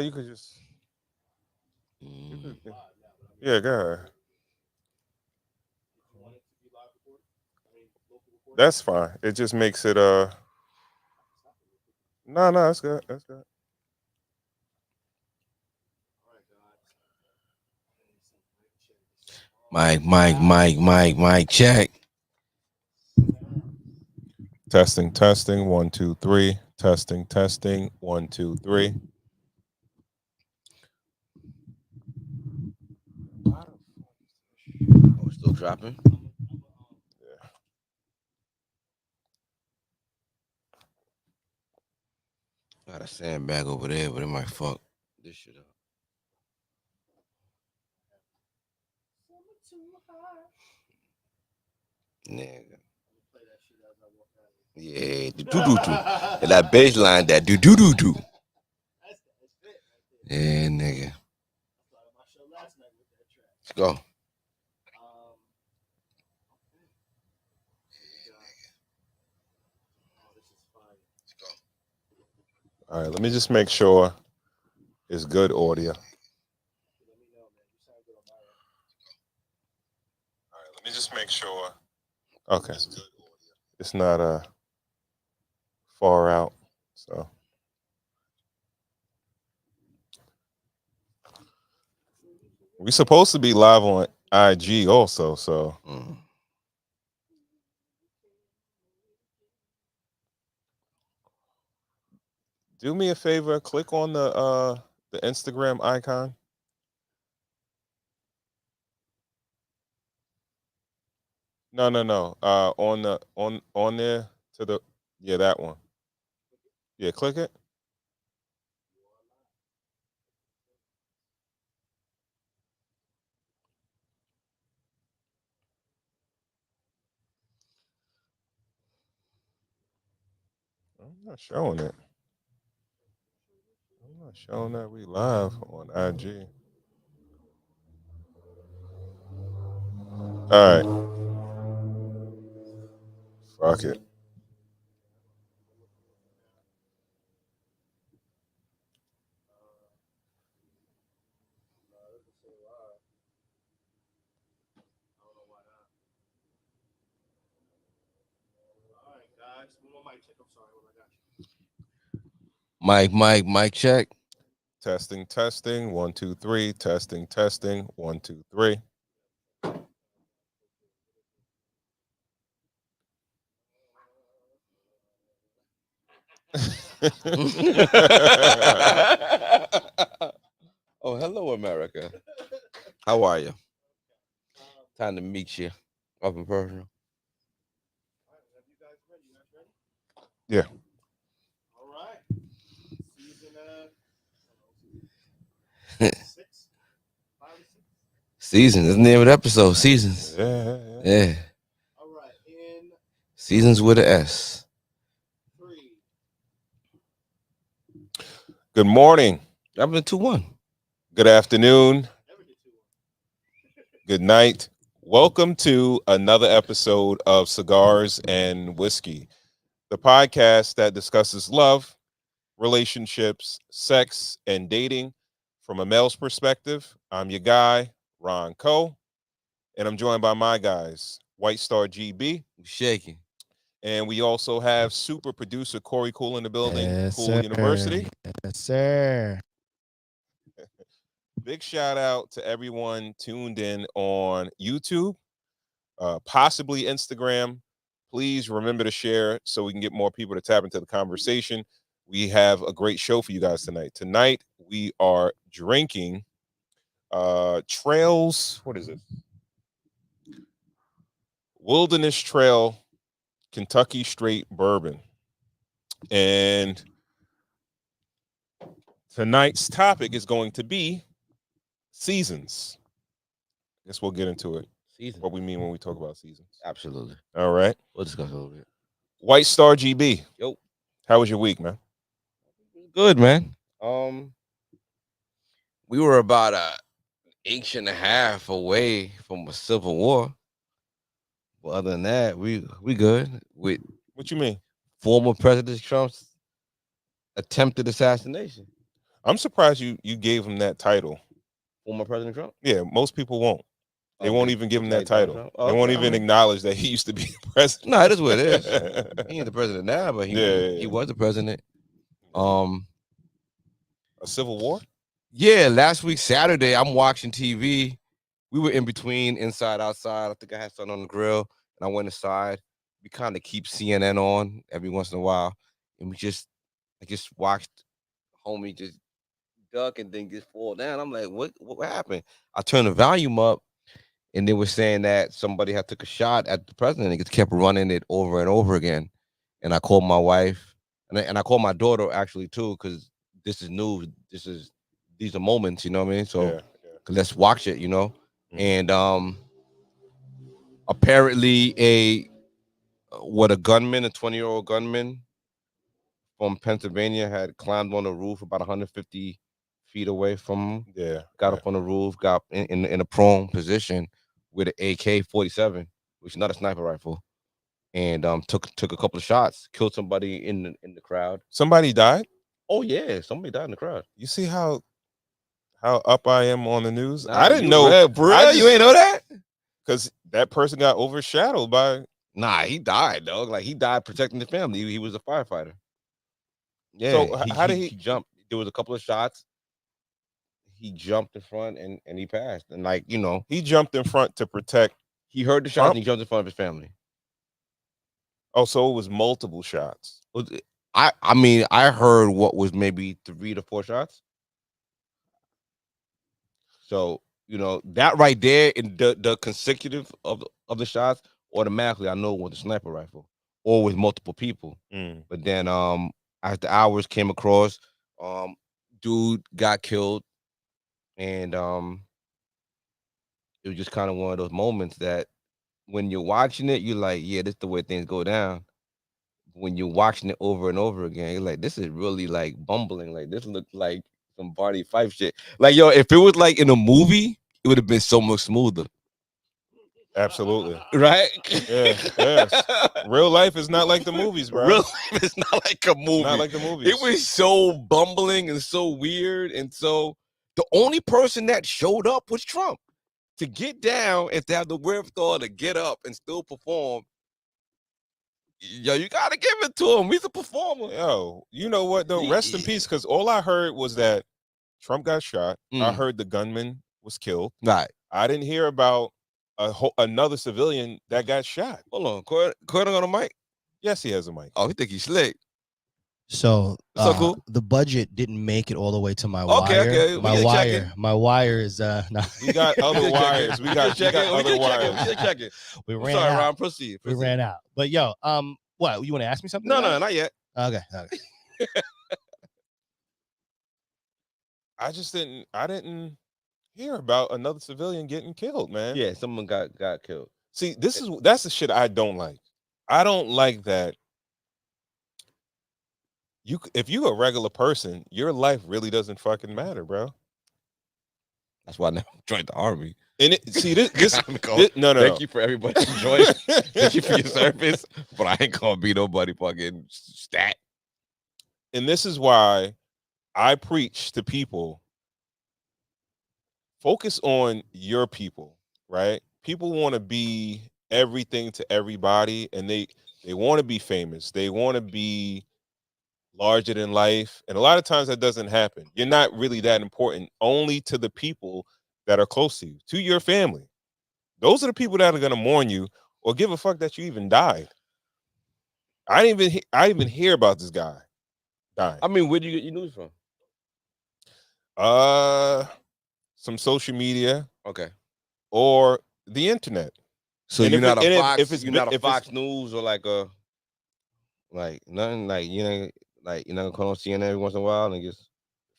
You could just. You could, yeah, go ahead. That's fine. It just makes it no, no, that's good. That's good. Mike, check. Testing, testing. 1, 2, 3. Testing, testing. 1, 2, 3. Oh, still dropping. Yeah. Got a sandbag over there, but it might fuck this shit up. Nigga. Yeah, do do do do. That bass line, that do do do do. Yeah, nigga. Let's go. All right, let me just make sure it's good audio. All right, let me just make sure. Okay. It's not far out. So we supposed to be live on IG also. So Mm. do me a favor, click on the Instagram icon. No, no, no. On the on there to the yeah, that one. Yeah, click it. I'm not showing it. I'm not showing that we live on IG. All right. Fuck it. Mike, check. Testing, testing. 1, 2, 3. Testing, testing. 1, 2, 3. Oh, hello, America. How are you? Time to meet you up in person. Yeah. Seasons. That's the name of the episode. Seasons. Yeah, yeah, yeah. Yeah. Seasons with an S. Good morning. I've been 2-1. Good afternoon. Good night. Welcome to another episode of Cigars and Whiskey, the podcast that discusses love, relationships, sex, and dating from a male's perspective. I'm your guy, Ron Coe, and I'm joined by my guys, White Star GB, Shaking. and we also have super producer Corey Cool in the building, Yes, Cool sir. University. Yes, sir. Big shout out to everyone tuned in on YouTube, possibly Instagram. Please remember to share so we can get more people to tap into the conversation. We have a great show for you guys tonight. Tonight we are drinking Trails. What is it? Wilderness Trail Kentucky Straight Bourbon. And tonight's topic is going to be seasons. I guess we'll get into it. Season. What we mean when we talk about seasons. Absolutely. All right. We'll discuss a little bit. White Star GB. Yo. How was your week, man? Good, man. We were about a inch and a half away from a civil war. But other than that, we good. With What you mean? former President Trump's attempted assassination. I'm surprised you gave him that title. Former President Trump. Yeah, most people won't. They Oh, won't because even give him that Donald title. Trump. They Oh, won't okay, I even mean, acknowledge that he used to be the president. no, it is what it is. He ain't the president now, but Yeah, yeah, he yeah. was the president. Yeah. Um, A civil war? yeah, last week Saturday, I'm watching TV. We were in between, inside, outside. I think I had something on the grill, and I went inside. We kind of keep CNN on every once in a while, and I just watched homie just duck and then just fall down. I'm like, what happened? I turned the volume up, and they were saying that somebody had took a shot at the president and just kept running it over and over again. And I called my wife, and I called my daughter actually too, because this is news. These are moments, you know what I mean? So Yeah, let's watch it, you know. yeah. And apparently a gunman, a 20-year-old gunman from Pennsylvania had climbed on the roof about 150 feet away from him, Yeah, got yeah. up on the roof, got in a prone position with an AK-47, which is not a sniper rifle, and took a couple of shots, killed somebody in the crowd. Somebody died? Oh yeah, somebody died in the crowd. You see how up I am on the news? I Nah, didn't you know. real, bro. I You just ain't know that? because that person got overshadowed by. Nah, he died, dog. Like he died protecting the family. He was a firefighter. Yeah, So he how did he, he? he jumped. There was a couple of shots. He jumped in front and he passed. And like He jumped in front to protect he heard the shots and Trump. he jumped in front of his family. Oh, so it was multiple shots. I mean, I heard what was maybe 3 to 4 shots. So that right there in the consecutive of the shots automatically I know it was a sniper rifle or with multiple people. Mm. But then as the hours came across, dude got killed, and it was just kind of one of those moments that when you're watching it, you're like, yeah, this is the way things go down. When you're watching it over and over again, you're like, this is really like bumbling. Like this looked like some Barney Fife shit. Like yo, if it was like in a movie, it would have been so much smoother, Absolutely. right? Yeah. Yes. Real life is not like the movies, bro. Real life is not like a movie. Not like the movies. It was so bumbling and so weird, and so the only person that showed up was Trump to get down and to have the wherewithal to get up and still perform. Yo, you gotta give it to him. He's a performer. Yo, you know what though? Rest in peace, because all I heard was that Trump got shot. I heard the gunman was killed. Right. I didn't hear about another civilian that got shot. Hold on, Corey on the mic. Yes, he has a mic. Oh, he think he's slick. So, So cool. The budget didn't make it all the way to my Okay, wire. okay. My wire is nah. We got other wires. We got other wires. We I'm ran sorry, out. Ron. Proceed. We ran out. But yo, what you want to ask me something? No, about? not yet. Okay. I didn't hear about another civilian getting killed, man. Yeah, someone got killed. See, that's the shit I don't like. I don't like that. If you a regular person, your life really doesn't fucking matter, bro. That's why I never joined the army. And this no. Thank you for everybody who joined. Thank you for your service, but I ain't gonna be nobody fucking stat. And this is why I preach to people. Focus on your people, right? People want to be everything to everybody, and they want to be famous. They want to be larger than life, and a lot of times that doesn't happen. You're not really that important, only to the people that are close to you, to your family. Those are the people that are going to mourn you or give a fuck that you even died. I didn't even hear about this guy dying. I mean, where do you get your news from? Some social media, Okay, or the internet. so And you're not a Fox. if it's You're not a if it's- Fox News or like nothing like like you're not gonna call on CNN every once in a while and just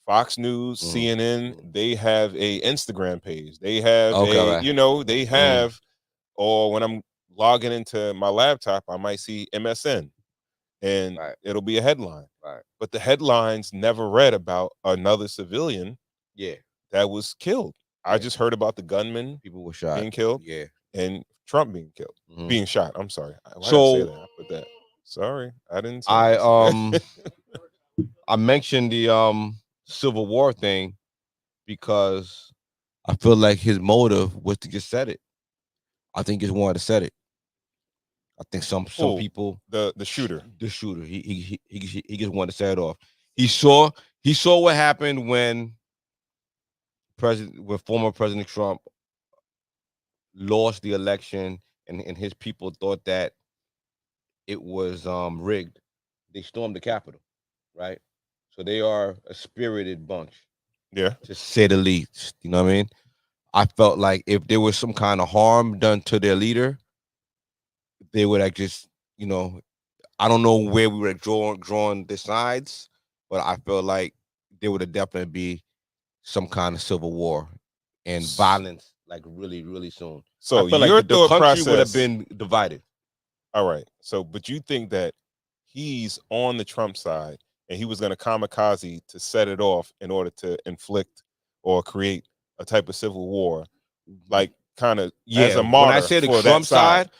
Fox News, CNN, they have a Instagram page. They have right. they have, or when I'm logging into my laptop, I might see MSN and it'll be a headline. Right. But the headlines never read about another civilian that was killed. I just heard about the gunman people were shot being killed and Trump being killed, being shot. I'm sorry. Why did I say that? I put that. Sorry, I didn't say I this. I mentioned the Civil War thing because I feel like his motive was to just set it. I think he just wanted to set it. I think some Who? people, The shooter. the shooter, he just wanted to set it off. He saw what happened when former President Trump lost the election, and his people thought that it was rigged. They stormed the Capitol, right? So they are a spirited bunch, Yeah. to say the least. You know what I mean? I felt like if there was some kind of harm done to their leader, they would have just, you know, I don't know where we would have drawn the sides, but I feel like there would have definitely be some kind of civil war and violence, like really, really soon. I So feel like your the thought country would have process. been divided. All right. So, but you think that he's on the Trump side and he was going to kamikaze to set it off in order to inflict or create a type of civil war, like kind of as Yeah, a when I martyr say the for that Trump side?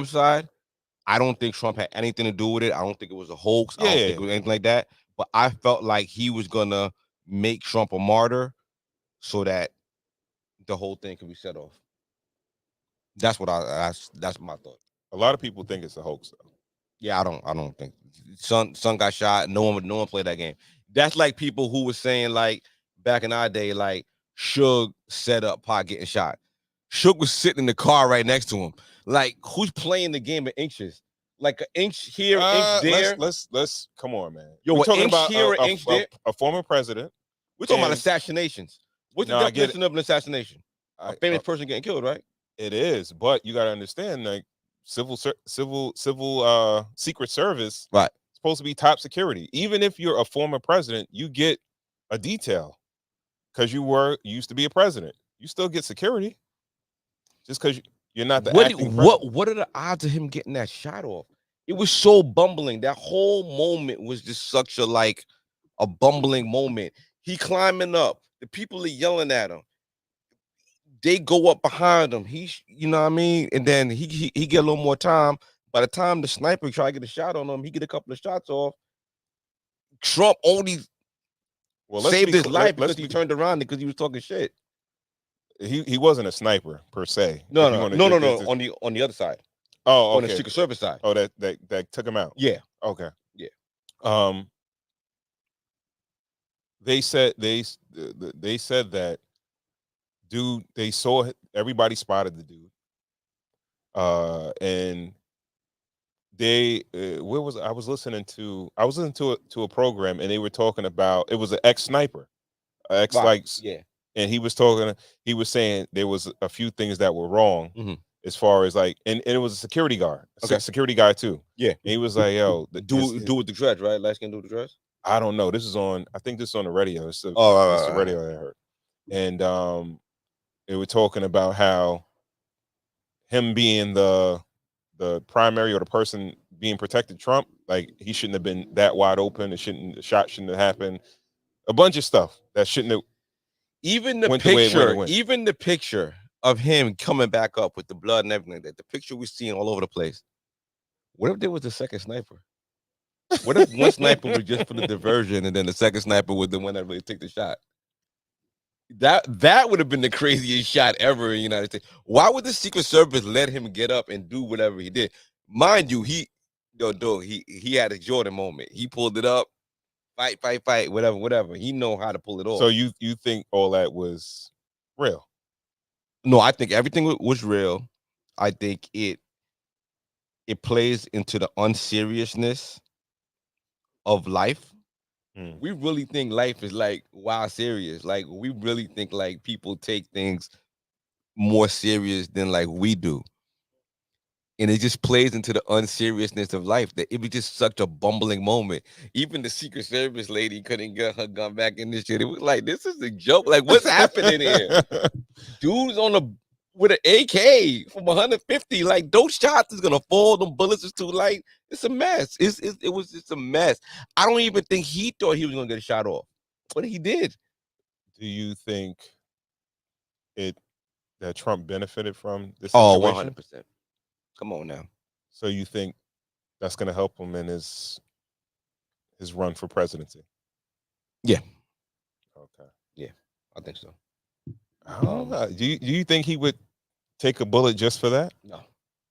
side, I don't think Trump had anything to do with it. I don't think it was a hoax. I Yeah, don't yeah, think it yeah. was anything like that. But I felt like he was gonna make Trump a martyr so that the whole thing could be set off. That's my thought. A lot of people think it's a hoax, though. Yeah, I don't think son got shot. No one played that game. That's like people who were saying, like, back in our day, like, Suge set up Pac getting shot. Suge was sitting in the car right next to him. Like, who's playing the game of inches? Like an inch here, inch there. Let's come on, man. Yo, We're an talking inch about here, an inch there. a former president, We're talking about and assassinations. What's the no, I get it. definition of an assassination? A I famous person getting killed, right? It is, but you got to understand, like civil Secret Service Right. supposed to be top security. Even if you're a former president, you get a detail because you used to be a president. You still get security just because you're not the acting president. What are the odds of him getting that shot off? It was so bumbling. That whole moment was just such a bumbling moment. He climbing up. The people are yelling at him. They go up behind him. You know what I mean? And then he get a little more time. By the time the sniper try to get a shot on him, he get a couple of shots off. Trump only Well, saved his life let's because he be. turned around because he was talking shit. He wasn't a sniper per se. No, If you no, want no, no, to, no. On the other side, oh, on the okay. Secret Service side. Oh, that took him out. Yeah, Okay. yeah. Um, they said they said that dude. They saw everybody spotted the dude. And they where was I was listening to a program and they were talking about it was an ex sniper, ex Right. like, Yeah. and he was saying there was a few things that were wrong Mhm. as far as like, and it was a security guard, Okay. security guy too. Yeah. And he was like, yo, Do with the dress, right? Last can do with the dress. I don't know. This is on. I think this is on the radio. Oh, It's the right, right, radio I heard, and they were talking about how him being the primary or the person being protected Trump, like he shouldn't have been that wide open. The shot shouldn't have happened. A bunch of stuff that shouldn't have Even the went the way it picture, went. even the picture of him coming back up with the blood and everything like that. The picture we're seeing all over the place. What if there was a second sniper? What if one sniper was just for the diversion, and then the second sniper was the one that really took the shot? That would have been the craziest shot ever in the United States. Why would the Secret Service let him get up and do whatever he did? Mind you, he had a Jordan moment. He pulled it up, fight, whatever. He know how to pull it off. So you think all that was real? No, I think everything was real. I think it plays into the unseriousness of life. Hmm. We really think life is like wild serious. Like, we really think like people take things more serious than like we do. And it just plays into the unseriousness of life. That it was just such a bumbling moment. Even the Secret Service lady couldn't get her gun back in this shit. It was like, this is a joke. Like, what's happening here? Dude's on a with an AK from 150. Like, those shots is gonna fall. Them bullets is too light. It's a mess. It was just a mess. I don't even think he thought he was gonna get a shot off, but he did. Do you think it that Trump benefited from the Oh, situation? 100%. Come on now. So you think that's going to help him in his run for presidency. Yeah. Okay. Yeah, I think so. I don't know. Do you think he would take a bullet just for that? No,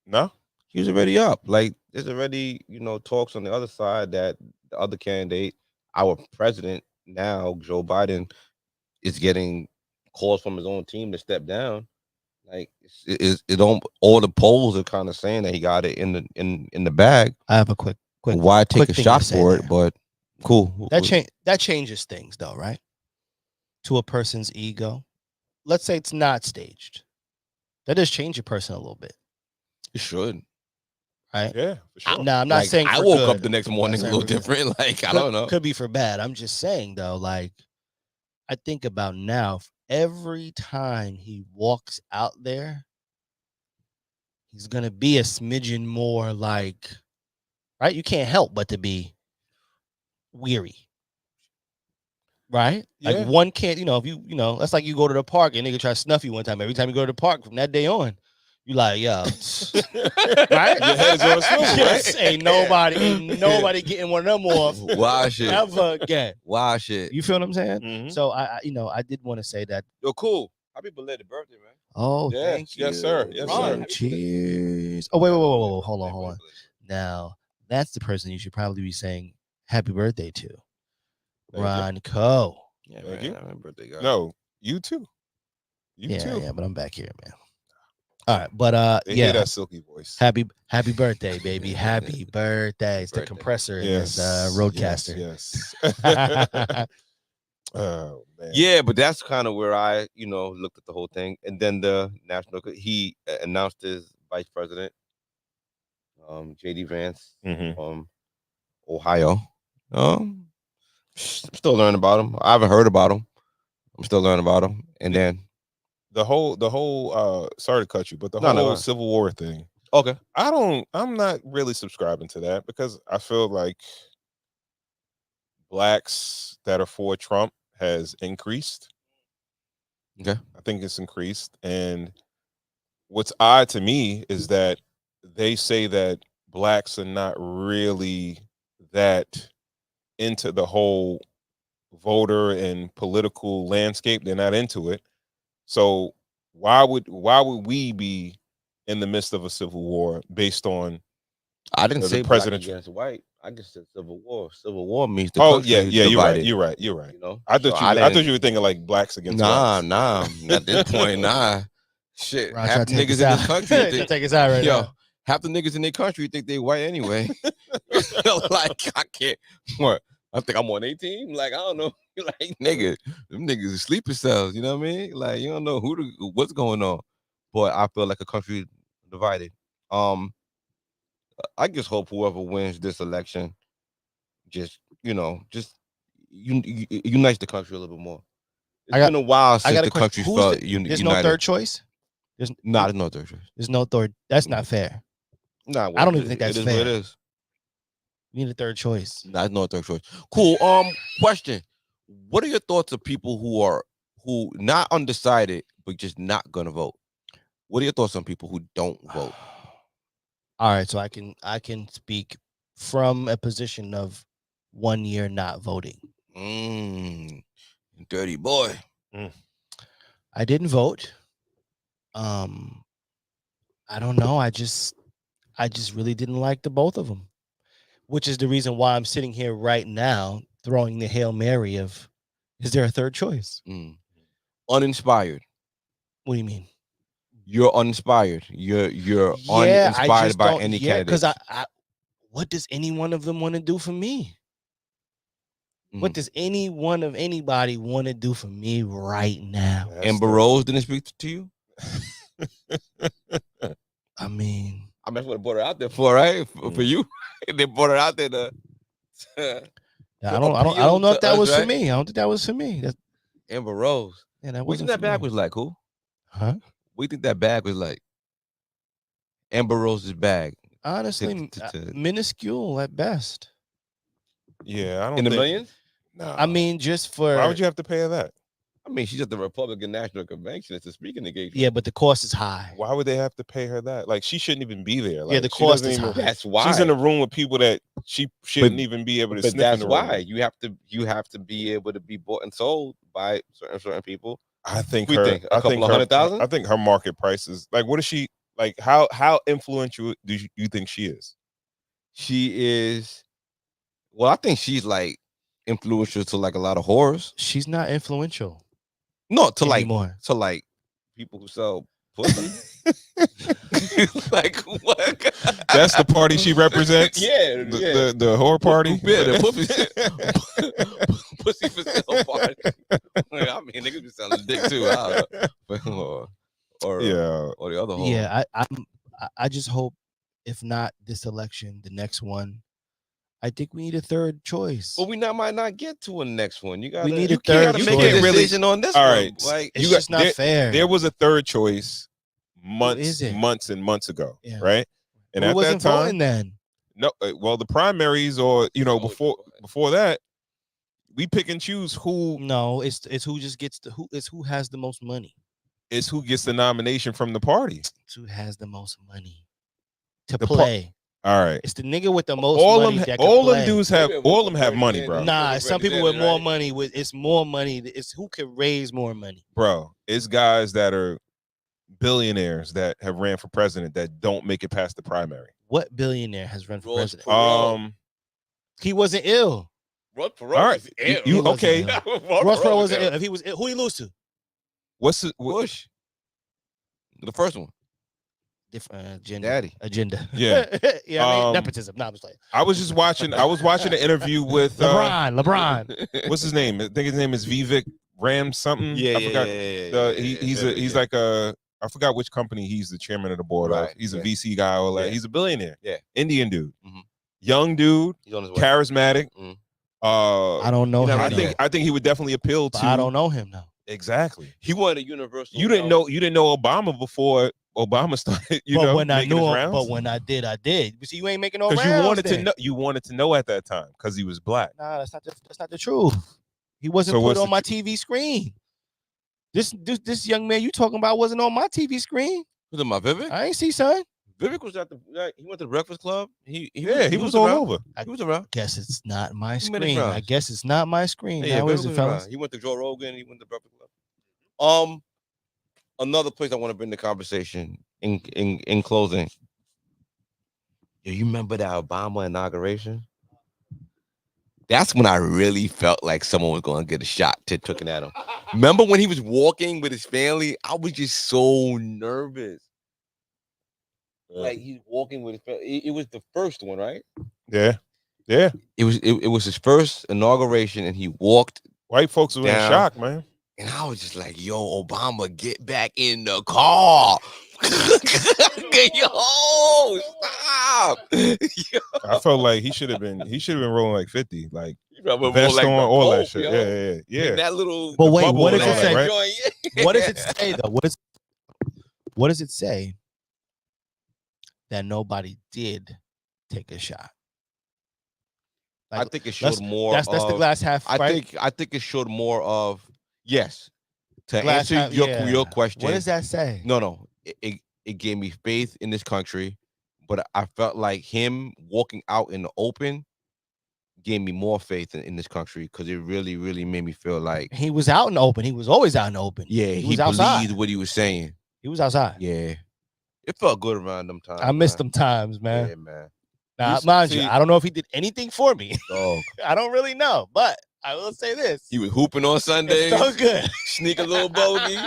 No. he was already up. Like there's already talks on the other side that the other candidate, our president now, Joe Biden, is getting calls from his own team to step down. Like it don't all the polls are kind of saying that he got it in the bag. I have a quick Why take quick a thing shot to say for there. it? But cool. That changes things though, right? To a person's ego. Let's say it's not staged. That does change your person a little bit, It should. right? Yeah, for sure. Now I'm not Like, saying I for woke good. up the next I'm not morning a saying little for good. different. Like I Could- don't know. Could be for bad. I'm just saying though, like I think about now, every time he walks out there, he's gonna be a smidgen more like, right? You can't help but to be weary. Right? Like Yeah. one can't, if that's like you go to the park and nigga try to snuff you one time. Every time you go to the park from that day on, you like, yo, right? Your head is on a swivel, right? Yes, ain't nobody getting one of them off Wild shit. ever again. Wild shit. You feel what I'm saying? Mhm. So I did want to say that. Yo, cool. Happy belated birthday, man. Oh, Yes, thank you. yes, sir. Yes, Ron, sir. cheers. Oh, wait. Hold on. Now, that's the person you should probably be saying happy birthday to. Thank you. Ron Coe. Yeah, Thank man. you. Happy birthday, guys. No, you too. You too. Yeah, but I'm back here, man. All right, but They hear yeah, that silky voice. happy birthday, baby. Happy birthday. It's the Birthday. compressor in Yes. this roadcaster. Yes. Oh man. Yeah, but that's kind of where I, looked at the whole thing. And then the he announced his vice president, JD Vance, Mhm. Ohio. Still learning about him. I haven't heard about him. I'm still learning about him. And then The whole sorry to cut you, but the No, no, go whole ahead. Civil War thing. okay, I'm not really subscribing to that because I feel like blacks that are for Trump has increased. okay. I think it's increased. And what's odd to me is that they say that blacks are not really that into the whole voter and political landscape. They're not into it. So why would we be in the midst of a civil war based on I didn't the say black president? against white. I just said civil war. Civil war means the Oh country yeah, is you're right. divided. You're right. You know, I thought So I thought didn't- you were thinking like blacks against Nah, whites. nah. At this point, nah. Shit, Ron, half try the to take niggas us in out. this country Try to think, take us out right yo, now. half the niggas in their country think they white anyway. Like I can't. What? I think I'm on 18. Like I don't know. Like nigga, them niggas are sleeper cells. You know what I mean? Like you don't know what's going on. But I feel like a country divided. I just hope whoever wins this election just unites the country a little bit more. It's been a while since the country felt There's united. no third choice. There's no third choice. There's no third. That's not fair. Nah, I don't even think that's it is fair. what it is. We need a third choice. Nah, there's no third choice. Cool. Question: what are your thoughts of people who not undecided but just not gonna vote? What are your thoughts on people who don't vote? All right, so I can speak from a position of 1 year not voting. Dirty boy. I didn't vote. I don't know. I just really didn't like the both of them, which is the reason why I'm sitting here right now throwing the Hail Mary of, is there a third choice? Uninspired. What do you mean? You're uninspired. You're uninspired by any candidate. Because I what does any one of them want to do for me? What does any one of anybody want to do for me right now? Amber Rose didn't speak to you? I mean, I just want to put her out there for right for you. They brought her out there to I don't know if that was for right? me. I don't think that was for me. Amber Rose. Yeah, that What do you wasn't think that for bag me. was like? Who? Huh? What do you think that bag was like? Amber Rose's bag. Honestly, minuscule at best. Yeah, I don't In the think, millions? No. I mean, just for Why would you have to pay her that? I mean, she's at the Republican National Convention. It's a speaking engagement. Yeah, but the cost is high. Why would they have to pay her that? Like, she shouldn't even be there. Like, Yeah, the she cost doesn't is even. high. That's why She's in a room with people that she shouldn't But- even be able to But sniff in that's the why room. you have to be able to be bought and sold by certain people. I think We her. think a I couple think of her. 100,000? I think her market price is like. What is she like? How influential do you think she is? She is. Well, I think she's like influential to like a lot of horrors. She's not influential No, to anymore. like people who sell pussy. Like what? That's the party she represents. Yeah, The horror party. Yeah, the pussy for sale party. I mean, niggas be selling dick too. I don't know. Or Yeah. or the other horror. Yeah, I just hope, if not this election, the next one. I think we need a third choice. But we might not get to a next one. You gotta. need a you third gotta make choice. a decision on this All one. right. Like It's you got- just not fair. There was a third choice is it? months and months ago, Yeah. right? And Who at wasn't that time, voting then? no, well, the primaries or before that, we pick and choose who No, it's who just gets who has the most money. is who gets the nomination from the party. It's who has the most money to The play. All right, It's the nigga with the most all money them that can all play. them dudes have all them have money, bro. Nah, some people with more money. It's more money. It's who can raise more money. Bro, it's guys that are billionaires that have ran for president that don't make it past the primary. What billionaire has run for Ross president? Perot. He wasn't ill. Ross Perot. All right, was ill. you He wasn't okay? ill. Ross Perot wasn't ill. If he was ill, who he lose to? What's the Bush. The first one. Different agenda. Daddy. Agenda. Yeah. Yeah. I mean, nepotism. Nah, I'm just like I was just watching. I was watching an interview with LeBron. what's his name? I think his name is Vivek Ram something. I forgot. He's like a. I forgot which company he's the chairman of the board of. Right, He's a yeah. VC guy. All that. Yeah. He's a billionaire. Yeah. Indian dude. Mhm. Young dude. He's on his way. Charismatic. Mhm. I don't know You him. know, I think he would definitely appeal but to. I don't know him though. Exactly. He wanted a universal. You didn't know Obama before Obama started. When I making knew his him, rounds? but when I did, I did. But see, you ain't making no rounds. Because you wanted then. to know. You wanted to know at that time because he was black. Nah, that's not the truth. He wasn't So put what's on the my TV screen. This young man you talking about wasn't on my TV screen. Was it my Vivek? I ain't see son. Vivek was at he went to the Breakfast Club. He was all around. over. He was around. Guess it's not my Too many screen. I rounds. guess it's not my screen. Yeah, Now Vivek is it, was fellas? around. He went to Joe Rogan. He went to Breakfast Club. Another place I want to bring the conversation in closing. Yeah, you remember that Obama inauguration? That's when I really felt like someone was going to get a shot taken at him. Remember when he was walking with his family? I was just so nervous. Like he's walking with his family. It was the first one, right? Yeah. It was his first inauguration, and he walked, White folks were in Down. shock, man. and I was just like, "Yo, Obama, get back in the car!" Yo, stop! Yo, I felt like he should have been rolling like 50, like you remember vest like on, the all that Pope, shit. yo. Yeah. And that little. But the wait, bubble what and does all it that, say? right? What does it say though? What does it say that nobody did take a shot? I Like, think it showed more. That's the of- glass half. Right? I think it showed more of yes. To Glass answer half- your yeah. question, What does that say? No. It gave me faith in this country, but I felt like him walking out in the open gave me more faith in this country because it really, really made me feel like He was out in the open. He was always out in the open. he was outside. believed what he was saying. He was outside. Yeah, it felt good around them times. I missed man. them times, man. Yeah, man. Now, You mind you, see- I don't know if he did anything for me. Dog. I don't really know, but I will say this: He was hooping on it Sundays, felt good. sneak a little bogey,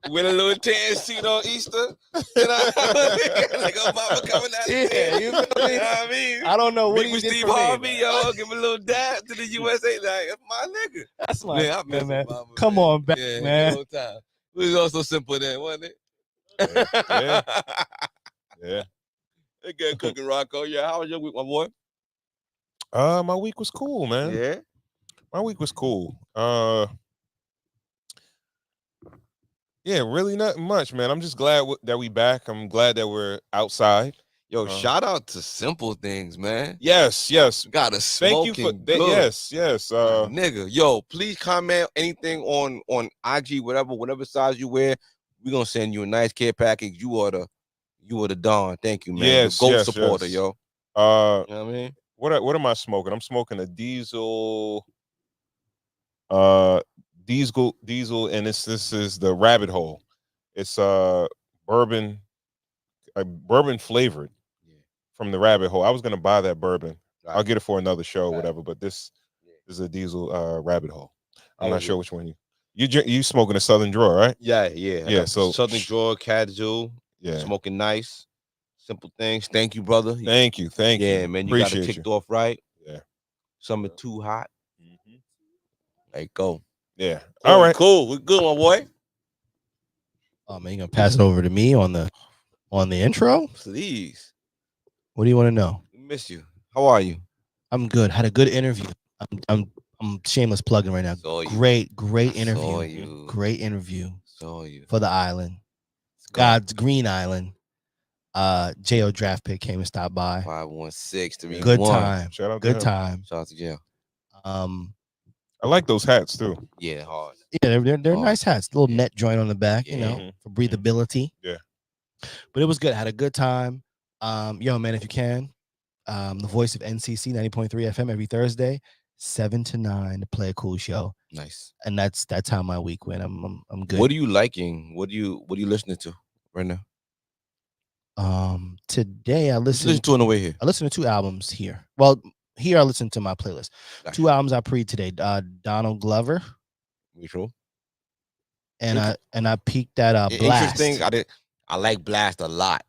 win a little tan seat on Easter. You know? Like Obama coming out. Yeah, you feel me? You know what I mean? I don't know what Meet he with did Steve for Harvey, me. yo. Give him a little dab to the USA. Like, that's my nigga. That's my Man, I miss man. Obama, Come man. on back, Yeah, man. good old time. It was also simple then, wasn't it? Yeah. Yeah. Hey, good cooking, Rocco. Yeah, how was your week, my boy? My week was cool, man. Yeah. My week was cool. Yeah, really not much, man. I'm just glad that we back. I'm glad that we're outside. Yo, Uh, shout out to Simple Things, man. yes, yes. Got a Thank you for smoking that. good. Yes, yes. My nigga, yo, please comment anything on IG, whatever size you wear. We gonna send you a nice care package. You are the Don. Thank you, man. The yes, GOAT yes, supporter, yes. yo. Uh, You know what I mean? what am I smoking? I'm smoking a uh, diesel, and this is the Rabbit Hole. It's bourbon, bourbon flavored Yeah. from the Rabbit Hole. I was gonna buy that bourbon. I'll Right. get it for another show, or Right. whatever. But this Yeah. is a diesel Rabbit Hole. I'm Oh not yeah. sure which one you smoking a Southern Drawer, right? Yeah. I Yeah. got the So Southern Drawer, Kadzoo, yeah. smoking nice. Simple Things. Thank you, brother. Thank Yeah, you. man. You got it Appreciate you. kicked off right. Yeah. Summer too hot. Mhm. Like go. Yeah. All Cool, right. cool. We good, my boy. Oh man, you gonna pass it over to me on the intro? Please. What do you want to know? We miss you. How are you? I'm good. Had a good interview. I'm shameless plugging right now. Saw you. Great I saw interview. you. Great interview Saw you. for the island. Let's go. God's Green Island. Jo Draft Pick came and stopped by. 51631. Good time. Shout out to Good him. time. Shout out to jail. Um, I like those hats too. Yeah, hard. yeah, they're Oh, nice hats. Little yeah. net joint on the back, you Yeah. know, Mhm. for breathability. Yeah. But it was good. Had a good time. Yo, man, if you can, the voice of NCC 90.3 FM every Thursday, 7 to 9 to play a cool show. Nice. And that's how my week went. I'm good. What are you liking? What are you listening to right now? Today I What you listen listened to on the way here? I listened to 2 albums here. Well, here I listened to my playlist. Gotcha. 2 albums I pre today. Donald Glover You sure? and I peaked that Blast. Interesting. I like Blast a lot.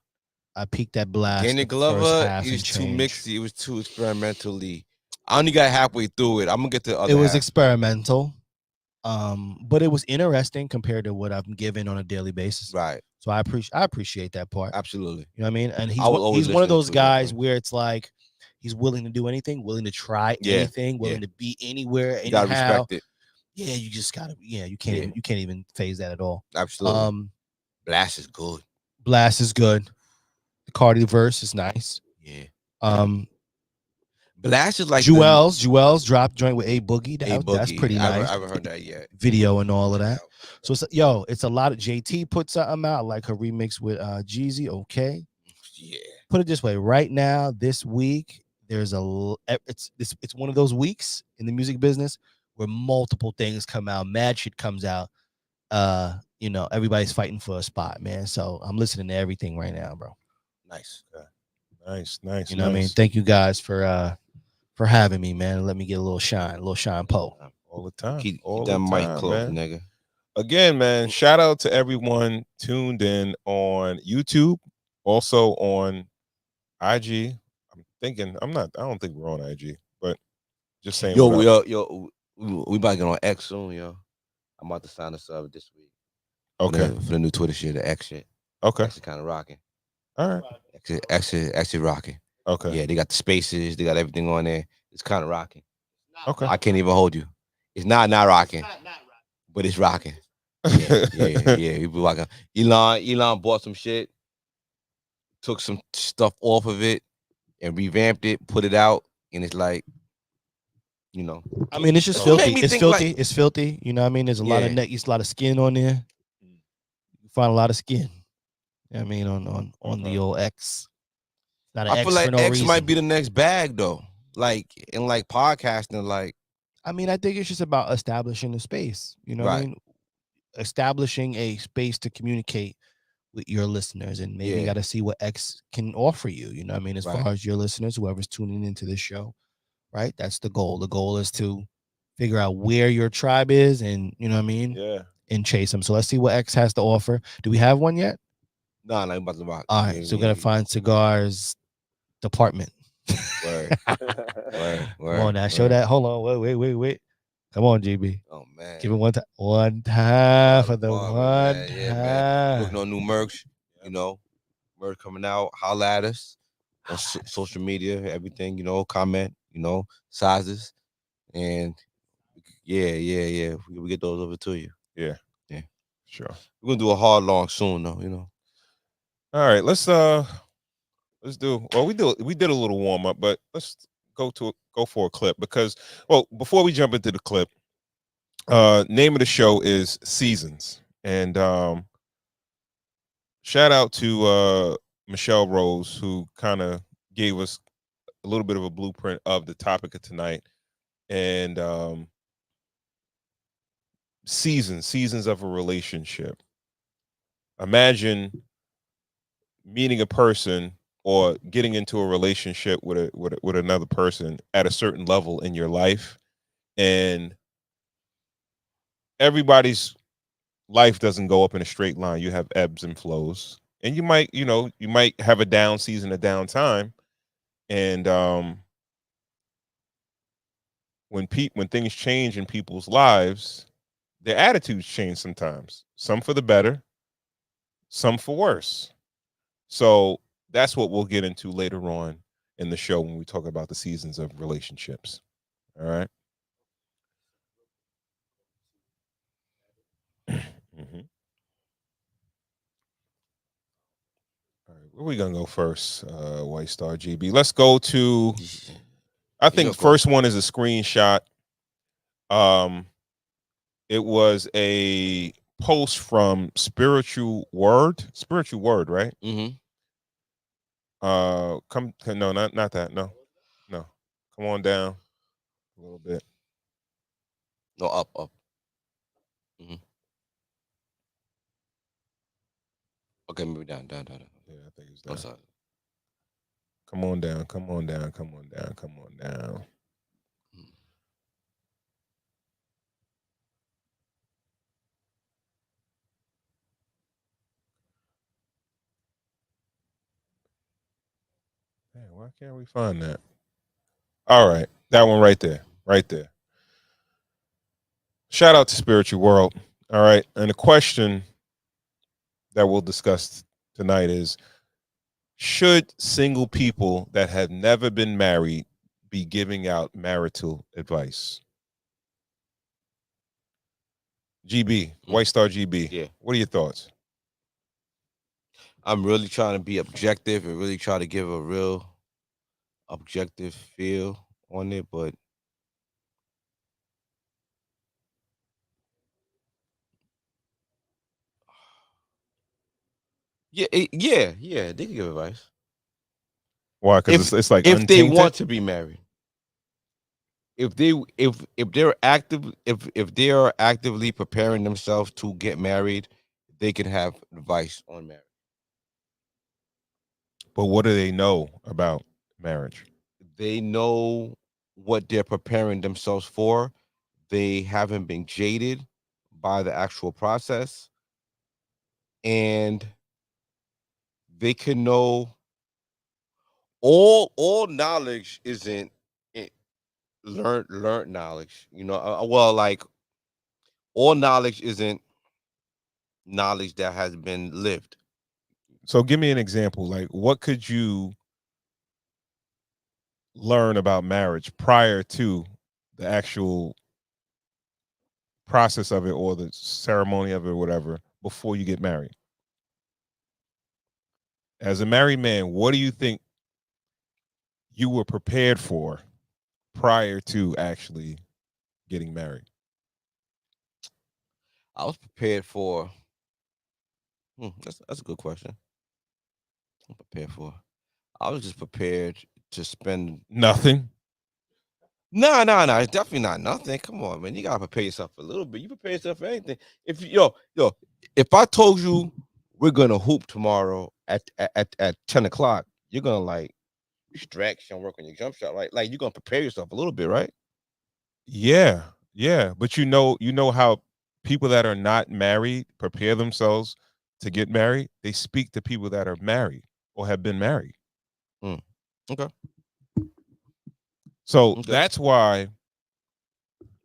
I peaked that Blast. Danny the first Glover, half he was and too change. mixy. It was too experimentally. I only got halfway through it. I'm gonna get to the other It was half. experimental, but it was interesting compared to what I'm given on a daily basis. Right. So I appreciate that part. Absolutely. You know what I mean? And I will always he's one of listen those to it, guys definitely. where it's like he's willing to do anything, willing to try Yeah, anything, willing yeah. to be anywhere, You gotta anyhow. respect it. Yeah, you just gotta. Yeah, you can't. Yeah. You can't even phase that at all. Absolutely. Blast is good. Blast is good. The Cardi verse is nice. Yeah. Blast is like Jewels dropped joint with A Boogie. That's Boogie. pretty nice. I haven't heard that yet. Video and all of that. So it's a lot of JT put something out like her remix with Jeezy. Okay. Yeah. Put it this way, right now, this week, there's it's one of those weeks in the music business where multiple things come out, mad shit comes out. Everybody's fighting for a spot, man. So I'm listening to everything right now, bro. Nice. Nice. You know what I mean? Thank you guys for having me, man. Let me get a little shine po. All the time. Keep all that the mic time, close, man. nigga. Again, man, shout out to everyone tuned in on YouTube, also on IG. I don't think we're on IG, but just saying. Yo, we about to get on X soon, yo. I'm about to sign us up this week. Okay. For the new Twitter shit, the X shit. Okay. X is kind of rocking. All right. X is rocking. Okay. Yeah, they got the spaces, they got everything on there. It's kind of rocking. Okay. I can't even hold you. It's not rocking, but it's rocking. Yeah. We be rocking. Elon bought some shit, took some stuff off of it, and revamped it, put it out, and it's like, you know. I mean, it's just filthy. It's filthy. It's filthy. You know what I mean? There's a lot of neck, a lot of skin on there. You find a lot of skin. You know what I mean, on the old X. Not an I X feel like for no X reason. might be the next bag though. Like in like podcasting, like. I mean, I think it's just about establishing a space. You know what I mean? Establishing a space to communicate with your listeners, and maybe you got to see what X can offer you. You know what I mean? As far as your listeners, whoever's tuning into this show, right? That's the goal. The goal is to figure out where your tribe is, and you know what I mean? Yeah. And chase them. So let's see what X has to offer. Do we have one yet? No, I'm about to rock. All right, so we gotta find Cigars department. Word. Come on now, show that. Hold on, wait. Come on, GB. Oh man, give it one time for the one man. time. Yeah, man. Looking on new merch, you know, merch coming out. Holla at us on social media, everything. You know, comment. You know, sizes, and yeah. We get those over to you. Yeah. Sure. We're gonna do a hard long soon, though. You know. All right, let's let's do. Well, we did a little warm up, but let's go for a clip because well, before we jump into the clip, name of the show is Seasons, and shout out to Michelle Rose who kind of gave us a little bit of a blueprint of the topic of tonight, and seasons of a relationship. Imagine meeting a person or getting into a relationship with another person at a certain level in your life, and everybody's life doesn't go up in a straight line. You have ebbs and flows, and you might have a down season, a down time, and when things change in people's lives, their attitudes change sometimes. Some for the better, some for worse. So that's what we'll get into later on in the show when we talk about the seasons of relationships. All right. Mhm. All right. Where we gonna go first? White Star GB. Let's go to. I You think go, the go. first one is a screenshot. Um, it was a post from Spiritual Word. Spiritual Word, right? Mm-hmm. No, not that. No, no. Come on down a little bit. No, up, up. Mm-hmm. Okay, maybe down, down, down, down. Yeah, I think it's I'm down. sorry. Come on down. Come on down. Come on down. Come on down. Mm. Man, why can't we find that? All right, that one right there, right there. Shout out to Spiritual World. All right, and the question that we'll discuss tonight is: should single people that have never been married be giving out marital advice? GB, Mm. White Star GB, Yeah, what are your thoughts? I'm really trying to be objective and really try to give a real objective feel on it, but yeah, yeah, they can give advice Why? Because if it's like if they untainted. want to be married. If they're active if they are actively preparing themselves to get married, they can have advice on marriage. But what do they know about marriage? They know what they're preparing themselves for. They haven't been jaded by the actual process, and they can know all knowledge isn't it, learned knowledge. Well, like all knowledge isn't knowledge that has been lived. So give me an example. Like, what could you learn about marriage prior to the actual process of it or the ceremony of it or whatever before you get married? As a married man, what do you think you were prepared for prior to actually getting married? I was prepared for. That's a good question. I'm prepared for. I was just prepared to spend. Nothing. No, no, no. It's definitely not nothing. Come on, man. You gotta prepare yourself a little bit. You prepare yourself for anything. If yo, if I told you we're gonna hoop tomorrow at 10 o'clock, you're gonna like stretch and work on your jump shot, right? Like you're gonna prepare yourself a little bit, right? Yeah, yeah. But you know how people that are not married prepare themselves to get married? They speak to people that are married or have been married. Mm. Okay. So Okay. that's why,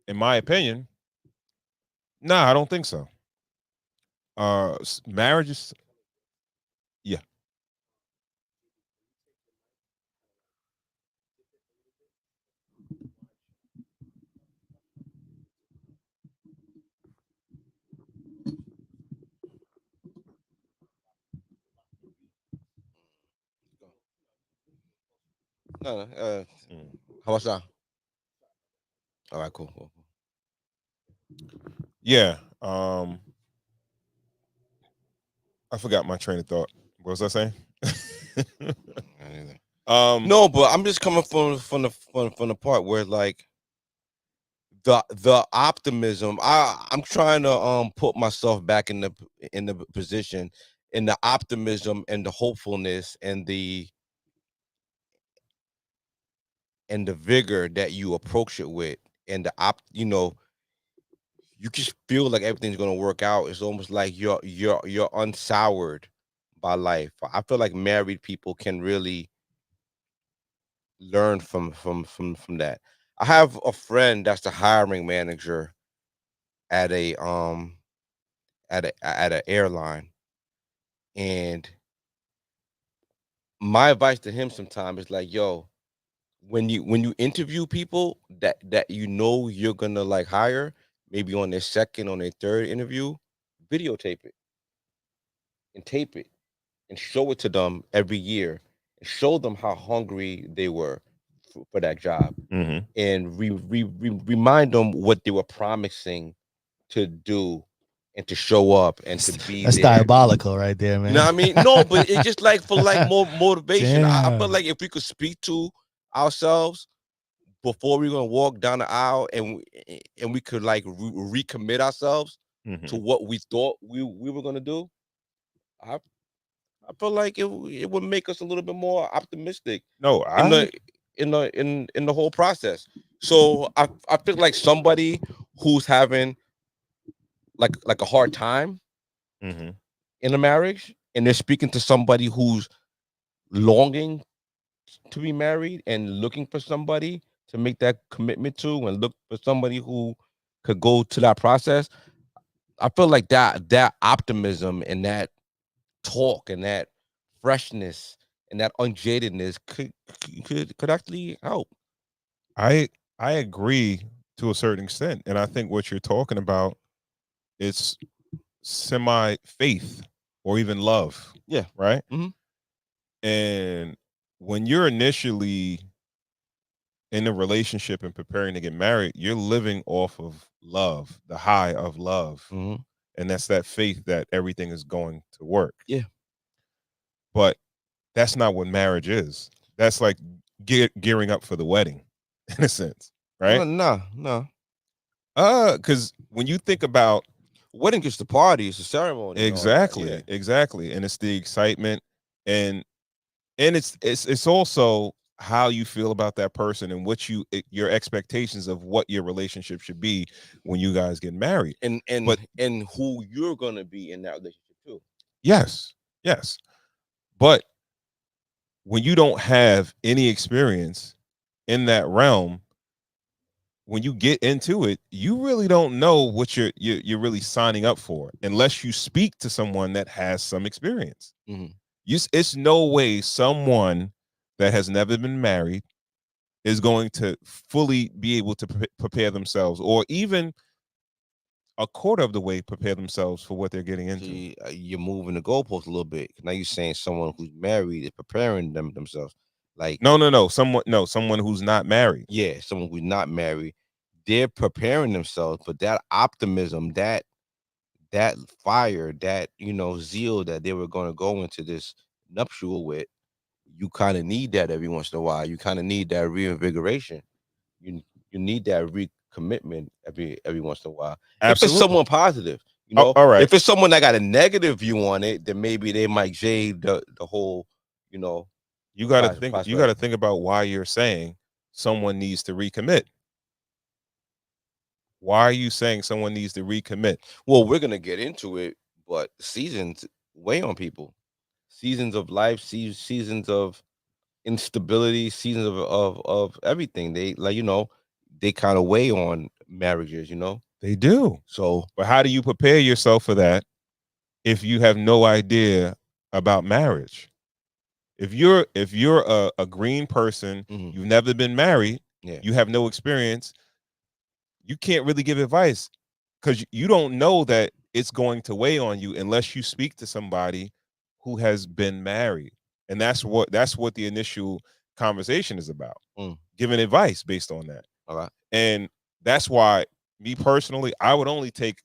in my opinion, nah, I don't think so. Marriage is, yeah. No, no. Mm. How much that? All right, cool, cool. Yeah. I forgot my train of thought. What was I saying? I neither. um, No, but I'm just coming from the part where like the optimism. I'm trying to put myself back in the position, in the optimism and the hopefulness and the vigor that you approach it with, and you just feel like everything's gonna work out. It's almost like you're unsoured by life. I feel like married people can really learn from that. I have a friend that's the hiring manager at a at an airline, and my advice to him sometimes is like, yo, when you interview people that you're gonna like hire, maybe on their second, on their third interview, videotape it and tape it and show it to them every year and show them how hungry they were for that job, mhm. and remind them what they were promising to do and to show up and to be That's there. diabolical right there, You know man. what I mean? No, but it's just like for like more motivation. I feel Damn. like if we could speak to ourselves before we're gonna walk down the aisle, and we could like recommit ourselves to Mhm. what we thought we were gonna do, I I feel like it would make us a little bit more optimistic No, in I. the in the whole process. So I feel like somebody who's having like a hard time Mhm. in a marriage, and they're speaking to somebody who's longing to be married and looking for somebody to make that commitment to, and look for somebody who could go to that process. I feel like that optimism and that talk and that freshness and that unjadedness could actually help. I I agree to a certain extent, and I think what you're talking about is semi faith or even love, Yeah. right? Hmm. And when you're initially in a relationship and preparing to get married, you're living off of love, the high of love, Hmm. and that's that faith that everything is going to work. Yeah. But that's not what marriage is. That's like gearing up for the wedding, in a sense, No, right? no, no. Because when you think about Wedding is the party, it's the ceremony and all that. Yeah. exactly, exactly, and it's the excitement, and it's also how you feel about that person and what your expectations of what your relationship should be when you guys get married. And But and who you're gonna be in that relationship too. yes, yes, but when you don't have any experience in that realm, when you get into it, you really don't know what you're really signing up for unless you speak to someone that has some experience. Hmm. It's no way someone that has never been married is going to fully be able to prepare themselves, or even a quarter of the way prepare themselves for what they're getting into. See, you're moving the goalpost a little bit. Now you're saying someone who's married is preparing themselves. Like, No, no, no. Someone who's not married. yeah, someone who's not married, they're preparing themselves. But that optimism, that fire, that zeal that they were going to go into this nuptial with, you kind of need that every once in a while. You kind of need that reinvigoration. You need that recommitment every once in a while. If it's Absolutely. someone positive, Oh, all right. if it's someone that got a negative view on it, then maybe they might jade the whole, you know, You got to think. You got prospect. to think about why you're saying someone needs to recommit. Why are you saying someone needs to recommit? Well, we're gonna get into it, but seasons weigh on people. Seasons of life, seasons of instability, seasons of everything. They like they kind of weigh on marriages. They do. So. But how do you prepare yourself for that if you have no idea about marriage? If you're a green person, Mhm. you've never been married, Yeah. you have no experience, you can't really give advice because you don't know that it's going to weigh on you unless you speak to somebody who has been married. And that's what the initial conversation is about. Mm. Giving advice based on that. All right. And that's why, me personally, I would only take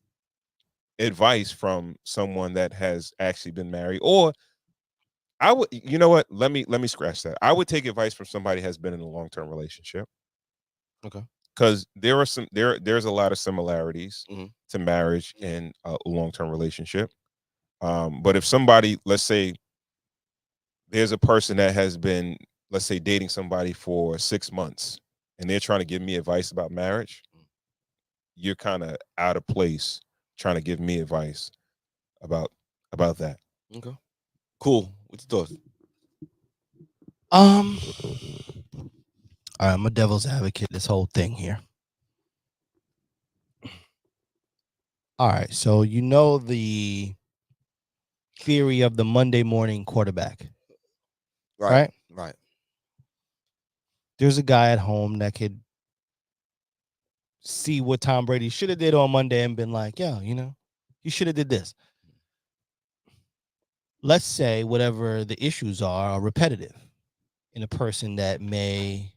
advice from someone that has actually been married, or I would, you know what? Let me scratch that. I would take advice from somebody who has been in a long-term relationship, Okay. because there are there's a lot of similarities Mm-hmm. to marriage and a long-term relationship. But if somebody, let's say, there's a person that has been, let's say, dating somebody for 6 months, and they're trying to give me advice about marriage, you're kind of out of place trying to give me advice about that. Okay. Cool. What's your thoughts? Um, all right, I'm a devil's advocate. This whole thing here. All right, so you know the theory of the Monday morning quarterback, Right. right? Right. There's a guy at home that could see what Tom Brady should have did on Monday and been like, yeah, you should have did this. Let's say whatever the issues are repetitive in a person that may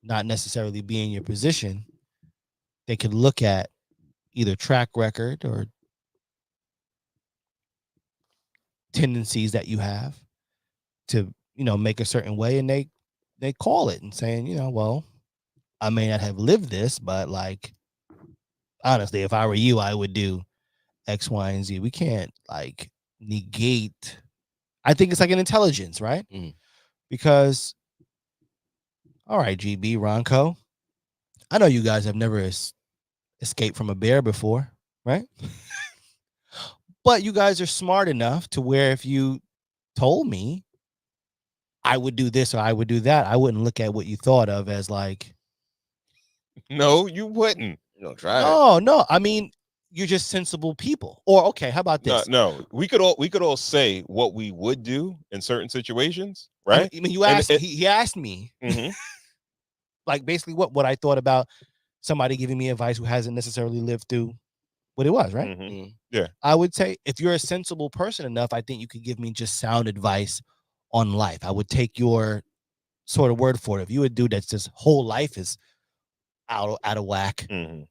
not necessarily be in your position. They could look at either track record or tendencies that you have to, make a certain way, and they call it and saying, well, I may not have lived this, but like honestly, if I were you, I would do X, Y, and Z. We can't like negate. I think it's like an intelligence, right? Mm. Because, all right, GB, Ronco, I know you guys have never escaped from a bear before, right? But you guys are smart enough to where if you told me I would do this or I would do that, I wouldn't look at what you thought of as like, No, you wouldn't. You know, try it. no. I mean, you're just sensible people. Or okay, how about No, this? no. We could all say what we would do in certain situations, right? I mean, you And asked. He asked me, mhm, like, basically what I thought about somebody giving me advice who hasn't necessarily lived through what it was, right? mhm. Mm. Yeah. I would say if you're a sensible person enough, I think you could give me just sound advice on life. I would take your sort of word for it. If you would do that's just whole life is out of whack, Mhm.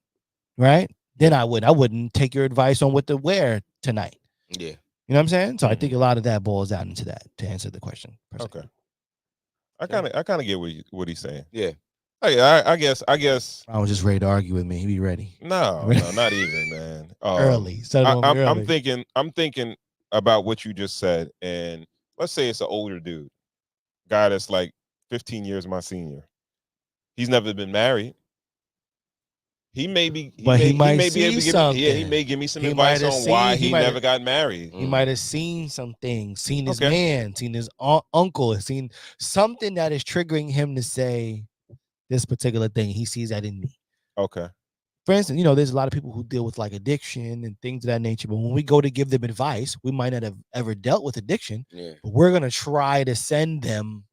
right? Then Yeah. I wouldn't take your advice on what to wear tonight. Yeah. You know what I'm saying? So I Mhm. think a lot of that boils down into that to answer the question. Per se. Okay. I kind of get what he's saying. Yeah. I guess I was just ready to argue with me. He be ready. no, no, not even, man. Early. Started on me I'm early. thinking about what you just said, and let's say it's an older dude, guy that's like 15 years my senior. He's never been married. He may be But he he might may be able see to give me, yeah, he something. may give me some He might advice have on why seen. he never got married. He might have seen some things, seen his Okay. man, seen his uncle, seen something that is triggering him to say this particular thing. He sees that in me. Okay. For instance, there's a lot of people who deal with like addiction and things of that nature. But when we go to give them advice, we might not have ever dealt with addiction. Yeah. But we're gonna try to send them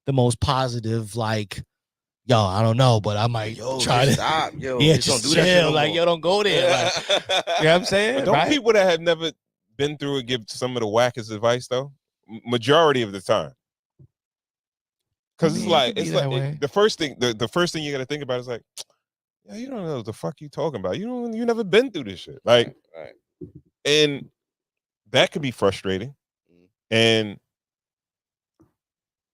the most positive, like, yo, I don't know, but I might Yo, try just to stop. Yo, yeah, just don't just do that shit chill. no Like, more. yo, don't go there. Like, you know what I'm But saying? don't Right? people that have never been through it give some of the wackest advice though? Majority of the time. I Cause it's mean, it like could be that way. the first thing the first thing you gotta think about is like, yeah, you don't know what the fuck you talking about. You never been through this shit. Like, Right. and that could be frustrating. Mm. And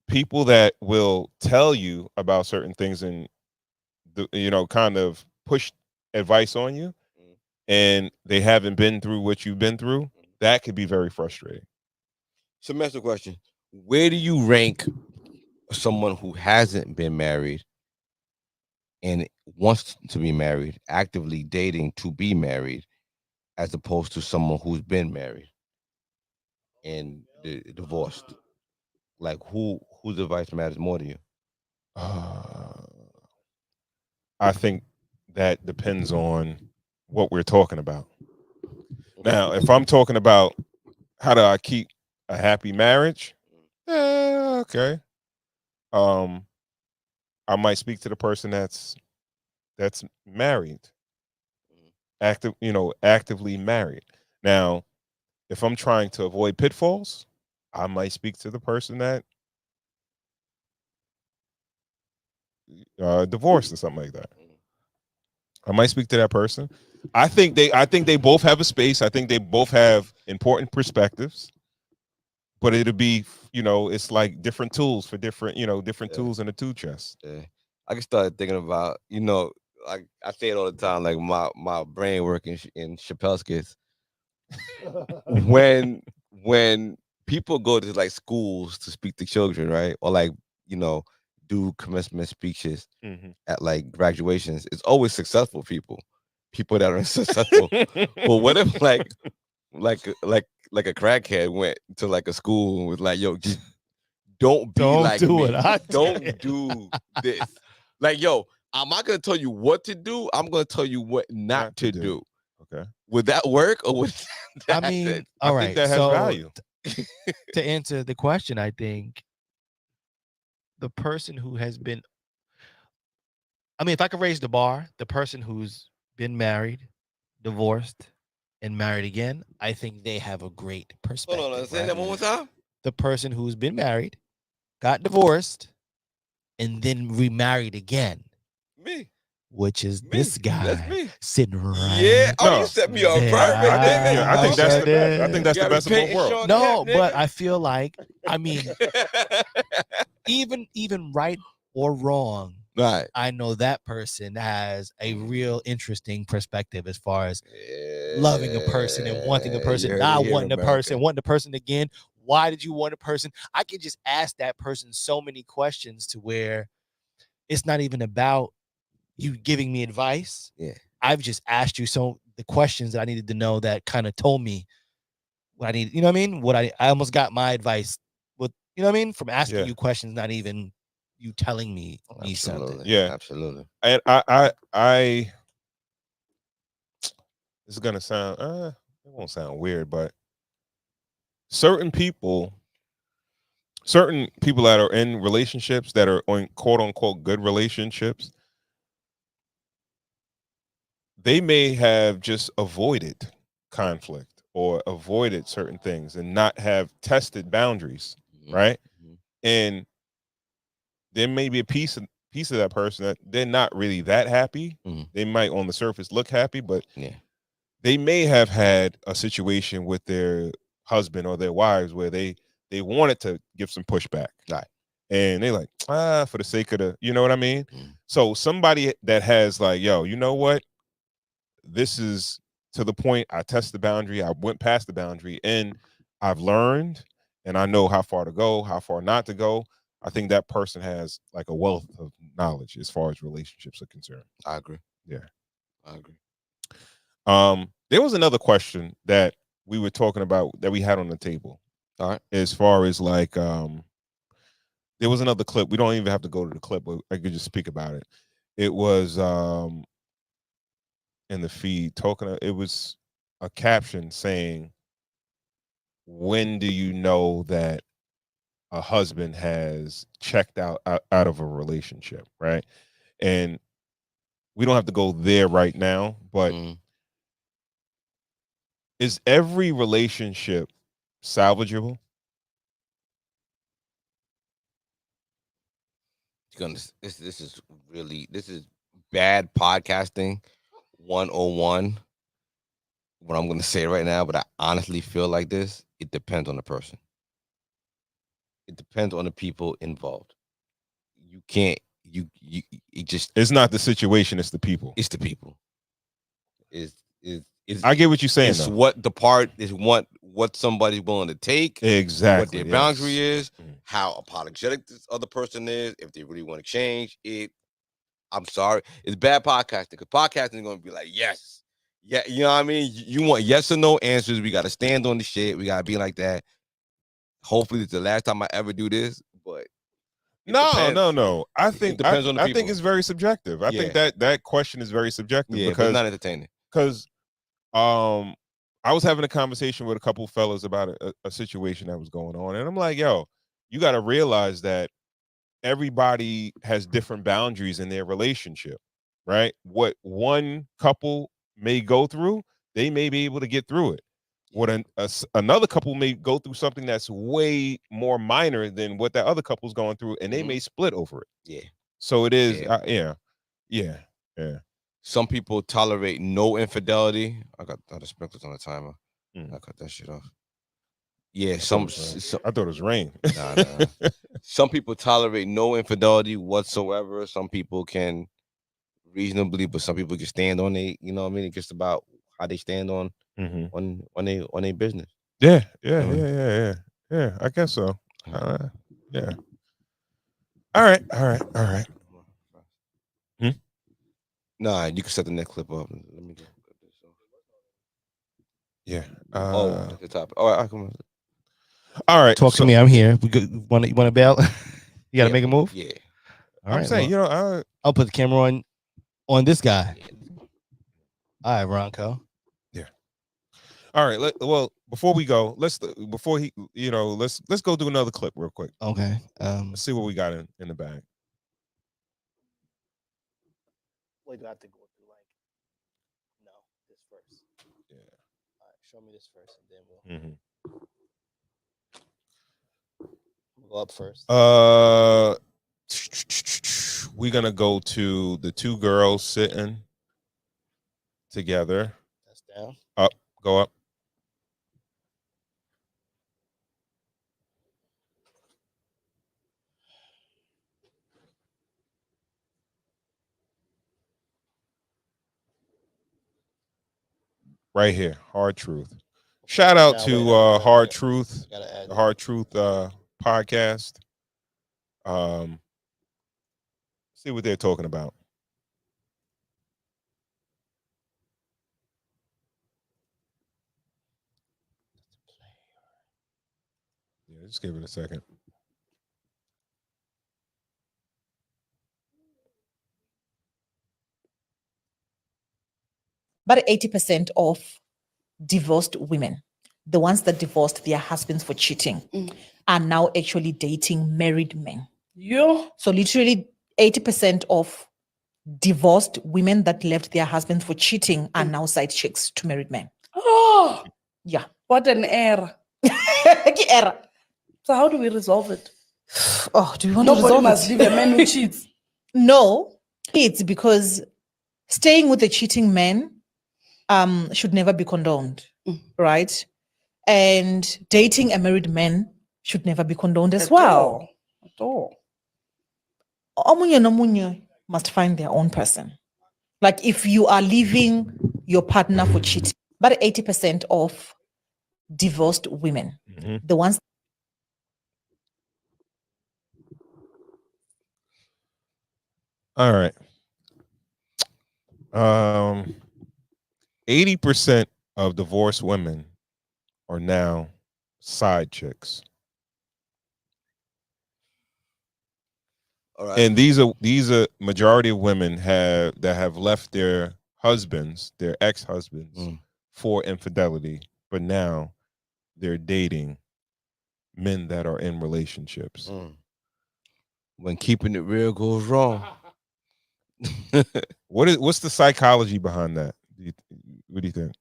people that will tell you about certain things and kind of push advice on you, Mm. and they haven't been through what you've been through, that could be very frustrating. Semester question: where do you rank someone who hasn't been married and wants to be married, actively dating to be married, as opposed to someone who's been married and divorced? Like, whose advice matters more to you? uh, I think that depends on what we're talking about. Okay. Now, if I'm talking about how do I keep a happy marriage, okay. um I might speak to the person that's married, actively married. Now, if I'm trying to avoid pitfalls, I might speak to the person that divorced or something like that. I might speak to that person. I think they both have a space. I think they both have important perspectives, but it'll be, it's like different tools for different, different Yeah. tools in the tool chest. Yeah. I just started thinking about, like I say it all the time, like my brain work in Chappelle's skits. When people go to like schools to speak to children, right? Or like, you know, do commencement speeches Mhm. at like graduations, it's always successful people that are successful. But what if like a crackhead went to like a school and was like, yo, just don't be Don't like do it. me. I Don't did. do this. Like, yo, I'm not gonna tell you what to do. I'm gonna tell you what not to do. Okay. Would that work or would I that mean, I all think right. that has So value. to answer the question, I think the person who has been, I mean, if I could raise the bar, the person who's been married, divorced, and married again, I think they have a great Hold perspective. on, say Right? that one more time. The person who's been married, got divorced, and then remarried again, Me. which is Me. this That's guy me. sitting Yeah. right Oh, No. you set me up there. perfect. I think, There yeah, I you think go. that's sure the best. I think did. that's the Got me best of both painting worlds. Sean No, Kemp, but nigga. I feel like, I mean, even right or wrong, Right. I know that person has a real interesting perspective as far as Yeah, loving a person and wanting a you person, heard it not here, wanting a person, America. wanting a person again. Why did you want a person? I can just ask that person so many questions to where it's not even about you giving me advice. Yeah. I've just asked you the questions that I needed to know that kind of told me what I need. You know what I mean? I almost got my advice with, you know what I mean? From asking Yeah. you questions, not even you telling me something. Absolutely. Yeah. Absolutely. And I this is gonna sound, it won't sound weird, but certain people, certain people that are in relationships that are on quote unquote good relationships, they may have just avoided conflict or avoided certain things and not have tested boundaries, Mhm. right? Mhm. And there may be a piece of that person that they're not really that happy. Mhm. They might on the surface look happy, but Yeah. they may have had a situation with their husband or their wives where they wanted to give some pushback. Right. And they like, for the sake of the, you know what I mean? Mhm. So somebody that has like, yo, you know what? This is to the point. I test the boundary. I went past the boundary and I've learned and I know how far to go, how far not to go. I think that person has like a wealth of knowledge as far as relationships are concerned. I agree. Yeah. I agree. There was another question that we were talking about that we had on the table. All right. As far as like, there was another clip. We don't even have to go to the clip, but I could just speak about it. It was in the feed talking. It was a caption saying, "When do you know that a husband has checked out of a relationship?" Right, and we don't have to go there right now, but Mhm. is every relationship salvageable? This is really bad podcasting 101. What I'm gonna say right now, but I honestly feel like this. It depends on the person. It depends on the people involved. You can't. You. It just. It's not the situation; it's the people. It's the people. Is I get what you're saying, it's though. what the part is what somebody's willing to take, what Exactly. their Yes. boundary is, Mhm. how apologetic this other person is, if they really want to change it. I'm sorry, it's bad podcasting because podcasting is going to be like yes, yeah, you know what I mean. You want yes or no answers. We got to stand on the shit. We got to be like that. Hopefully, it's the last time I ever do this, but it No, depends. no. I It think depends on the I think people. it's very subjective. I think Yeah, that question is very subjective yeah, but it's because not entertaining. because um I was having a conversation with a couple fellas about a situation that was going on, and I'm like, yo, you got to realize that everybody has different boundaries in their relationship, right? What one couple may go through, they may be able to get through it. What another couple may go through something that's way more minor than what that other couple's going through, and they Mhm. may split over it. Yeah, So it is. Yeah. Yeah. Some people tolerate no infidelity. I got the sprinklers on the timer. Mm. I cut that shit off. Yeah, I some, thought it was rain. some I thought it was rain. nah. Some people tolerate no infidelity whatsoever. Some people can reasonably, but some people can stand on they, you know what I mean? It's just about how they stand on hmm on a business. Yeah. I guess so. Yeah. All right. Hmm? Nah, you can set the next clip up. Let me go. Cut this off. Yeah. Oh, that's the topic. All right, come on. All right. Talk to me. I'm here. You want to bail? You got to make a move. Yeah. All I'm right. saying, well, I'll put the camera on this guy. All right, Ronco. Yeah. All right. Well, before we go, let's go do another clip real quick. Okay. Let's see what we got in the bag. Wait, do I have to go through no, this first? Yeah. All right, show me this first, and then we'll go up first. We're gonna go to the two girls sitting together. That's down. Up, go up. Right here, Hard Truth. Shout out Now, to wait, Hard Truth, gotta add the Hard Truth podcast. See what they're talking about. Yeah, just give it a second. But 80% of divorced women, the ones that divorced their husbands for cheating, are now actually dating married men. Yeah. So literally 80% of divorced women that left their husbands for cheating are now side chicks to married men. Oh, Yeah. what an error. Error. So how do we resolve it? Oh, do you want to Nobody resolve must it? leave a man who cheats. No, it's because staying with a cheating man should never be condoned, right? And dating a married man should never be condoned as well. At all. Omunye nomunye must find their own person. Like if you are leaving your partner for cheating, but 80% of divorced women, the ones. All right. 80% of divorced women are now side chicks. All right. And these are majority of women that have left their husbands, their ex-husbands, for infidelity, but now they're dating men that are in relationships. When keeping it real goes wrong. What's the psychology behind that? What do you think?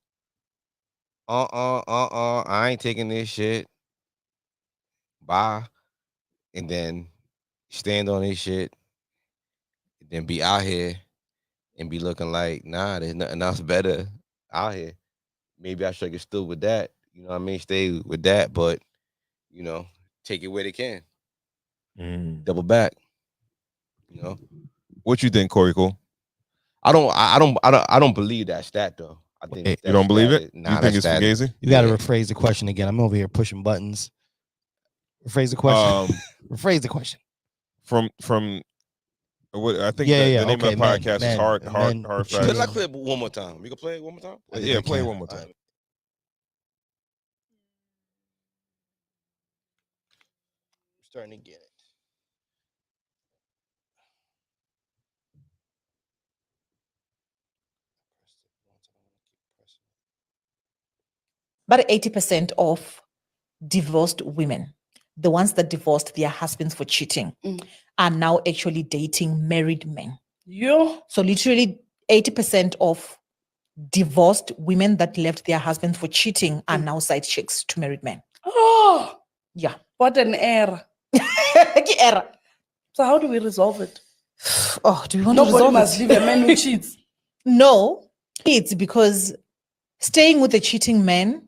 I ain't taking this shit. Bye. And then stand on this shit. And then be out here and be looking like, nah, there's nothing else better out here. Maybe I should get still with that. You know what I mean? Stay with that, but take it where they can. Double back. What you think, Corey Cole? I don't believe that stat though. I think you don't believe it? Nah, you think it's fugazi? You got to rephrase the question again. I'm over here pushing buttons. Rephrase the question. Rephrase the question. From what I think the name of the podcast is hard facts. Can I play it one more time? We can play it one more time? Yeah, play it one more time. Right. I'm starting to get it. But 80% of divorced women, the ones that divorced their husbands for cheating, are now actually dating married men. Yeah. So literally 80% of divorced women that left their husbands for cheating are now side chicks to married men. Oh, Yeah. what an error. Error. So how do we resolve it? Oh, do we want to Nobody resolve must it? leave a man who cheats. No, it's because staying with a cheating man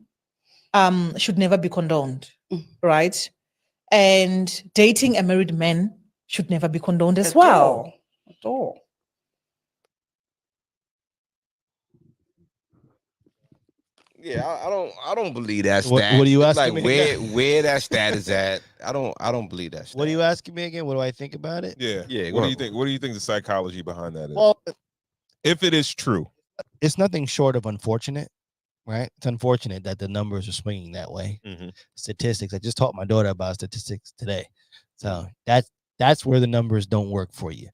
should never be condoned, right? And dating a married man should never be condoned as At well. all. At all. Yeah, I don't believe that What stat. are you It's asking like me? where that stat is at. I don't believe that stat. What are you asking me again? What do I think about it? Yeah. Yeah, What do go you ahead. think? What do you think the psychology behind that is? Well, If it is true. it's nothing short of unfortunate, right? It's unfortunate that the numbers are swinging that way. Mhm. Statistics. I just taught my daughter about statistics today, so that's where the numbers don't work for you.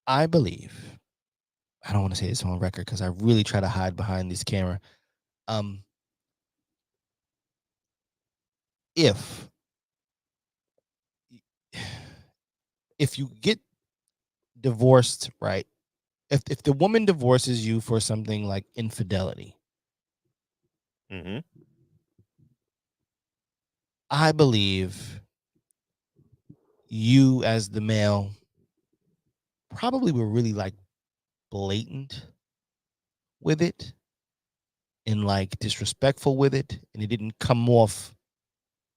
I believe. I don't want to say this on record because I really try to hide behind this camera. If you get divorced, right? If the woman divorces you for something like infidelity, Mhm. I believe you as the male probably were really like blatant with it and like disrespectful with it, and it didn't come off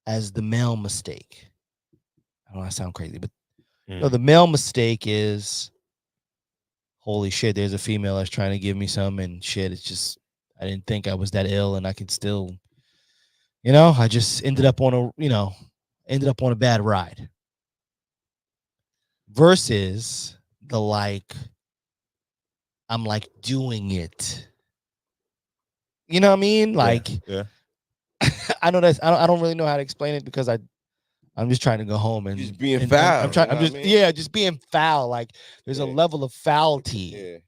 as the male mistake. I don't want to sound crazy, but no, the male mistake is, holy shit, there's a female that's trying to give me some, and shit, it's just, I didn't think I was that ill, and I could still, I just ended up on a bad ride. Versus the like, I'm like doing it. You know what I mean? Like, yeah. I know I don't really know how to explain it because I'm just trying to go home and Just being and foul. I'm trying. You know I'm just what I mean? just being foul. Like there's a Yeah. level of foulty Yeah.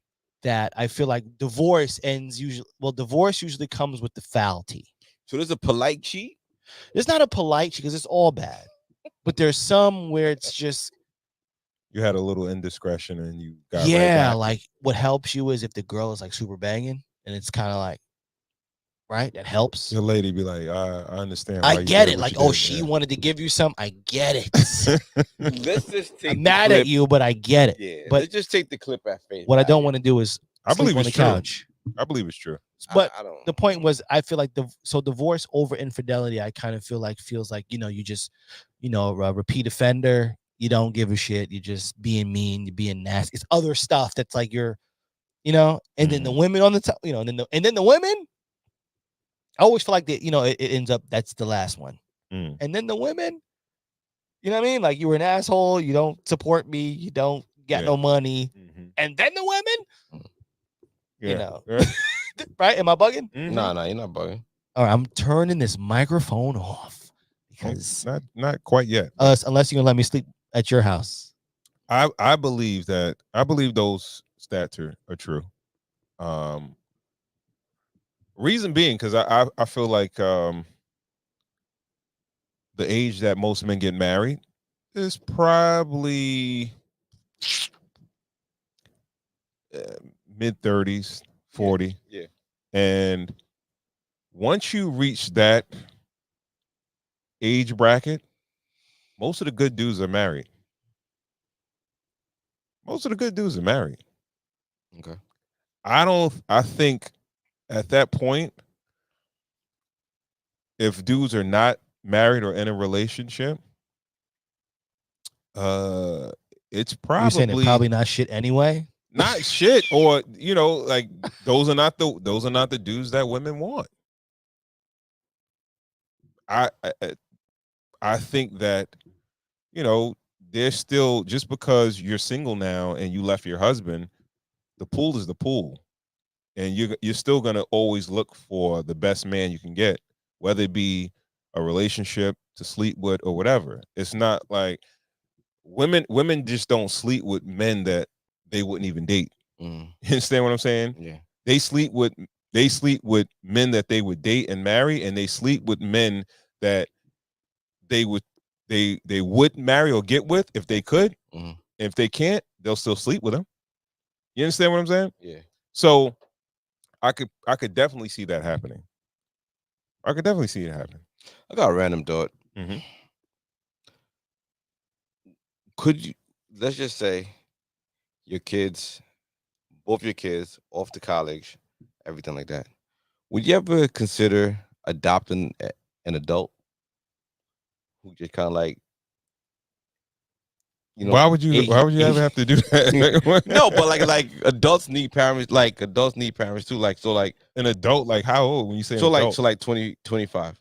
that I feel like divorce ends usually. Well, divorce usually comes with the foulty. So there's a polite cheat. It's not a polite because it's all bad, but there's some where it's just You had a little indiscretion and you got right yeah. back. Like what helps you is if the girl is like super banging and it's kind of like right that helps. Your lady be like, I understand why I you get did it. what Like you oh, did. she wanted to give you some. I get it. Let's just take I'm the mad clip. at you, but I get it. Yeah. But let's just take the clip at face what I don't value. want to do is I sleep believe on it's the true. couch. I believe it's true. But I don't. the point was, I feel like divorce over infidelity. I kind of feels like you just, a repeat offender. You don't give a shit. You're just being mean. You're being nasty. It's other stuff that's like you're, and then the women on the top, and then the women. I always feel like that. It ends up that's the last one, and then the women. You know what I mean? Like you were an asshole. You don't support me. You don't got no money, and then the women. Yeah. Right? Am I bugging? Nah, you're not bugging. All right, I'm turning this microphone off because Not quite yet. unless you're gonna let me sleep at your house. I believe those stats are true. Reason being because I feel like the age that most men get married is probably mid 30s, 40. Yeah. And once you reach that age bracket, most of the good dudes are married. Most of the good dudes are married. Okay. I think at that point, if dudes are not married or in a relationship, it's You're saying they're probably probably not shit anyway. not shit, or like those are not the dudes that women want. I I, I think that there's still, just because you're single now and you left your husband, the pool is the pool, and you're still gonna always look for the best man you can get, whether it be a relationship to sleep with or whatever. It's not like women just don't sleep with men that they wouldn't even date. Mm. You understand what I'm saying? Yeah. They sleep with men that they would date and marry, and they sleep with men that they would they would marry or get with if they could. Mm. If they can't, they'll still sleep with them. You understand what I'm saying? Yeah. So I could definitely see that happening. I could definitely see it happening. I got a random thought. Mm-hmm. Could you, let's just say your kids, both your kids, off to college, everything like that. Would you ever consider adopting an adult who just kind of like, you know, Why would you ever have to do no, but that? like adults need parents, like adults need parents too. Like so, like An adult, like how old when you say an so, like adult? so, like 20, 25.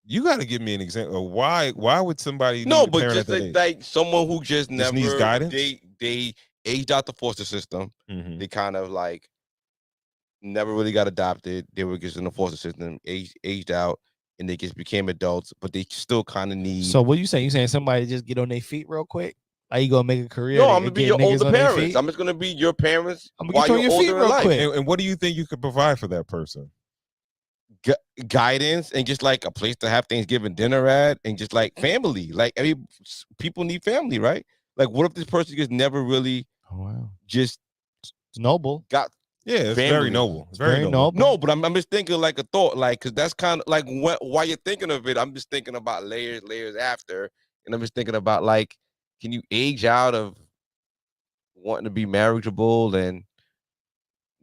You got to give me an example of why would somebody No, need a but parent at just that like, age? someone who just Just needs never guidance? they aged out the foster system. Mhm. They kind of like never really got adopted. They were just in the foster system, aged out, and they just became adults, but they still kind of need. So what you saying? You saying somebody just get on their feet real quick? How you gonna make a career? No, to I'm gonna be get your niggas older on their parents. feet? I'm just gonna be your parents I'm gonna while get you on you're your feet older in real life. quick. And what do you think you could provide for that person? Guidance and just like a place to have Thanksgiving dinner at, and just like family. Like people need family, right? Like, what if this person just never really Oh wow, just it's noble. got Yeah, it's very family? noble. It's Very noble. No, but I'm just thinking like a thought, like, because that's kind of like while you're thinking of it, I'm just thinking about layers after, and I'm just thinking about like, can you age out of wanting to be marriageable and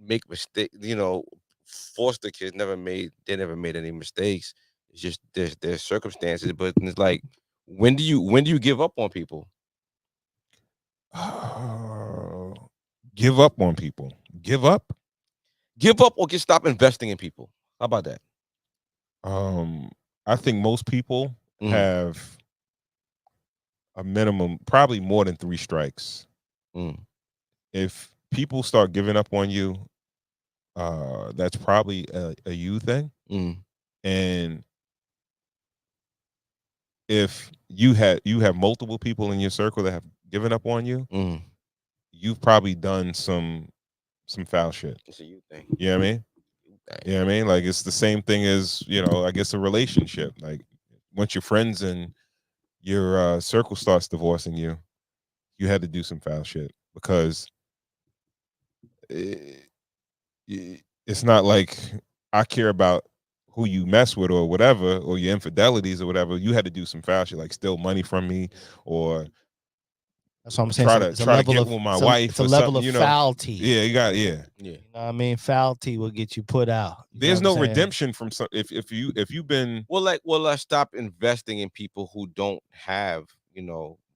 make mistakes? Foster kids never made any mistakes. It's just there's circumstances, but it's like, when do you give up on people? Give up on people. Give up. Give up or just stop investing in people. How about that? I think most people Mhm. have a minimum, probably more than 3 strikes. Mm. If people start giving up on you, that's probably a you thing. Mm. And if you have multiple people in your circle that have given up on you, Mm. you've probably done some foul shit. It's a you thing. You know what I mean? You know what I mean? Like it's the same thing as, I guess a relationship. Like once your friends and your circle starts divorcing you, you had to do some foul shit because it, it's not like I care about who you mess with or whatever, or your infidelities or whatever. You had to do some foul shit, like steal money from me, or That's what I'm saying. It's a try to level get of with my wife it's a or level something. of foulty. Yeah, you got yeah. Yeah. You know what I mean? Foulty will get you put out. You There's know what no I'm saying? redemption from some if you've been Well, I stop investing in people who don't have,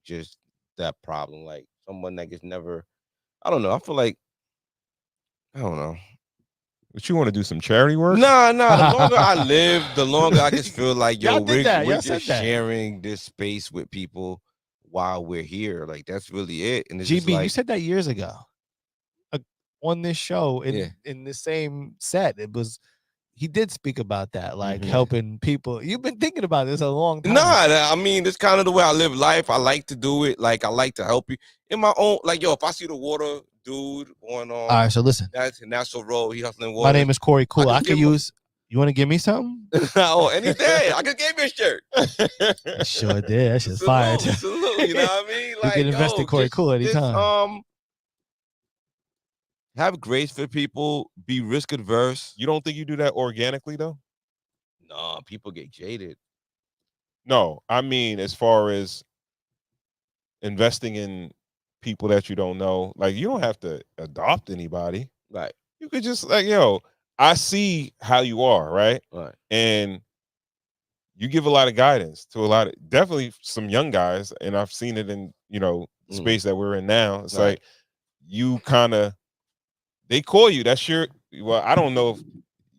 just that problem. Like someone that gets never. I don't know. I feel like I don't know. but you want to do some charity work. Nah. The longer I live, the longer I just feel like, Y'all yo, did that. we're Y'all said just that. sharing this space with people while we're here. Like that's really it. And it's just GB, like, you said that years ago on this show Yeah. in the same set. It was he did speak about that, like Mhm. helping people. You've been thinking about this a long time. I mean, it's kind of the way I live life. I like to do it. Like I like to help you in my own. Like yo, if I see the water dude on All right, so listen. that's National Road, he hustling water. My name is Corey Cool. I just could give him- use. You want to give me something? oh, any day. I could give you a shirt. I sure did. That shit's fired. Salute. You know what I mean? You can invest in Corey Cool anytime. Have grace for people. Be risk adverse. You don't think you do that organically though? Nah, people get jaded. No, I mean as far as investing in people that you don't know, like you don't have to adopt anybody. Right. You could just like, I see how you are, right? Right. And you give a lot of guidance to a lot of definitely some young guys, and I've seen it in, the space that we're in now. It's Right. like you kind of they call you. That's your well, I don't know if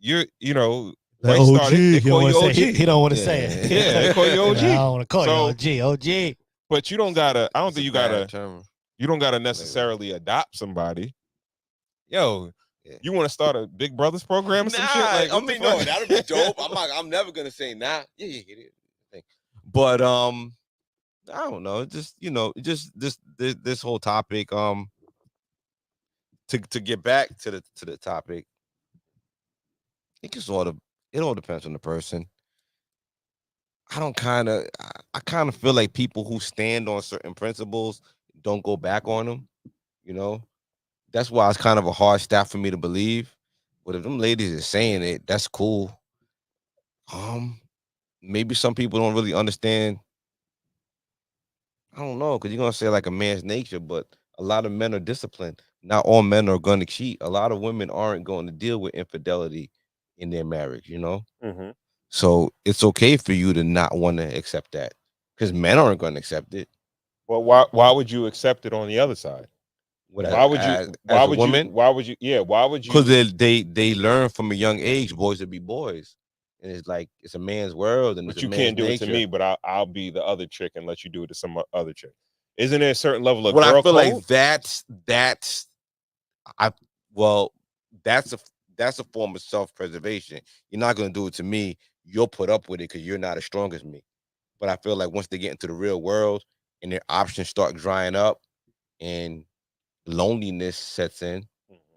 you're, The right OG. started, they call you OG. He don't want to say Yeah. it. Yeah, they call you OG. I don't want to call So- you OG. OG. But you don't gotta, I don't It's think a you bad gotta term. you don't gotta necessarily adopt somebody. Yo, Yeah. you want to start a Big Brothers program or some shit? Like, I what the mean, no, fuck? that'd be dope. I'm never gonna say nah. Yeah, it is. But I don't know. Just just this whole topic. To get back to the topic, it all depends on the person. I kind of feel like people who stand on certain principles don't go back on them. That's why it's kind of a hard stat for me to believe. But if them ladies are saying it, that's cool. Maybe some people don't really understand I don't know, because you're gonna say like a man's nature, but a lot of men are disciplined. Not all men are gonna cheat. A lot of women aren't going to deal with infidelity in their marriage, you know? Mm-hmm. So it's okay for you to not want to accept that. Because men aren't gonna accept it. Well, why would you accept it on the other side? What Why would you? Why as a would you? woman? Why would you? Yeah. Why would Because you? they learn from a young age, boys to be boys. And it's like it's a man's world and it's But a you man's can't do it to nature. me. But I'll be the other chick and let you do it to some other chick. Isn't there a certain level of Well, I girl feel code? like that's I well, that's a that's a form of self-preservation. You're not gonna do it to me. You'll put up with it because you're not as strong as me. But I feel like once they get into the real world and their options start drying up and loneliness sets in,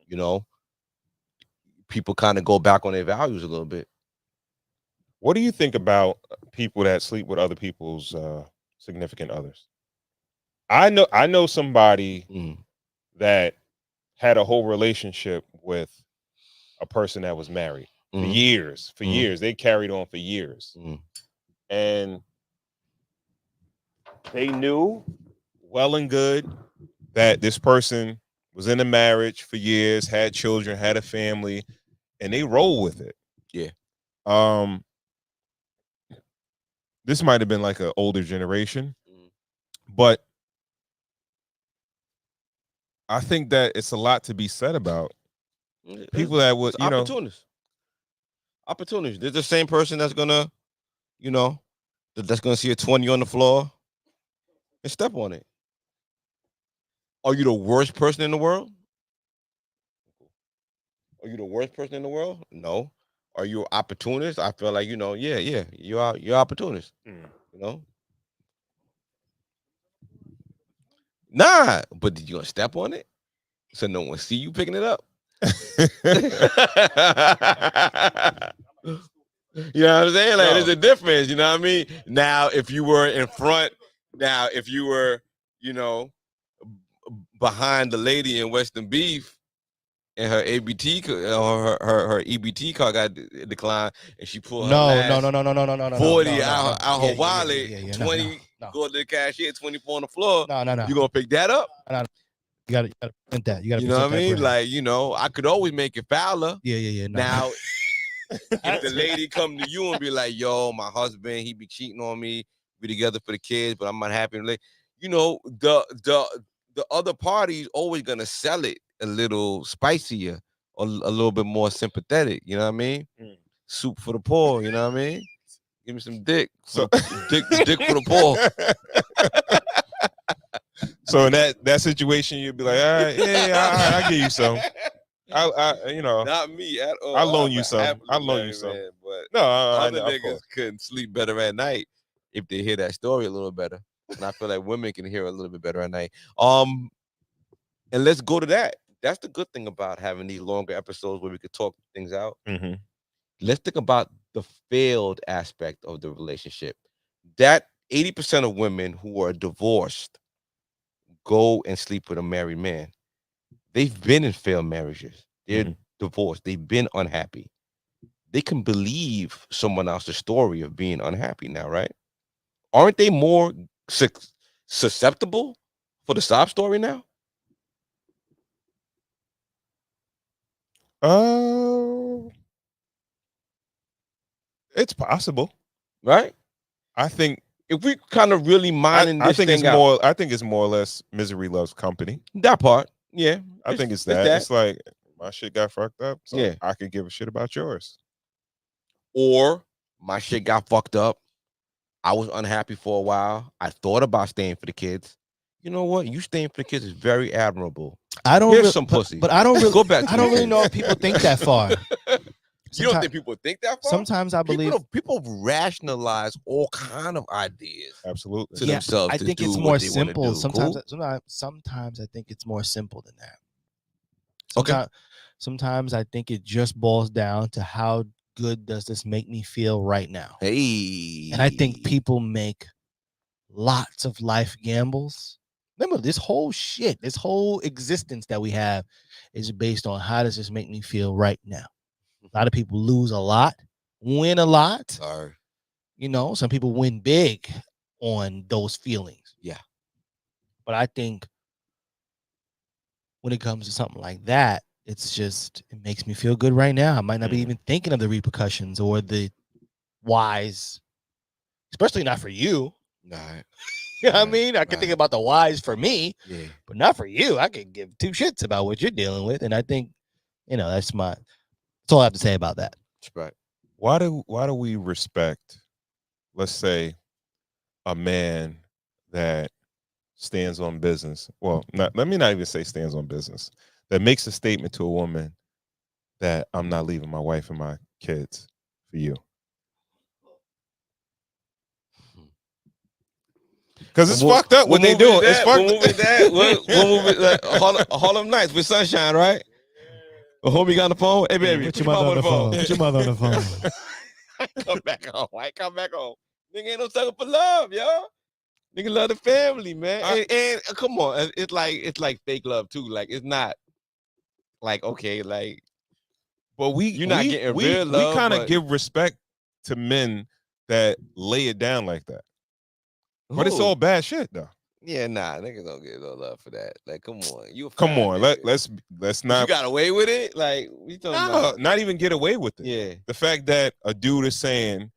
you know, people kind of go back on their values a little bit. What do you think about people that sleep with other people's significant others? I know somebody Mm, that had a whole relationship with a person that was married for mhm, years. For mhm, years, they carried on for years, mhm, and they knew well and good that this person was in a marriage for years, had children, had a family, and they roll with it. yeah. Um, this might have been like an older generation, Mhm. but I think that it's a lot to be said about people that would, It's opportunists. Opportunities. They're the same person that's gonna, you know, that's gonna see a 20 on the floor and step on it. Are you the worst person in the world? Are you the worst person in the world? No. Are you an opportunist? I feel like, yeah, yeah, you're opportunist, Mm. you know? Nah, but did you gonna step on it so no one see you picking it up? You know what I'm saying? Like, there's No. a difference. You know what I mean? Now, if you were in front, now if you were, you know, behind the lady in Western Beef, and her or her EBT card got declined, and she pulled her No, no, last no, no, no, no, no, no, no, no, 40 no, no, no. out Yeah, her yeah, yeah, wallet, yeah, yeah, yeah. No, no, 20 no, go to the cashier, 24 on the floor. no, no, no. You gonna pick that up? No, you gotta present that. You gotta You know present what I that mean? brand. Like, I could always make it fouler. Yeah, yeah, yeah. No. Now, if the lady come to you and be like, yo, my husband, he be cheating on me, be together for the kids, but I'm not happy. The other party's always gonna sell it a little spicier or a little bit more sympathetic. You know what I mean? Mm. Soup for the poor. You know what I mean? Give me some dick for So, dick for the poor. so in that situation, you'd be like, all right, yeah, all right, I'll give you some. Not me at all. I'll loan I'm you a some. happily I'll loan you married some. man, but No, other of niggas course. couldn't sleep better at night if they hear that story a little better. And I feel like women can hear a little bit better at night. And let's go to that. That's the good thing about having these longer episodes where we could talk things out. Mm-hmm. Let's think about the failed aspect of the relationship. That 80% of women who are divorced go and sleep with a married man. They've been in failed marriages. They're Mm-hmm. divorced. They've been unhappy. They can believe someone else's story of being unhappy now, right? Aren't they more susceptible for the sob story now? Oh, it's possible. Right? I think. If we kind of really mining I this think it's thing out, more. I think it's more or less misery loves company. that part, yeah, I think it's it's that. that, It's like my shit got fucked up, so yeah. I could give a shit about yours. Or my shit got fucked up. I was unhappy for a while. I thought about staying for the kids. You know what? You staying for the kids is very admirable. I don't Here's really, some pussy. but I don't really Go back to I the don't really kids. know if people think that far. You don't think people think that far? Sometimes I believe people rationalize all kind of ideas Absolutely. to themselves I to think do it's what more they wanna simple. do. Cool? Sometimes I think it's more simple than that. Okay. Sometimes I think it just boils down to how good does this make me feel right now. Hey. And I think people make lots of life gambles. Remember, this whole shit, this whole existence that we have is based on how does this make me feel right now. A lot of people lose a lot, win a lot. Sorry. Some people win big on those feelings. Yeah. But I think when it comes to something like that, it's just it makes me feel good right now. I might not be even thinking of the repercussions or the whys, especially not for you. Nah, You know what I Right, mean? I can think right. about the whys for me, yeah. but not for you. I can give two shits about what you're dealing with. And I think, that's all I have to say about that. Right. Why do we respect, let's say, a man that stands on business? Well, let me not even say stands on business. That makes a statement to a woman that I'm not leaving my wife and my kids for you. Because it's fucked up what they movie is do. It's that? fucked What movie is that? What movie? Like, Harlem Nights with Sunshine, right? A homie got on the phone. Hey, baby, put your mom on the phone. Put your mother on the phone. Come back home. I come back home. Nigga ain't no sucker for love, yo. Nigga love the family, man. And come on, it's like fake love too. Like it's not like okay, like But you're not getting real we love, kind of but give respect to men that lay it down like that. But it's who? all bad shit though. Yeah, nah, niggas don't get no love for that. Like, come on, you a Come fine on, nigga. let's But not you got away with it. Like we talking no, about? not even get away with it. Yeah, The fact that a dude is saying,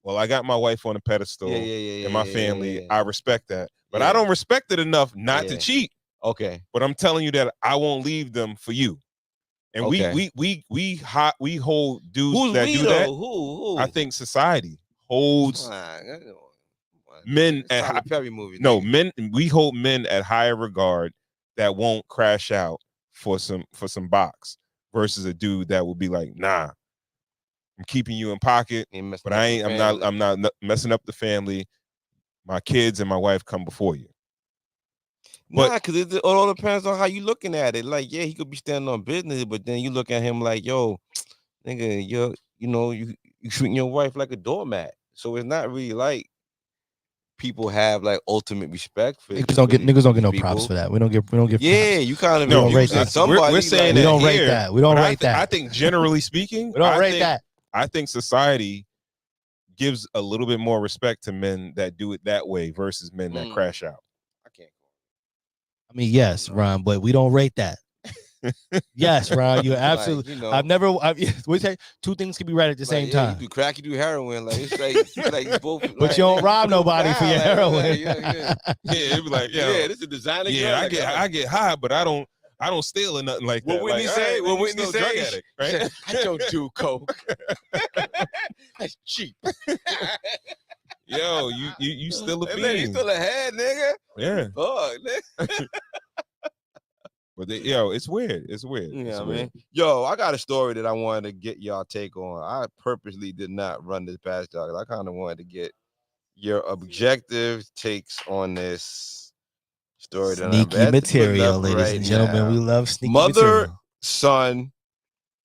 "Well, I got my wife on a pedestal yeah, and my yeah, family. yeah. I respect that, but Yeah. I don't respect it enough not to Yeah. cheat. Okay, But I'm telling you that I won't leave them for you." And okay. we hold dudes Who's that we do that. though? Who? I think society holds Come on. men It's at Tyler Perry movie. no Nigga. men. We hold men at higher regard that won't crash out for some box versus a dude that will be like, nah, I'm keeping you in pocket, Ain't messing but up I the ain't. family. I'm not messing up the family. My kids and my wife come before you. But Nah, because it all depends on how you looking at it. Like, yeah, he could be standing on business, but then you look at him like, yo, nigga, you treating your wife like a doormat. So it's not really like people have like ultimate respect for Niggas don't get no props people. for that. We don't get Yeah, props. you kind of We don't rate abusing that. somebody. we're saying We that don't rate here, that. We don't but rate that. I think generally speaking, We don't rate that. I think society gives a little bit more respect to men that do it that way versus men that crash out. I can't. I mean, yes, Ron, but we don't rate that. Yes, Ron, you're absolutely. We say two things can be right at the same time. You do crack, you do heroin. Like it's like you both. But you don't rob nobody for your heroin. Yeah, it'd be like, this is a designer. Yeah, I get high, but I don't steal or nothing like that. What Whitney say? What Whitney say? Drug addict, right? I don't do coke. That's cheap. Yo, you still a fiend. You still ahead, nigga. Yeah. Fuck, nigga. But it's weird. It's weird. Yeah, I man. Yo, I got a story that I wanted to get y'all take on. I purposely did not run this past y'all. I kind of wanted to get your objective takes on this story. Sneaky material, ladies and gentlemen. We love sneaky material. Mother, son,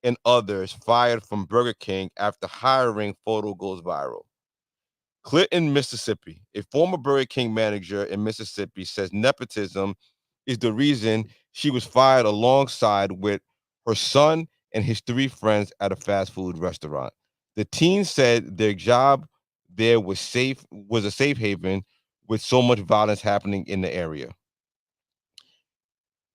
and others fired from Burger King after hiring photo goes viral. Clinton, Mississippi. A former Burger King manager in Mississippi says nepotism is the reason she was fired alongside with her son and his 3 friends at a fast food restaurant. The teen said their job there was a safe haven with so much violence happening in the area.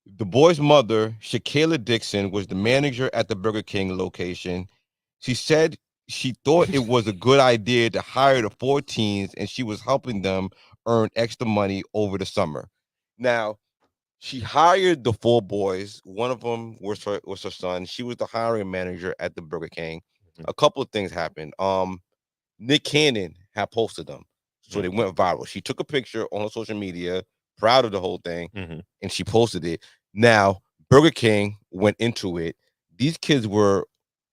The boy's mother, Shakayla Dixon, was the manager at the Burger King location. She said she thought it was a good idea to hire the 4 teens and she was helping them earn extra money over the summer. Now, she hired the 4 boys. One of them was her son. She was the hiring manager at the Burger King. A couple of things happened. Nick Cannon had posted them, so they went viral. She took a picture on her social media, proud of the whole thing, and she posted it. Now, Burger King went into it. These kids were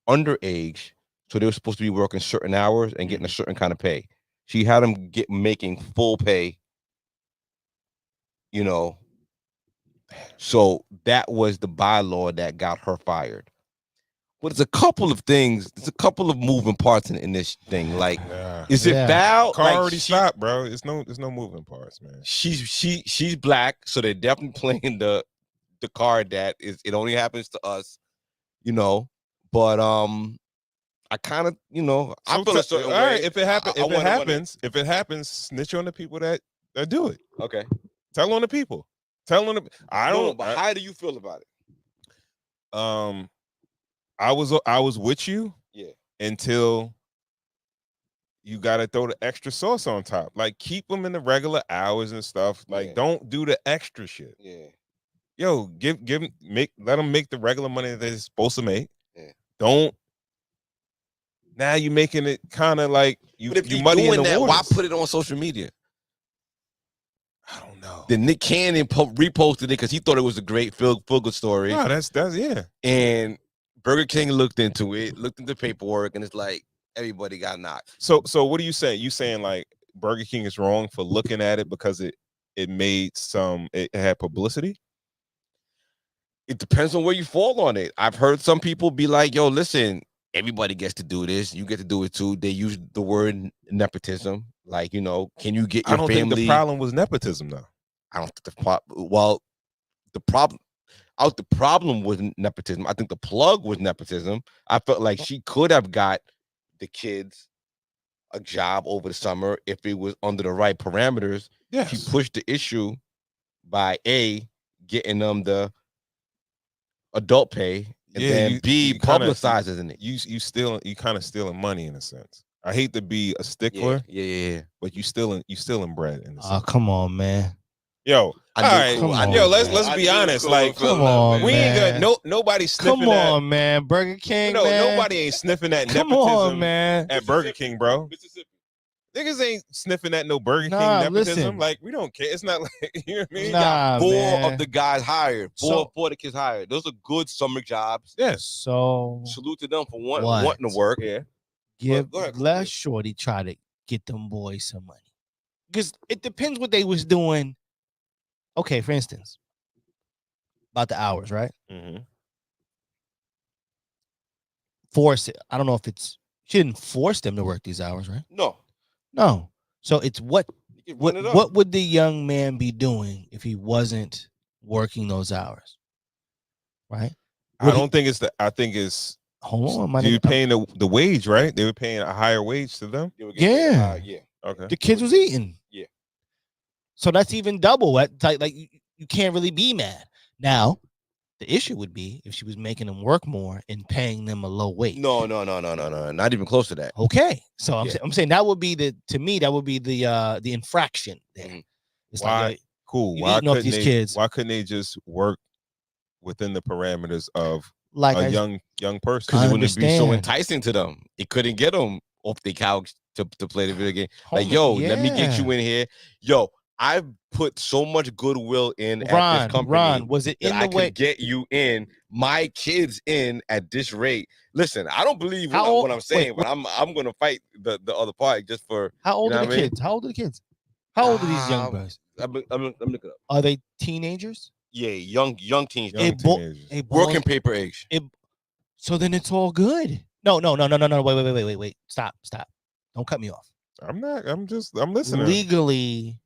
underage, so they were supposed to be working certain hours and getting a certain kind of pay. She had them making full pay, So that was the bylaw that got her fired. But there's a couple of things. There's a couple of moving parts in this thing. Like, is it foul? Car already stopped, bro. There's no moving parts, man. She's black, so they're definitely playing the card that is. It only happens to us, But I kind of, I feel a certain way. All right, if it happens, snitch on the people that do it. Okay. Tell on the people. Telling them I No, don't. but how do you feel about it? I was with you Yeah. until you got to throw the extra sauce on top. Like keep them in the regular hours and stuff. Like Yeah. don't do the extra shit. Yeah. Yo, let them make the regular money that they're supposed to make. Yeah. Don't now you making it kind of like you But if you you're muddy in doing the that, waters. why put it on social media? I don't know. Then Nick Cannon reposted it because he thought it was a great feel good story. No, that's yeah. And Burger King looked into it, looked into paperwork, and it's like everybody got knocked. So what are you saying? You saying like Burger King is wrong for looking at it because it had publicity? It depends on where you fall on it. I've heard some people be like, yo, listen, everybody gets to do this. You get to do it too. They use the word nepotism. Like, can you get your I don't family? think the problem was nepotism though. I don't think the problem was nepotism. I think the plug was nepotism. I felt like she could have got the kids a job over the summer if it was under the right parameters. Yes. She pushed the issue by getting them the adult pay, and then B publicizes it. You kind of stealing money in a sense. I hate to be a stickler, Yeah. but you stealing bread in a sense. Oh, come on, man. Yo, I all knew right, cool. Come on, yo, let's man. be honest. Like, Come on, we ain't man. got nobody sniffing Come on, man. Burger King, No, man. nobody ain't sniffing at Come nepotism on, man. at Burger King, bro. Mississippi. Niggas ain't sniffing at no Burger King Nah, nepotism. listen. Like, we don't care. It's not like, you know what I mean? Nah, Four man. of the guys hired. Four So- of the kids hired. Those are good summer jobs. Yes. So Salute to them for What? wanting to work. Yeah. give go ahead. let Shorty try to get them boys some money. Because it depends what they was doing. Okay, for instance, about the hours, right? Mm-hmm. Force it. I don't know if she didn't force them to work these hours, right? No. So it's what You can run it up. what would the young man be doing if he wasn't working those hours? Right? I don't think it's I think it's Hold on, my you're nigga. paying the wage, right? They were paying a higher wage to them. They were getting Yeah. paid, yeah. Okay. The kids was eating. Yeah. So that's even double. Like you can't really be mad. Now, the issue would be if she was making them work more and paying them a low wage. No. Not even close to that. Okay. So Yeah. I'm saying that would be the infraction there. Mhm. It's Why? like, yo, Cool. you Why eating off couldn't these they? kids. Why couldn't they just work within the parameters of like a I- young person? Because I it wouldn't be so understand. enticing to them. It couldn't get them off the couch to play the video game. Like, Homie, yo, let me get yeah. you in here. Yo, I've put so much goodwill in at Ron, this company Ron, was it that in I the way? could get you in, my kids in at this rate. Listen, I don't believe How old- what I'm saying, wait, but I'm gonna fight the other party just for. How old You know are the what I mean? kids? How old are the kids? How old are these young boys? I'm looking it up. Are they teenagers? Yeah, young teens, Young teenagers. Hey, working boys, paper age. so then it's all good. No. Wait. Stop. Don't cut me off. I'm listening. Legally,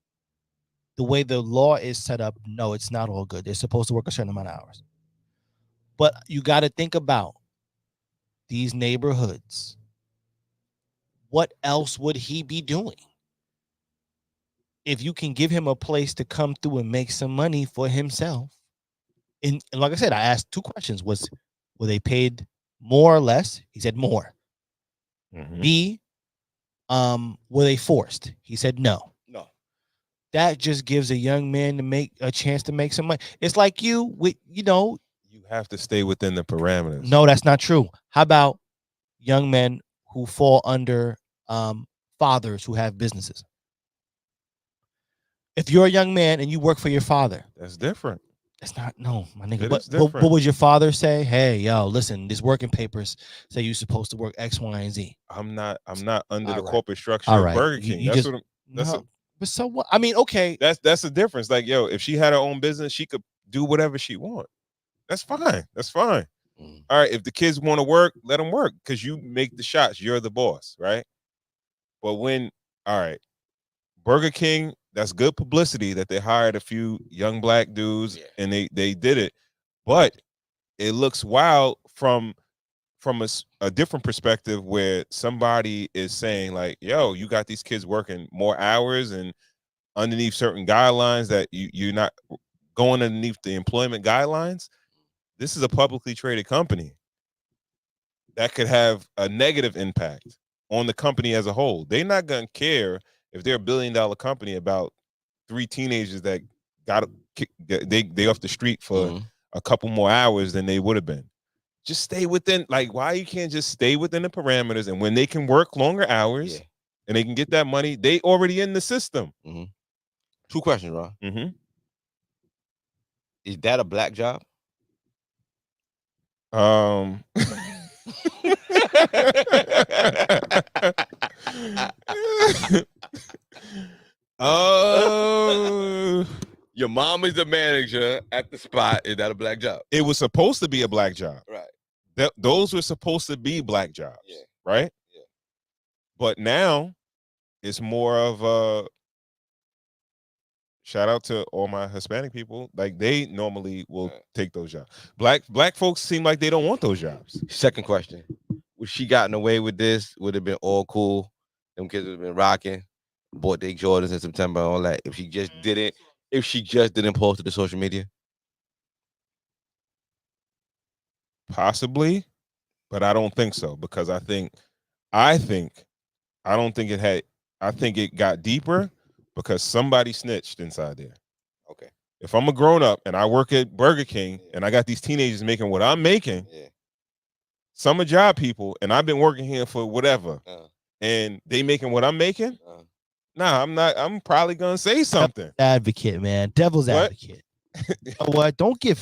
the way the law is set up, no, it's not all good. They're supposed to work a certain amount of hours. But you got to think about these neighborhoods. What else would he be doing? If you can give him a place to come through and make some money for himself. And like I said, I asked two questions. Were they paid more or less? He said more. Mhm. B, were they forced? He said no. No. That just gives a young man a chance to make some money. It's like you have to stay within the parameters. No, that's not true. How about young men who fall under fathers who have businesses? If you're a young man and you work for your father, that's different. It's not, no, my nigga. It But is different. what would your father say? Hey, yo, listen, this working papers say you're supposed to work X, Y, and Z. I'm not under All the right. corporate structure All of right. Burger You- King. you That's just- what that's No, but so what? I mean, okay. that's the difference. Like, yo, if she had her own business, she could do whatever she want. That's fine. That's fine. Mm. All right. If the kids want to work, let them work because you make the shots. You're the boss, right? But all right, Burger King, that's good publicity that they hired a few young black dudes and they did it. But it looks wild from a different perspective where somebody is saying like, yo, you got these kids working more hours and underneath certain guidelines that you're not going underneath the employment guidelines, this is a publicly traded company that could have a negative impact on the company as a whole. They're not going to care if they're $1 billion company about 3 teenagers that got they off the street for a couple more hours than they would have been. Just stay within, like, why you can't just stay within the parameters, and when they can work longer hours and they can get that money, they already in the system. 2 questions, Ron. Is that a black job? Your mom is the manager at the spot. Is that a black job? It was supposed to be a black job. Right. Those were supposed to be black jobs. Yeah. Right? Yeah. But now it's more of a shout out to all my Hispanic people. Like, they normally will take those jobs. Black folks seem like they don't want those jobs. Second question. Would she gotten away with this? Would have been all cool. Them kids would have been rocking. Bought their Jordans in September and all that. If she just didn't post to the social media. Possibly, but I don't think so, because I think I don't think it had. I think it got deeper because somebody snitched inside there. Okay. If I'm a grown up and I work at Burger King and I got these teenagers making what I'm making, some are job people, and I've been working here for whatever, and they making what I'm making. Nah, I'm not. I'm probably gonna say something. Advocate, man. Devil's advocate. You know what? Don't you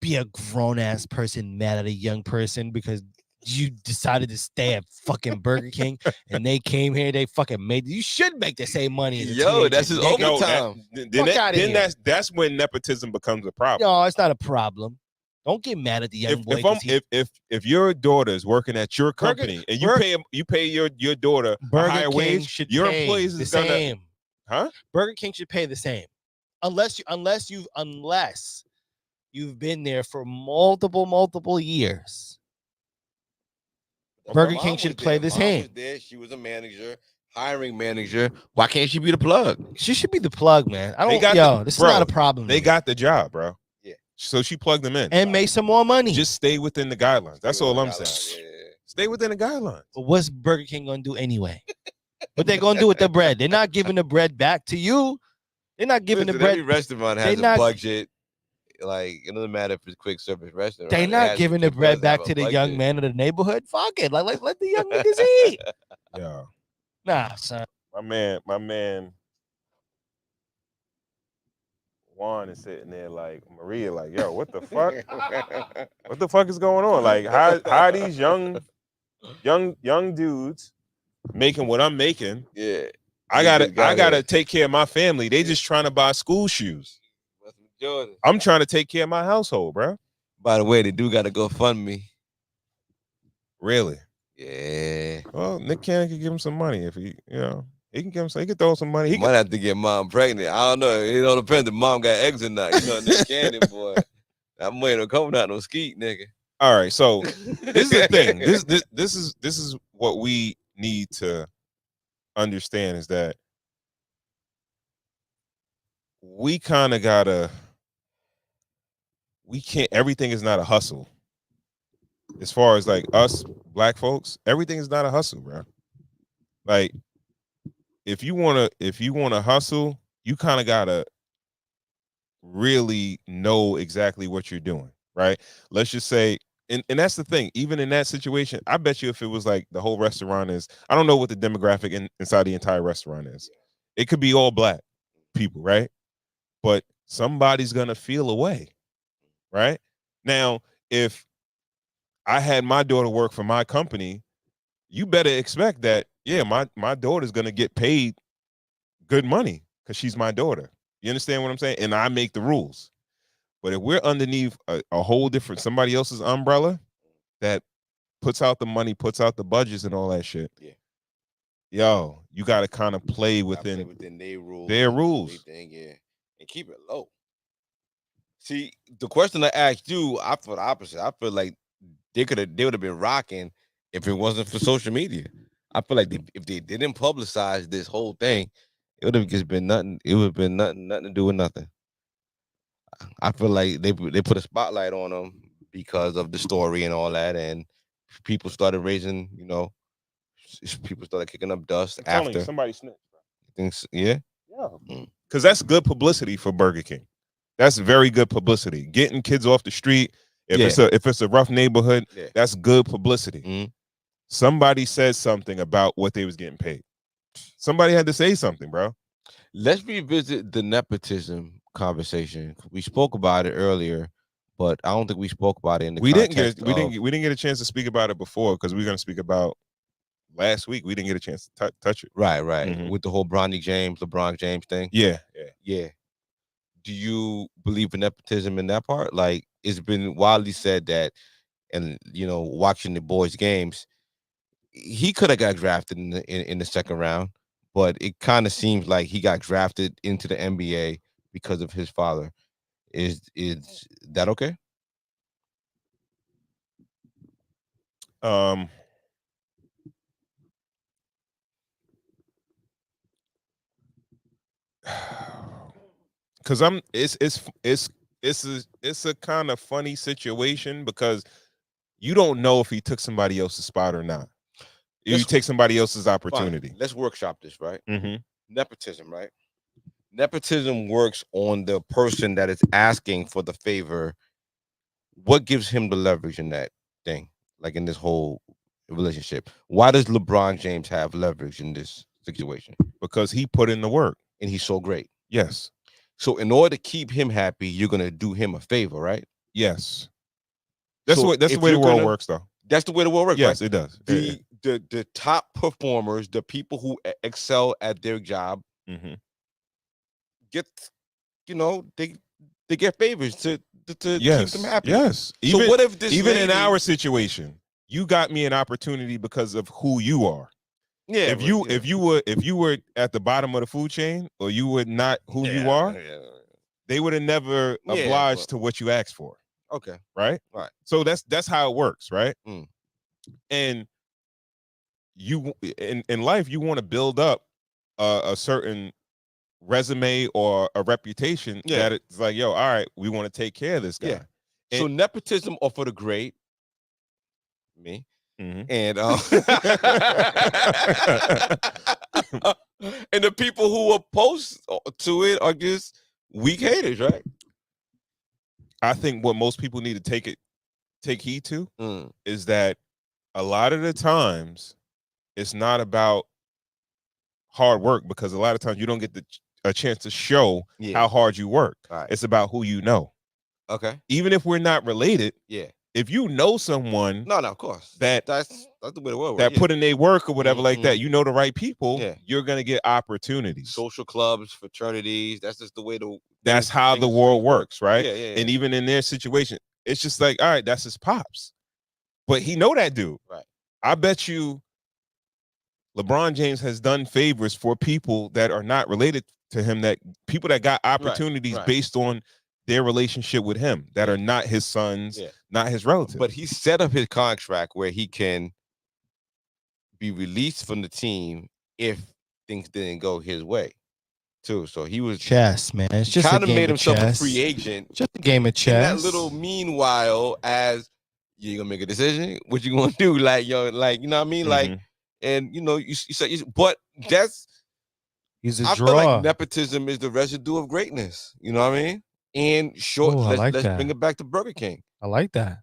be a grown ass person mad at a young person because you decided to stay at fucking Burger King and they came here, they fucking made you should make the same money as a teenager. That's his overtime. Then that's when nepotism becomes a problem. No, it's not a problem. Don't get mad at the young boy. If your daughter is working at your company and you pay your daughter a higher wage, your employees is the same. Burger King should pay the same, unless you've been there for multiple years. Burger King should play the same. She was a manager, hiring manager. Why can't she be the plug? She should be the plug, man. This is not a problem. They got the job, bro. Yeah. So she plugged them in and made some more money. Just stay within the guidelines. That's all I'm saying. Yeah. Stay within the guidelines. But what's Burger King gonna do anyway? What they gonna do with the bread? They're not giving the bread back to you. They're not giving the bread. Every restaurant has a budget. Like, it doesn't matter if it's quick service restaurant. They're not giving the bread back to the young man of the neighborhood. Fuck it. Like let the young niggas eat. Yeah. Nah, son. My man Juan is sitting there like, Maria, like, yo, what the fuck? What the fuck is going on? Like, how are these young dudes making what I'm making? Yeah. I gotta take care of my family. They just trying to buy school shoes. I'm trying to take care of my household, bro. By the way, they do got to GoFundMe. Really? Yeah. Well, Nick Cannon could give him some money if he can give him some. He could throw some money. He might have to get mom pregnant. I don't know. It don't depend if mom got eggs or not. You know, Nick Cannon, boy. That money don't come out no skeet, nigga. All right, so this is the thing. This is what we need to understand is that we kind of gotta. We can't. Everything is not a hustle. As far as like us black folks, everything is not a hustle, bro. Like, if you wanna hustle, you kind of gotta really know exactly what you're doing, right? Let's just say, and that's the thing. Even in that situation, I bet you if it was like the whole restaurant is, I don't know what the demographic inside the entire restaurant is. It could be all black people, right? But somebody's gonna feel away. Right now, if I had my daughter work for my company, you better expect that, yeah, my daughter's gonna get paid good money because she's my daughter. You understand what I'm saying? And I make the rules. But if we're underneath a whole different somebody else's umbrella that puts out the money, puts out the budgets and all that shit, yo, you got to kind of play within their rules. Their rules. Everything, yeah, and keep it low. See, the question I asked you, I feel the opposite. I feel like they would have been rocking if it wasn't for social media. I feel like if they didn't publicize this whole thing, it would have just been nothing. It would have been nothing to do with nothing. I feel like they put a spotlight on him because of the story and all that, and people started raising, people started kicking up dust I'm telling you, after somebody snitched. things. Yeah. Yeah, Mm. because that's good publicity for Burger King. That's very good publicity. Getting kids off the street. If it's a rough neighborhood, Yeah. that's good publicity. Mhm. Somebody said something about what they was getting paid. Somebody had to say something, bro. Let's revisit the nepotism conversation. We spoke about it earlier, but I don't think we spoke about it in the We didn't context get we didn't get a chance to speak about it before because we are going to speak about last week. We didn't get a chance to touch it. Right, Mhm. with the whole LeBron James thing. Yeah. Do you believe in nepotism in that part? Like, it's been widely said that, and watching the boys' games, he could have got drafted in the second round, but it kind of seems like he got drafted into the NBA because of his father. Is that okay? Because it's a kind of funny situation because you don't know if he took somebody else's spot or not. You take somebody else's opportunity. Fine. Let's workshop this, right? Mm-hmm. Nepotism, right? Nepotism works on the person that is asking for the favor. What gives him the leverage in that thing, like in this whole relationship? Why does LeBron James have leverage in this situation? Because he put in the work. And he's so great. Yes. So in order to keep him happy, you're gonna do him a favor, right? Yes. That's So the way the world works, though. That's the way the world works. Yes, right? it does. The top performers, the people who excel at their job, Mm-hmm. get, they get favors to Yes, keep them happy. yes. So what if this even in lady- our situation, you got me an opportunity because of who you are. Yeah. If you were at the bottom of the food chain, or you were not who you are, they would have never obliged to what you asked for. Okay. Right. Right. So that's how it works, right? Mm. And you in life, you want to build up a certain resume or a reputation that it's like, yo, all right, we want to take care of this guy. Yeah. So nepotism or for the great, me. Mm-hmm. And and the people who oppose to it are just weak haters, right? I think what most people need to take heed to is that a lot of the times it's not about hard work, because a lot of times you don't get a chance to show how hard you work. Right. It's about who you know. Okay. Even if we're not related, if you know someone, no, of course, that's the way the world works. That put in their work or whatever like that, you know the right people, Yeah. you're gonna get opportunities. Social clubs, fraternities, that's just the way that's how the world works, right? Yeah. And even in their situation, it's just like, all right, that's his pops, but he know that dude. Right. I bet you LeBron James has done favors for people that are not related to him, that people that got opportunities based on their relationship with him, that are not his sons, not his relatives. But he set up his contract where he can be released from the team if things didn't go his way, too. So he was chess, man. It's just kind of made himself chess. a free agent. Just a game of chess. In that little meanwhile, as you gonna make a decision, what you gonna do? Like, you know what I mean? Like, and you say, but that's he's a I draw. feel like nepotism is the residue of greatness. You know what I mean? And let's bring it back to Burger King. I like that.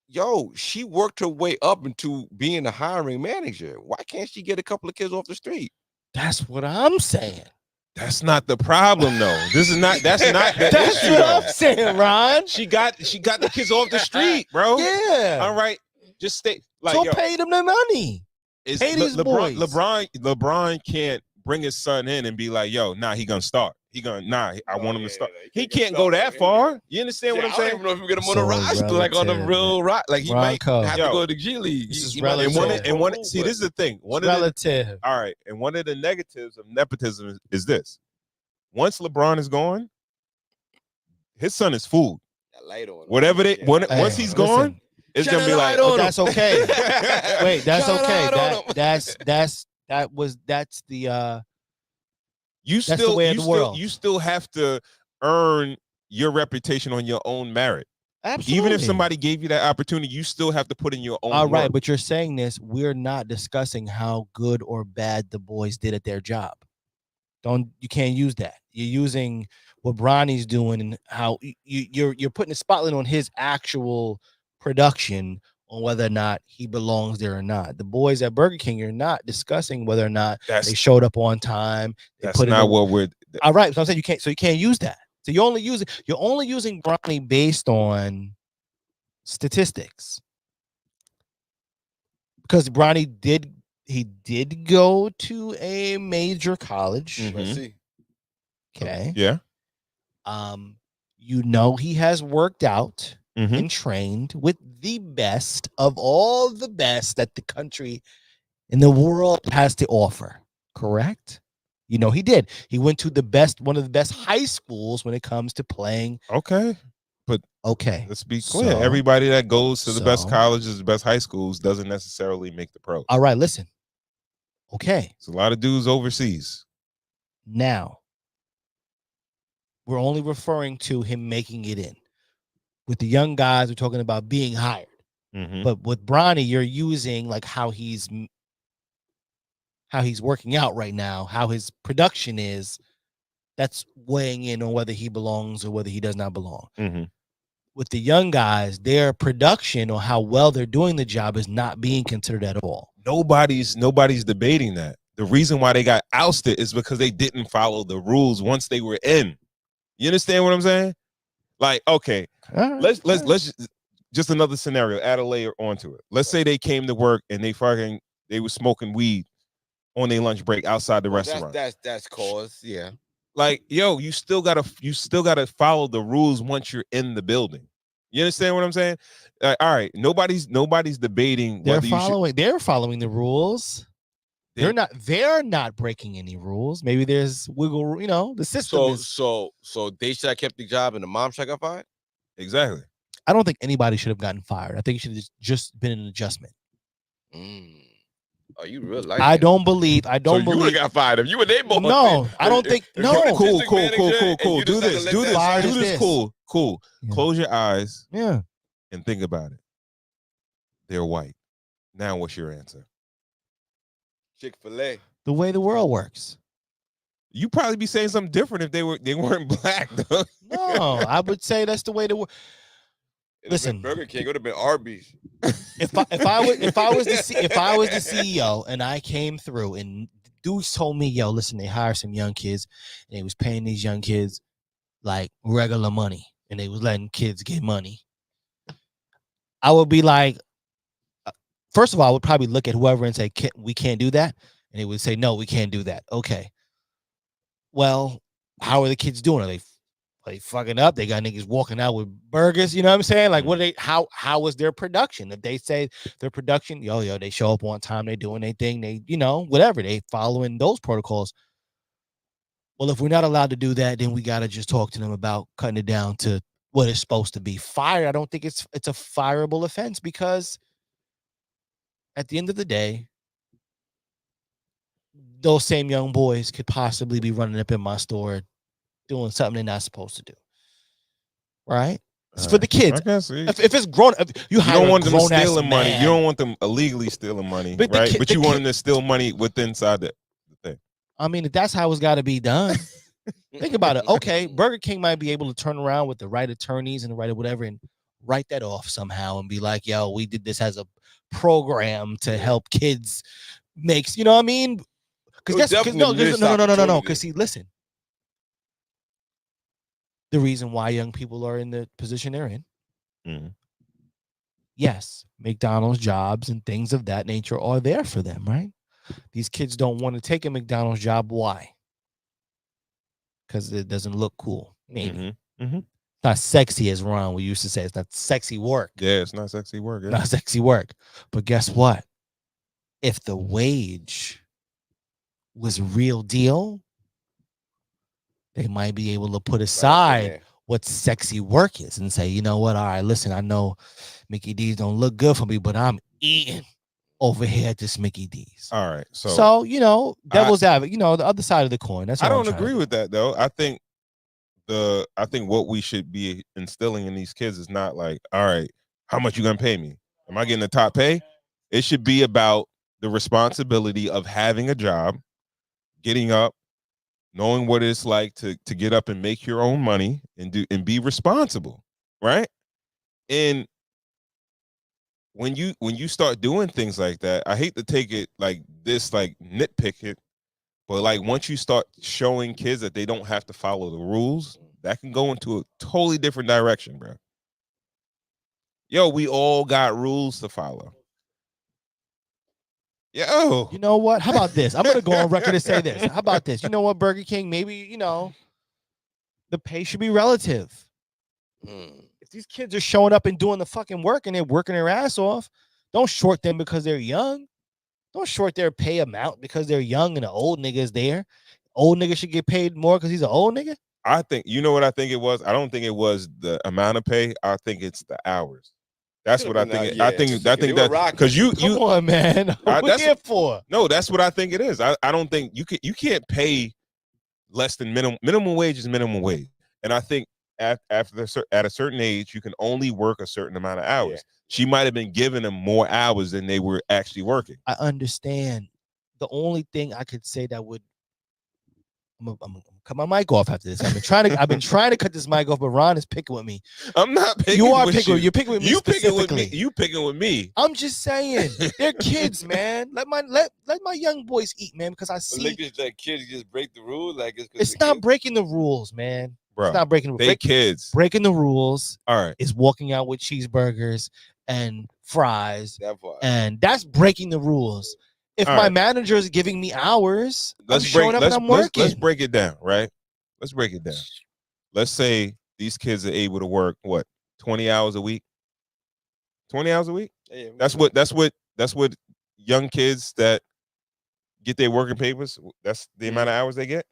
Yo, she worked her way up into being a hiring manager. Why can't she get a couple of kids off the street? That's what I'm saying. That's not the problem, though. That's not the That's issue, what though. I'm saying, Ron. She got the kids off the street, bro. Yeah. All right. Just stay. Like, so pay them the money. Pay these boys. LeBron can't bring his son in and be like, yo, he gonna start. I want him to start. He can't go that far. You understand what I'm saying? I don't even know if we get him on the roster, like on the real roster. Like he might have to go to the G League. This is He relative. See, this is the thing. Relative. All right, and one of the negatives of nepotism is this: once LeBron is gone, his son is food. Once he's gone, it's gonna be like, oh, that's okay. Wait, that's okay. That's the you that's the way of the world. You still have to earn your reputation on your own merit. Absolutely. Even if somebody gave you that opportunity, you still have to put in your own All right, work. but you're saying this. We're not discussing how good or bad the boys did at their job. You can't use that. You're using what Bronny's doing and how you're putting a spotlight on his actual production on whether or not he belongs there or not. The boys at Burger King, you're not discussing whether or not they showed up on time. That's not what we're. All right, so I'm saying you can't use that. So you're only using Bronny based on statistics, because Bronny did go to a major college. Mhm. Okay. Yeah. He has worked out Mhm. and trained with the best of all the best that the country in the world has to offer. Correct? He did. He went to one of the best high schools when it comes to playing. Okay. But Okay. let's be clear. Everybody that goes to the best colleges, the best high schools doesn't necessarily make the pros. All right, listen. Okay. It's a lot of dudes overseas. Now, we're only referring to him making it in. With the young guys, we're talking about being hired. Mhm. But with Bronny, you're using like how he's working out right now, how his production is. That's weighing in on whether he belongs or whether he does not belong. Mhm. With the young guys, their production or how well they're doing the job is not being considered at all. Nobody's debating that. The reason why they got ousted is because they didn't follow the rules once they were in. You understand what I'm saying? Like, okay, let's just another scenario, add a layer onto it. Let's say they came to work and they were smoking weed on their lunch break outside the restaurant. That's cause, yeah. Like, yo, you still gotta follow the rules once you're in the building. You understand what I'm saying? All right, nobody's debating They're whether they're following the rules. They're not breaking any rules. Maybe there's wiggle, the system So they should have kept the job and the mom should have got fired? Exactly. I don't think anybody should have gotten fired. I think it should have just been an adjustment. Oh, you really like I that? don't believe. So you would have got fired if you were their boss. No, I don't think. No. Cool. Do this. Cool. Yeah. Close your eyes. Yeah. And think about it. They're white. Now, what's your answer? Chick-fil-A. The way the world works. You probably be saying something different if they weren't black, though. No, I would say that's the way the world. Listen, Burger King would have been Arby's. If I was the CEO and I came through and dudes told me, yo, listen, they hired some young kids and they was paying these young kids like regular money and they was letting kids get money, I would be like, first of all, I would probably look at whoever and say, we can't do that. And they would say, no, we can't do that. Okay. Well, how are the kids doing? Are they fucking up? They got niggas walking out with burgers. You know what I'm saying? Like, what are they? How was their production? If they say their production, yo, they show up on time, they doing their thing, they, whatever, they following those protocols. Well, if we're not allowed to do that, then we gotta just talk to them about cutting it down to what it's supposed to be. Fire, I don't think it's a fireable offense, because at the end of the day, those same young boys could possibly be running up in my store doing something they're not supposed to do. Right? It's for the kids. If it's grown, you don't want them stealing money. Man. You don't want them illegally stealing money, But right? But you want them to steal money inside the thing. I mean, if that's how it's got to be done, think about it. Okay, Burger King might be able to turn around with the right attorneys and the right whatever and write that off somehow and be like, yo, we did this as a program to help kids make, you know what I mean? Because no. Because see, listen. The reason why young people are in the position they're in. Mm-hmm. Yes, McDonald's jobs and things of that nature are there for them, right? These kids don't want to take a McDonald's job. Why? Because it doesn't look cool. Maybe. Mm-hmm. Mm-hmm. Not sexy, as Ron we used to say. It's not sexy work. Yeah, it's not sexy work. Yeah. Not sexy work. But guess what? If the wage was real deal, they might be able to put aside what sexy work is and say, you know what? All right, listen, I know Mickey D's don't look good for me, but I'm eating over here at this Mickey D's. All right. So devil's advocate, the other side of the coin. That's I don't agree with that, though. I think I think what we should be instilling in these kids is not like, all right, how much you gonna pay me? Am I getting the top pay? It should be about the responsibility of having a job, getting up, knowing what it's like to get up and make your own money and be responsible, right? And when you start doing things like that, I hate to take it like this, like nitpick it, but like once you start showing kids that they don't have to follow the rules, that can go into a totally different direction, bro. Yo, we all got rules to follow. Yo, You know what? How about this? I'm gonna go on record and say this. How about this? You know what, Burger King? Maybe the pay should be relative. If these kids are showing up and doing the fucking work and they're working their ass off, don't short them because they're young. Don't short their pay amount because they're young and the old nigga's there. Old nigga should get paid more because he's an old nigga. I think you know what I think it was. I don't think it was the amount of pay. I think it's the hours. That's what I think. I think that because Come on, man. What we here for? No, that's what I think it is. I don't think you can't pay less than minimum wage is minimum wage, and I think at a certain age you can only work a certain amount of hours. Yeah. She might have been giving them more hours than they were actually working. I understand. The only thing I could say that would I'm gonna cut my mic off after this. I've been trying to cut this mic off, but Ron is picking with me. I'm not picking. You are with picking. You. You're picking with me. You specifically. picking with me. You picking with me. I'm just saying, they're kids, man. Let my young boys eat, man. Because I see that kids just break the rules. Like it's not breaking the rules, man. Bro, it's not breaking the rules. Kids breaking the rules. All right, is walking out with cheeseburgers and fries, and that's breaking the rules. If my manager is giving me hours, I'm showing up and I'm working. Let's break it down, right? Let's break it down. Let's say these kids are able to work 20 hours a week. 20 hours a week. Yeah, that's what young kids that get their working papers. That's the amount of hours they get.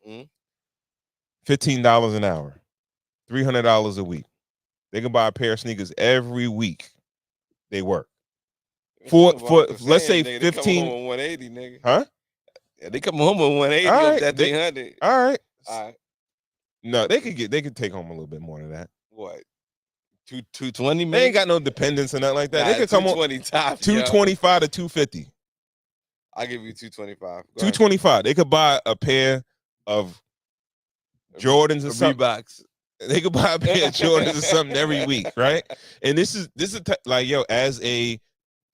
$15 an hour, $300 a week. They can buy a pair of sneakers every week. They work. For let's say 15. They come home on 180, nigga. Huh? Yeah, they come home on 180 right, of that 300. All right. All right. No, they could take home a little bit more than that. What? 220, man? They ain't got no dependence or nothing like that. They could come on 225 to 250. I'll give you 225. 225. They could buy a pair of Jordans or something. Reeboks. They could buy a pair of Jordans or something every week, right? And this is like, yo, as a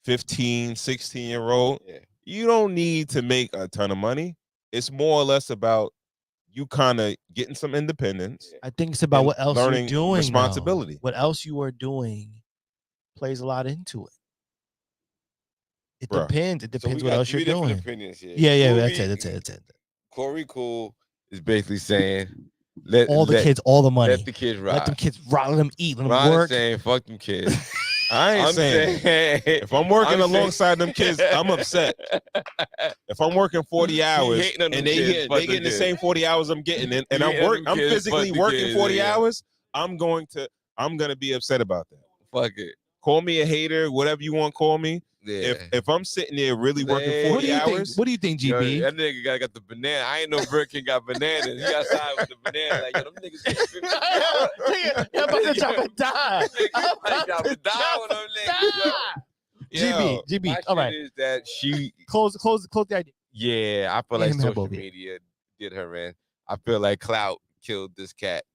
15, 16-year-old, you don't need to make a ton of money. It's more or less about you kind of getting some independence. I think it's about what else you're doing. Responsibility. What else you are doing plays a lot into it. It depends. It depends what else you're doing. Yeah, that's it. Corey Cool is basically saying, let the kids all the money. Let the kids ride. Let them kids ride. Let them eat. Let them Ron work. Saying, fuck them kids. I ain't saying if I'm working alongside them kids, I'm upset. If I'm working 40 hours and they getting the same 40 hours I'm getting, and I'm physically working 40 hours, I'm gonna be upset about that. Fuck it. Call me a hater, whatever you want to call me. Yeah. If I'm sitting there really working 40 hours, what do you think, GB? Yo, that nigga got the banana. I ain't know Burger King got bananas. He got signed with the banana. Like, yo, them niggas get 50. I'm about to drop a dime. I'm about to drop a dime. GB. All right. Is that she close the idea. Yeah, I feel like social media did her in. I feel like clout killed this cat.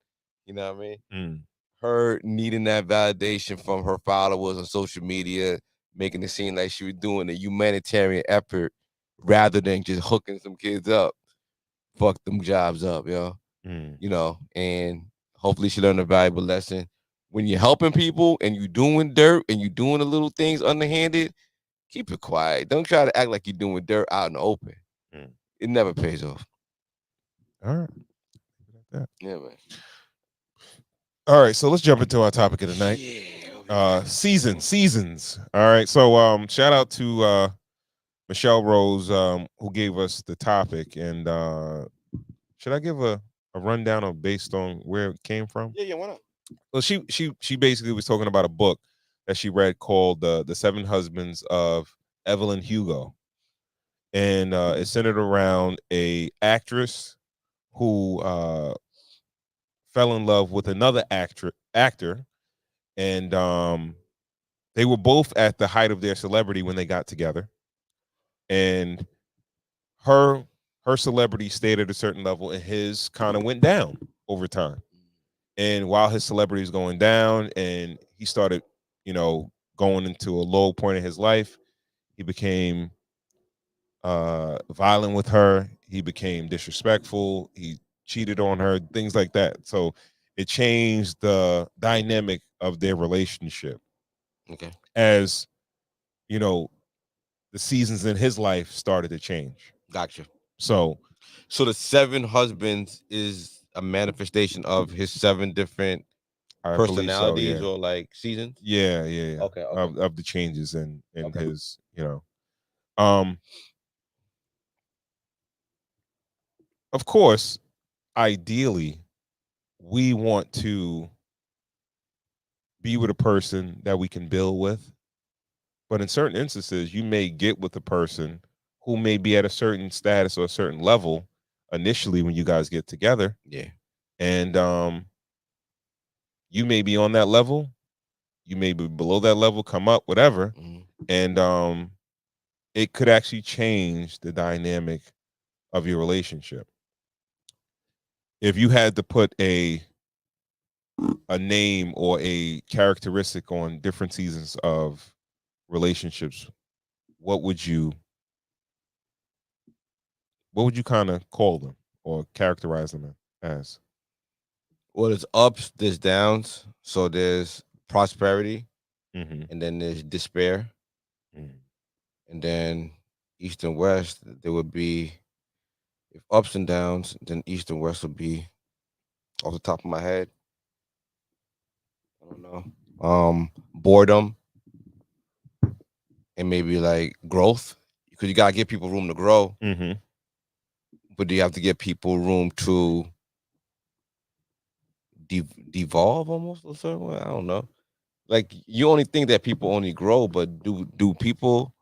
You know what I mean? Her needing that validation from her followers on social media, making it seem like she was doing a humanitarian effort rather than just hooking some kids up. Fuck them jobs up, yo. You know, and hopefully she learned a valuable lesson. When you're helping people and you're doing dirt and you're doing the little things underhanded, keep it quiet. Don't try to act like you're doing dirt out in the open. It never pays off. All right. Yeah, man. All right, so let's jump into our topic of the night. Seasons. All right, so shout out to Michelle Rose, who gave us the topic. And should I give a rundown of based on where it came from? Yeah, why not? Well, she basically was talking about a book that she read called The Seven Husbands of Evelyn Hugo. And it's centered around a actress who fell in love with another actor, and they were both at the height of their celebrity when they got together. And her her celebrity stayed at a certain level, and his kind of went down over time. And while his celebrity was going down, and he started, going into a low point in his life, he became violent with her. He became disrespectful. He cheated on her, things like that. So it changed the dynamic of their relationship Okay, as, you know, the seasons in his life started to change. gotcha. So, So the seven husbands is a manifestation of his seven different I believe so, personalities yeah. or like seasons. Yeah, yeah, yeah. Okay, okay, Of the changes in okay. his, um of course, ideally, we want to be with a person that we can build with. But in certain instances, you may get with a person who may be at a certain status or a certain level initially when you guys get together. Yeah. And you may be on that level, you may be below that level, come up, whatever. Mhm. And it could actually change the dynamic of your relationship. If you had to put a name or a characteristic on different seasons of relationships, what would you kind of call them or characterize them as? Well, there's ups, there's downs. So there's prosperity, Mm-hmm. and then there's despair, and then east and west. There would be if ups and downs. Then east and west would be off the top of my head. I don't know. Boredom and maybe like growth, because you gotta give people room to grow, Mm-hmm. but you have to give people room to devolve almost a certain way. I don't know. Like you only think that people only grow, but do people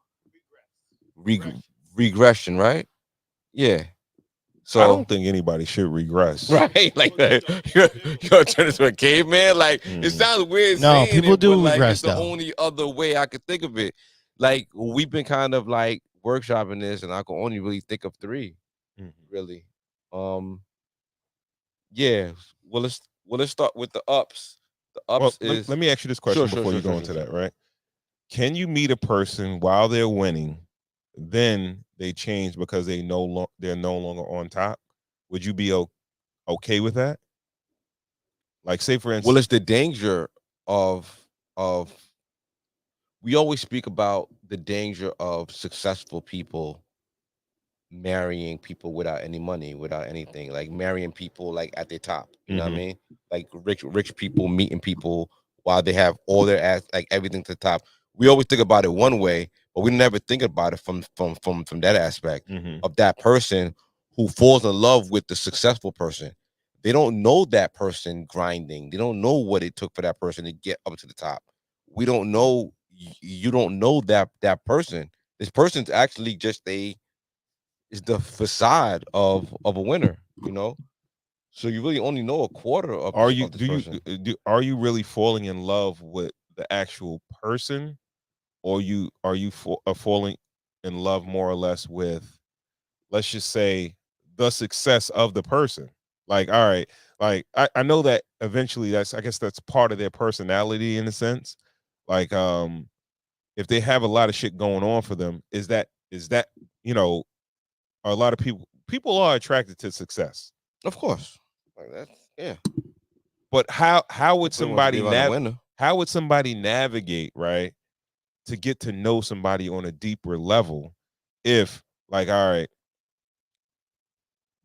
regression, right? Yeah. I So don't think anybody should regress. right, like that. You're turn into a caveman. Like it Mhm. sounds weird No, saying people it, but do like regress it's the though. only other way I could think of it. Like we've been kind of like workshopping this, and I can only really think of three, Mhm. really. Um, yeah. Well let's start with the ups. The Well, ups let is me ask you this sure, question sure, before sure, you sure, go sure, into sure. that, right? Can you meet a person while they're winning, then they change because they're no longer on top? Would you be okay with that? Like, say for Well, instance, it's the danger of we always speak about the danger of successful people marrying people without any money, without anything, like marrying people like at their top. You know what I mm-hmm, mean? Like rich people meeting people while they have all their ass, like everything to the top. We always think about it one way, but we never think about it from that aspect mm-hmm, of that person who falls in love with the successful person. They don't know that person grinding. They don't know what it took for that person to get up to the top. We don't know. You don't know that person. This person's actually just a is the facade of a winner, you know. So you really only know a quarter of are you of this do you person. are you really falling in love with the actual person, or falling in love more or less with, let's just say, the success of the person? Like, all right, like I know that eventually I guess that's part of their personality in a sense. Like, if they have a lot of shit going on for them, is that you know a lot of people are attracted to success. Of course, like that's yeah. But how would Everybody wants to be around a winner. how would somebody navigate, right, to get to know somebody on a deeper level? If, like, all right,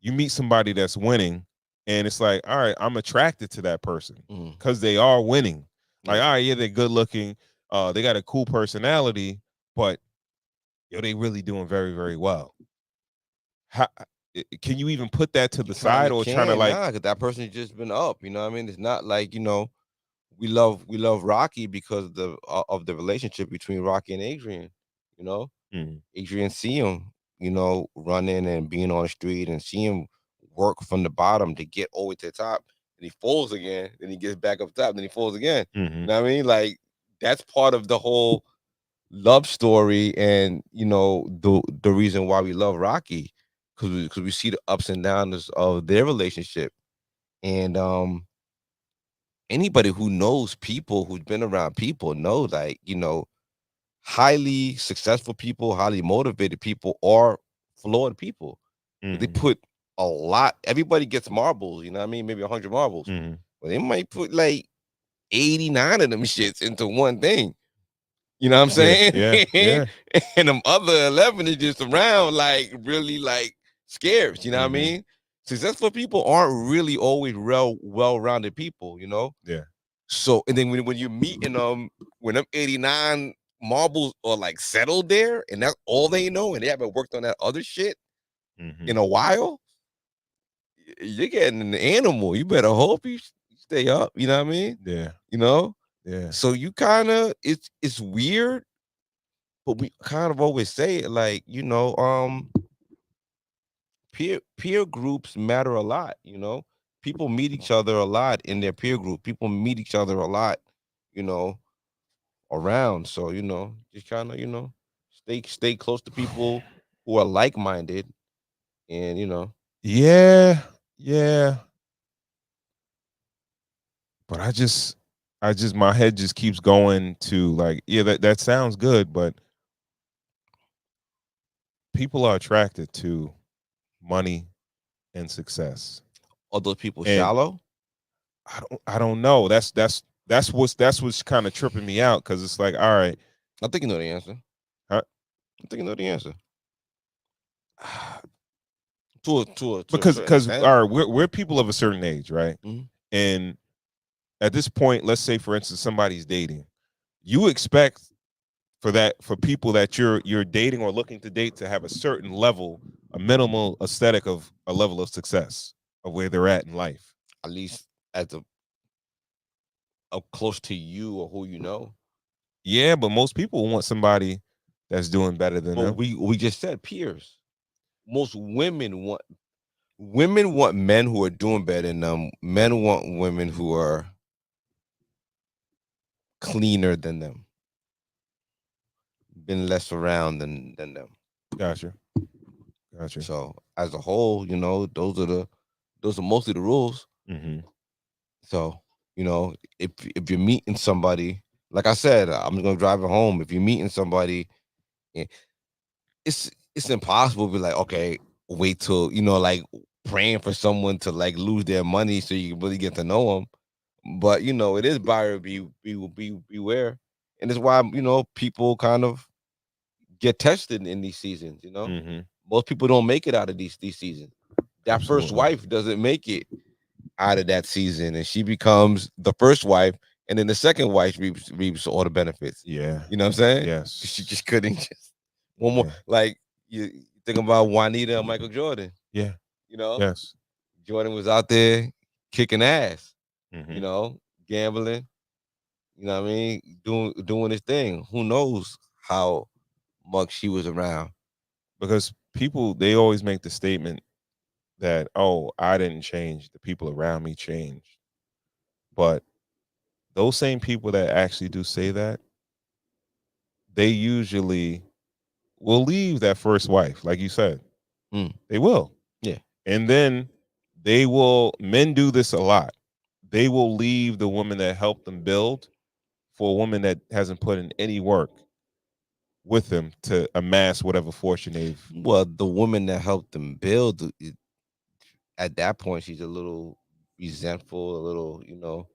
you meet somebody that's winning, and it's like, all right, I'm attracted to that person Mm, because they are winning. Like, yeah. all right, yeah, they're good looking, they got a cool personality, but yo, they really doing very, very well. How can you even put that to You the kind side, of or trying to can like? nah, because that person's just been up. You know what I mean? It's not like we love Rocky because of the relationship between Rocky and Adrian. You know, Mm, Adrian see him, running and being on the street and see him work from the bottom to get over to the top. then he falls again, then he gets back up top, then he falls again. Mm-hmm. You know what I mean? Like that's part of the whole love story, and the reason why we love Rocky, because we see the ups and downs of their relationship, and anybody who knows people, who's been around people, know, like, highly successful people, highly motivated people are flawed people. They Mm-hmm. put a lot. Everybody gets marbles, you know what I mean? Maybe 100 marbles, Mm-hmm. but they might put like 89 of them shits into one thing. You know what I'm Yeah, saying? yeah, yeah. And them other 11 is just around, like really like scarce. You know what I Mm-hmm. mean? Successful people aren't really always well-rounded people. Yeah. So, and then when you're meeting them, when them 89 marbles are like settled there, and that's all they know, and they haven't worked on that other shit Mm-hmm. in a while, you're getting an animal. You better hope you stay up. You know what I mean? Yeah. You know. Yeah. So you kind of, it's weird, but we kind of always say it, like, peer groups matter a lot. People meet each other a lot in their peer group. People meet each other a lot. You know, around. So, just kind of, stay close to people who are like minded, and Yeah. Yeah. But I just my head just keeps going to like, yeah, that sounds good, but people are attracted to money and success. are those people And shallow? I don't know. That's what's kind of tripping me out, because it's like, all right, I think you know the answer. huh, I think you know the answer to a certain because extent. all right, we're people of a certain age, right? Mhm. And at this point, let's say for instance somebody's dating, you expect for people that you're dating or looking to date to have a certain level, a minimal aesthetic of a level of success of where they're at in life. At least as up close to you or who you know. Yeah, but most people want somebody that's doing better than But them. we just said peers. Most women want men who are doing better than them. Men want women who are cleaner than them, been less around than them. Gotcha. Gotcha. So as a whole, those are mostly the rules. Mm-hmm. So, if you're meeting somebody, like I said, I'm gonna drive it home. If you're meeting somebody, eh, it's impossible to be like, okay, wait till, like praying for someone to like lose their money so you can really get to know them. But it is buyer beware, and it's why people kind of get tested in these seasons. Mm-hmm. Most people don't make it out of these seasons. That first Absolutely. wife doesn't make it out of that season, and she becomes the first wife, and then the second wife reaps all the benefits. Yeah. You know what I'm saying? Yes. 'Cause she just couldn't just one more, Yeah. like, you think about Juanita and Michael Jordan. Yeah. You know, Yes. Jordan was out there kicking ass. Mm-hmm. You know, gambling. You know what I mean? Doing his thing. Who knows how much she was around? Because people, they always make the statement that, oh, I didn't change, the people around me changed. But those same people that actually do say that, they usually will leave that first wife, like you said. Mm, They will. yeah. And then men do this a lot. They will leave the woman that helped them build for a woman that hasn't put in any work with them to amass whatever fortune they've. Well, the woman that helped them build, at that point, she's a little resentful, a little,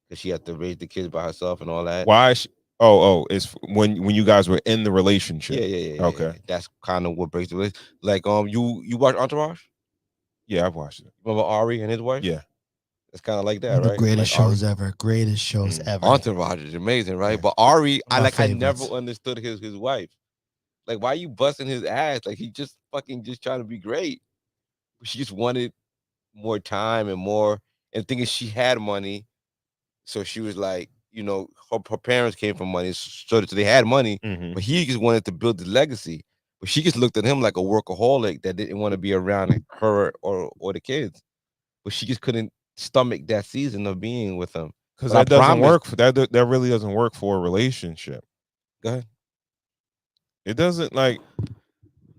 because she had to raise the kids by herself and all that. Why? It's when you guys were in the Yeah, relationship. yeah, yeah, yeah, Okay. yeah. That's kind of what breaks the relationship. Like, you watch Entourage? Yeah, I've watched it. Remember Ari and his wife? Yeah. It's kind of like One that, of the right? Like greatest Ari. shows ever. Greatest shows Mm. ever. Entourage is amazing, right? Yeah. But Ari, One of my I never favorites. understood his wife. Like, why you busting his ass? Like, he just fucking just trying to be great. She just wanted more time and more, and thinking she had money. So she was like, her parents came from money, so they had money, Mm-hmm. but he just wanted to build the legacy. But she just looked at him like a workaholic that didn't want to be around her or the kids. But she just couldn't stomach that season of being with them. Because But I that doesn't promise. work for that. That really doesn't work for a relationship. Go ahead. It doesn't like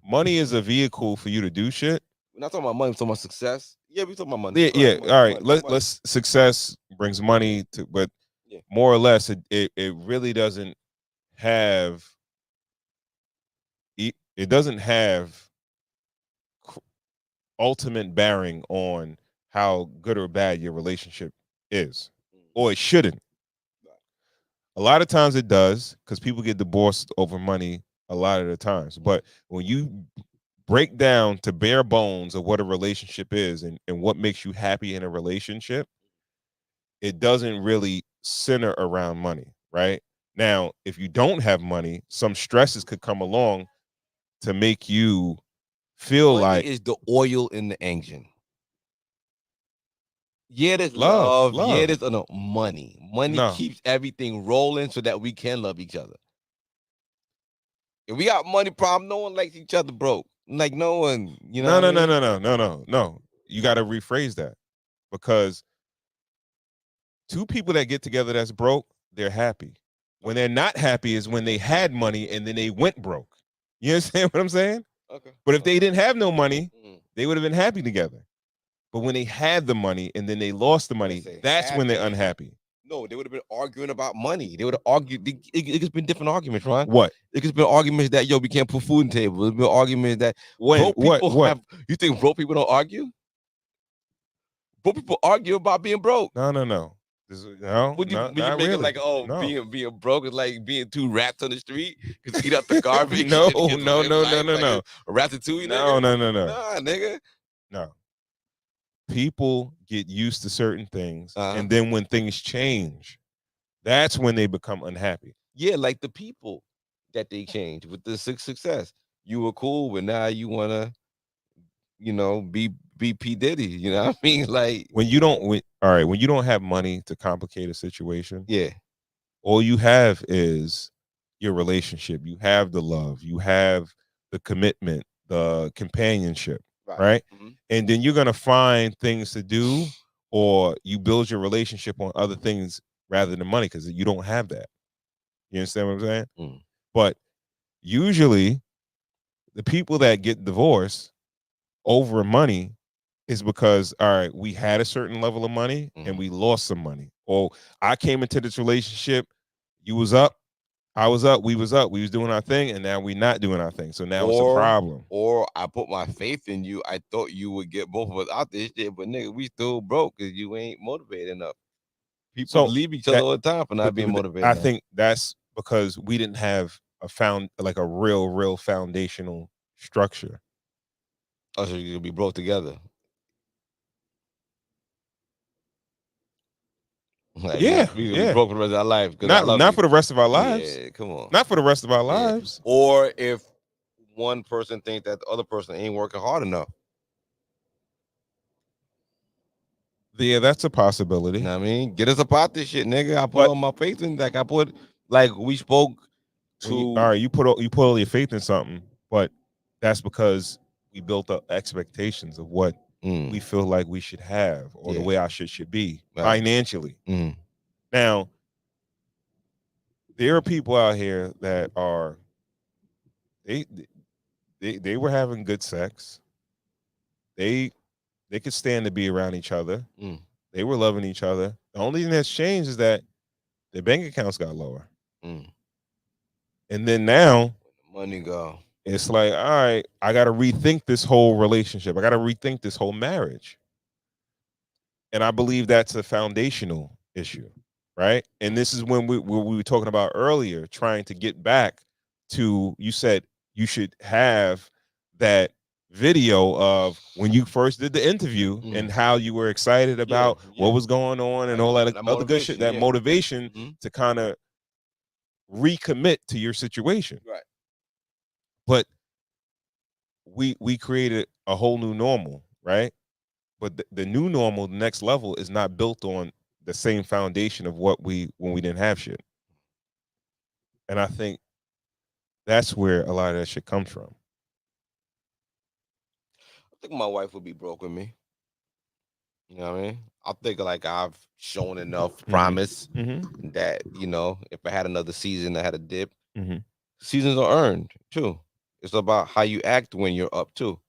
money is a vehicle for you to do shit. We're not talking about money. We're talking about success. Yeah, we talking about money. Yeah, Go ahead, yeah. money, All right. money, money. Let's success brings money to, but Yeah. more or less, it really doesn't have it doesn't have cr- ultimate bearing on how good or bad your relationship is, or it shouldn't. A lot of times it does because people get divorced over money a lot of the times. But when you break down to bare bones of what a relationship is and what makes you happy in a relationship, it doesn't really center around money, right? Now, if you don't have money, some stresses could come along to make you feel Money like is the oil in the engine. Yeah, there's love, love. Yeah, love. there's no money. Money No, keeps everything rolling so that we can love each other. If we got money problem, no one likes each other broke. Like no one, you know no, what I no, no, mean? no, no, no, no, no. You got to rephrase that because two people that get together that's broke, they're happy. When they're not happy is when they had money and then they went broke. You understand what I'm saying? Okay. But if they didn't have no money, Mhm. they would have been happy together. But when they had the money and then they lost the money, say that's when they're happy. unhappy. No, they would have been arguing about money. They would have argued. It's been different arguments, Ron. What? It's been arguments that we can't put food on the table. It's been arguments that When? broke people What? have. You think broke people don't argue? Broke people argue about being broke. No, no, no. No, Would you no, when you not make it really. like, oh, No. being broke is like being two rats on the street because eat up the garbage. No, and just no, live no, no, life no, like no. a ratatouille, No, nigga. no, no, no. Nah, nigga. No. People get used to certain things, Uh-huh. and then when things change, that's when they become unhappy. Yeah, like the people that they change with the success. You were cool, but now you wanna, be P Diddy. You know what I mean? Like, When you don't, all right, when you don't have money to complicate a situation, yeah, all you have is your relationship. You have the love. You have the commitment, the companionship, right? Mhm. And then you're gonna find things to do, or you build your relationship on other things rather than money because you don't have that. You understand what I'm saying? Mm. But usually, the people that get divorced over money is because all right, we had a certain level of money and Mhm. we lost some money. Or I came into this relationship, you was up, I was up, we was doing our thing, and now we not doing our thing. So now it's a problem. Or I put my faith in you. I thought you would get both of us out this shit, but nigga, we still broke because you ain't motivated enough. People So leave each other that, all the time for not being motivated I enough. think that's because we didn't have a real foundational structure. Oh, so you could be broke together. Like Yeah, we could be yeah. broke for the rest of our life because I love Not you. for the rest of our lives. Yeah, come on. Not for the rest of our Yeah. lives. Or if one person thinks that the other person ain't working hard enough. Yeah, that's a You possibility. know what I mean? Get us about this shit, nigga. I put But all my faith in like I put like we spoke when to you put all your faith in something, but that's because we built up expectations of what we feel like we should have or the Yeah. way our shit should be Right. financially. Mm. Now, there are people out here that are they they were having good sex. They they could stand to be around each other. Mm. They were loving each other. The only thing that's changed is that their bank accounts got lower. Mm. And then now Money go. it's like, all right, I got to rethink this whole relationship. I got to rethink this whole marriage. And I believe that's a foundational issue, right? And this is when we were talking about earlier, trying to get back to, you said you should have that video of when you first did the interview and how you were excited about what was going on and all that other good shit, that motivation to kind of recommit to your situation. Right. But we created a whole new normal, right? But the new normal, the next level, is not built on the same foundation of what we when we didn't have shit. And I think that's where a lot of that shit comes from. I think my wife would be broke with me. You know what I mean? I think like I've shown enough Mhm. promise Mm-hmm. that if I had another season that had a dip, Mm-hmm. seasons are earned too. It's about how you act when you're up too.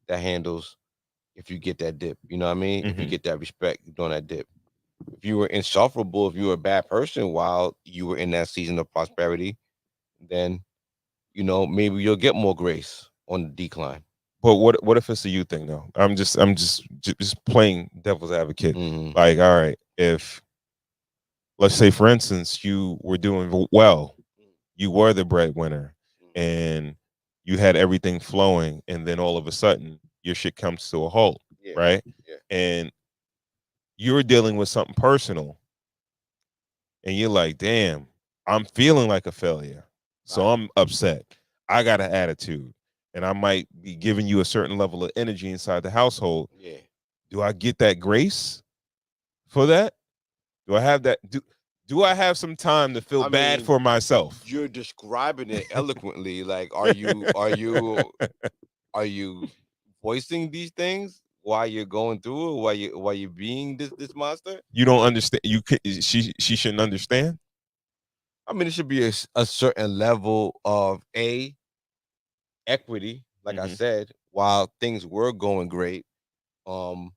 That handles if you get that dip. You know what I mean? If you Mm-hmm. get that respect during that dip. If you were insufferable, if you were a bad person while you were in that season of prosperity, then maybe you'll get more grace on the decline. But what if it's a you thing though? I'm just playing devil's advocate. Hmm. Like, all right, if let's say for instance you were doing well, you were the breadwinner, and you had everything flowing, and then all of a sudden your shit comes to a halt, Yeah, right? yeah. And you're dealing with something personal, and you're like, damn, I'm feeling like a failure. So Right. I'm upset. I got an attitude. And I might be giving you a certain level of energy inside the household. Yeah. Do I get that grace for that? Do I have that? Do I have some time to feel I bad mean, for myself? you're describing it eloquently. Like, are you voicing these things while you're going through it, while you're being this monster? You don't understand. You could. She shouldn't understand. I mean, it should be a certain level of equity. Like I Mm-hmm. said, while things were going great, um,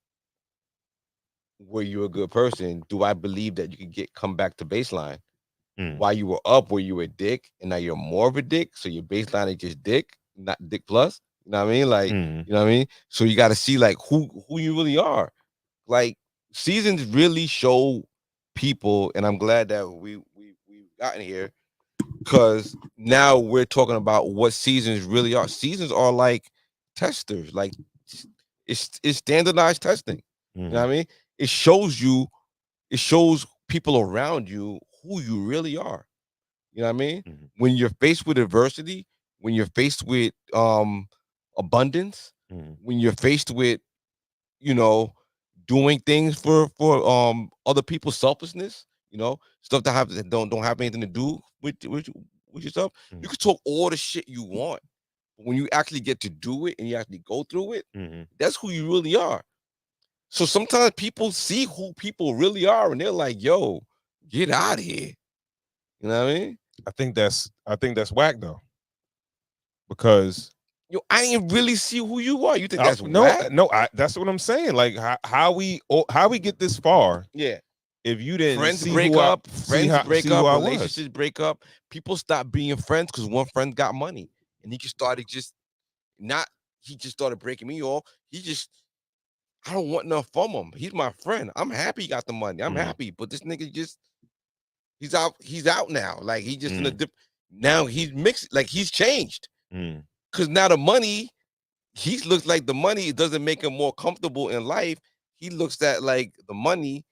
were you a good person? Do I believe that you could come back to baseline? Mm-hmm. While you were up, were you a dick, and now you're more of a dick? So your baseline is just dick, not dick plus. You know what I mean? Like, Mm-hmm. you know what I mean? So you got to see like who you really are. Like seasons really show people, and I'm glad that we've gotten here because now we're talking about what seasons really are. Seasons are like testers, like it's standardized testing. You know Mm-hmm. what I mean? It shows you, it shows people around you who you really are. You know what I mean? Mm-hmm. When you're faced with adversity, when you're faced with abundance, Mm-hmm. when you're faced with, you know, doing things for other people's selfishness, stuff that don't have anything to do with yourself. You can talk all the shit you want. But when you actually get to do it and you actually go through it, Mm-hmm. that's who you really are. So sometimes people see who people really are and they're like, yo, get out of here. You know what I mean? I think that's whack though, because Yo, I didn't really see who you are. You think I, that's no, whack? no, that's what I'm saying. Like how we get this far Yeah. if you didn't Friends see break who I up, see friends how break see who up, I was. relationships break up. People stop being friends because one friend got money. And he just started just not, he just started breaking me off. He just, I don't want nothing from him. He's my friend. I'm happy he got the money. I'm Mm, happy. But this nigga just, he's out now. Like he just in a mm, dip. Now he's mixed, like he's changed. mm, Cause now the money, he looks like the money doesn't make him more comfortable in life. He looks at like the money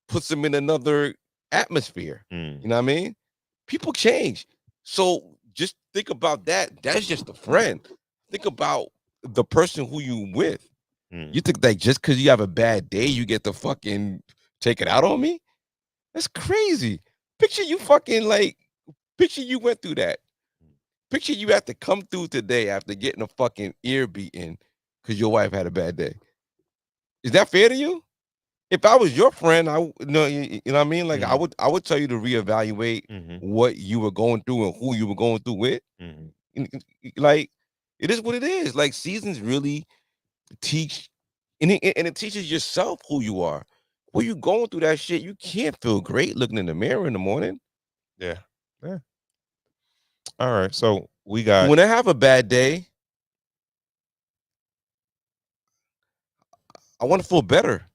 puts him in another atmosphere. mm, You know what I mean? People change. So just think about that. That's just a friend. Think about the person who you with. mm. You think that just because you have a bad day, you get to fucking take it out on me? That's crazy. Picture you fucking like, picture you went through that. Picture you have to come through today after getting a fucking ear beaten because your wife had a bad day. Is that fair to you? If I was your friend, you know what I mean? Like Mhm, I would tell you to reevaluate mhm, what you were going through and who you were going through with. mhm, Like it is what it is. Like seasons really teach, and it teaches yourself who you are. When you going through that shit, you can't feel great looking in the mirror in the morning. yeah, yeah. All right, so we So got. when I have a bad day, I want to feel better.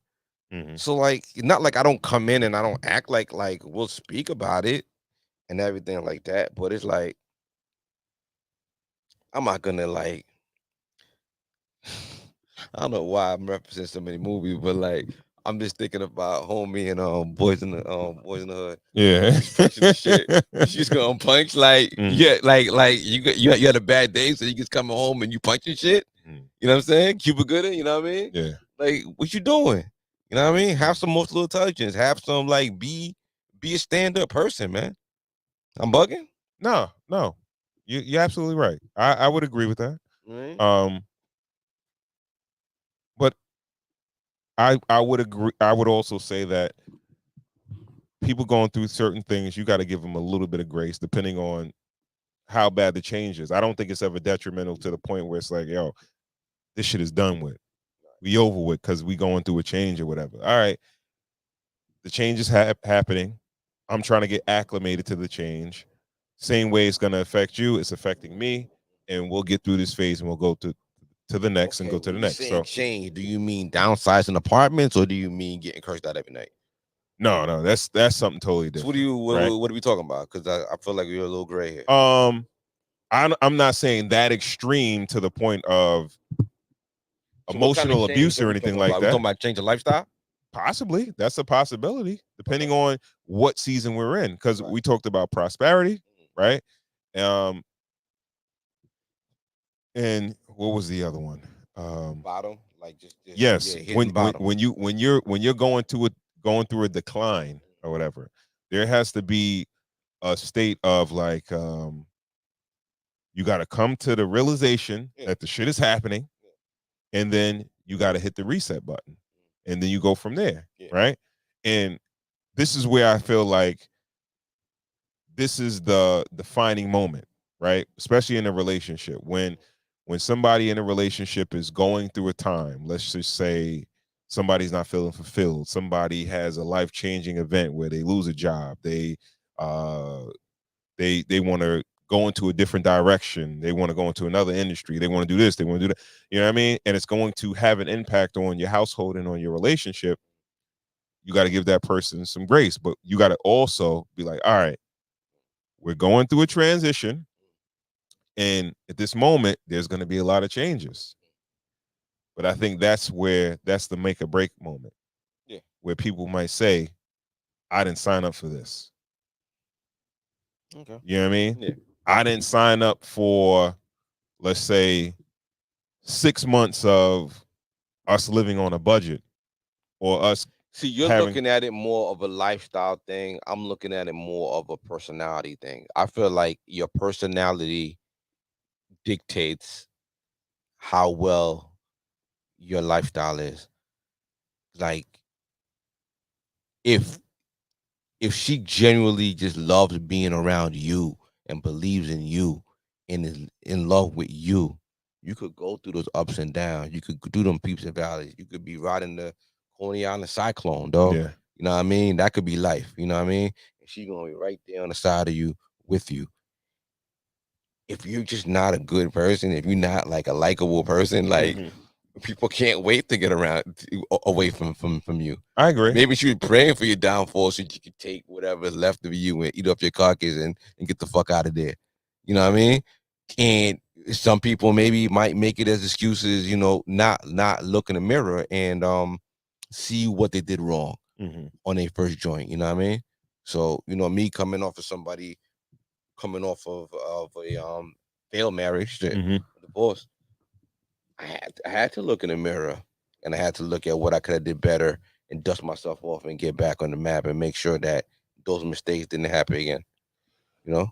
Mhm, So like, not like I don't come in and I don't act like we'll speak about it and everything like that. But it's like I'm not gonna like I don't know why I'm referencing so many movies, but like I'm just thinking about homie and boys in the hood. yeah. He's punching the shit. You just gonna punch like Mhm, yeah, like you had a bad day, so you just coming home and you punching shit. mhm, You know what I'm saying? Cuba Gooder, you know what I mean? yeah. Like what you doing? You know what I mean? Have Mhm. some emotional intelligence. Have some like be a stand up person, man. I'm bugging. No, no, you're absolutely right. I would agree with that. Right? Um, but I would agree. I would also say that people going through certain things, you got to give them a little bit of grace, depending on how bad the change is. I don't think it's ever detrimental to the point where it's like, yo, this shit is done with. We over with because we going through a change or whatever. All right, the change is happening. I'm trying to get acclimated to the change. Same way it's going to affect you, it's affecting me, and we'll get through this phase and we'll go to the next and Okay, go to when the you next. saying So change, do you mean downsizing apartments or do you mean getting cursed out every night? no, that's something totally So different, what, right? what are we talking about? Because I feel like you're a little gray here. I'm not saying that extreme to the point of So what kind of emotional change abuse are or we anything talking like about? We talking that. about change of lifestyle? Possibly, that's a possibility, depending Okay. on what season we're in. Because Right. we talked about prosperity, right? Um, and what was the other one? Bottom, like just Yes, yeah, hitting bottom. when you're going through a decline or whatever, there has to be a state of like you got to come to the realization Yeah. that the shit is happening, and then you got to hit the reset button, and then you go from there, Yeah. right? And this is where I feel like this is the defining moment, right? Especially in a relationship, when somebody in a relationship is going through a time, let's just say somebody's not feeling fulfilled, somebody has a life-changing event where they lose a job, uh they want to go into a different direction, they want to go into another industry, they want to do this, they want to do that, you know what I mean? And it's going to have an impact on your household and on your relationship. You got to give that person some grace, but you got to also be like, all right, we're going through a transition, and at this moment there's going to be a lot of changes. But I think that's the make or break moment. Yeah. Where people might say, I didn't sign up for this. Okay. You know what I mean? Yeah. I didn't sign up for, let's say, 6 months of us living on a budget, or us See, you're having. looking at it more of a lifestyle thing. I'm looking at it more of a personality thing. I feel like your personality dictates how well your lifestyle is. Like if she genuinely just loves being around you and believes in you and is in love with you, you could go through those ups and downs. You could do them peeps and valleys. You could be riding the Coney Island cyclone, dog. Yeah. You know what I mean? That could be life. You know what I mean? And she's gonna be right there on the side of you with you. If you're just not a good person, if you're not like a likable person, like Mhm. people can't wait to get around away from you. I agree. Maybe she was praying for your downfall so you could take whatever's left of you and eat up your carcass and get the fuck out of there. You know what I mean? And some people maybe might make it as excuses, not look in the mirror and see what they did wrong Mhm. on their first joint. You know what I mean? So, me coming off of somebody coming off of a failed marriage, Mhm. divorce, I had to look in the mirror and I had to look at what I could have did better and dust myself off and get back on the map and make sure that those mistakes didn't happen again. You know?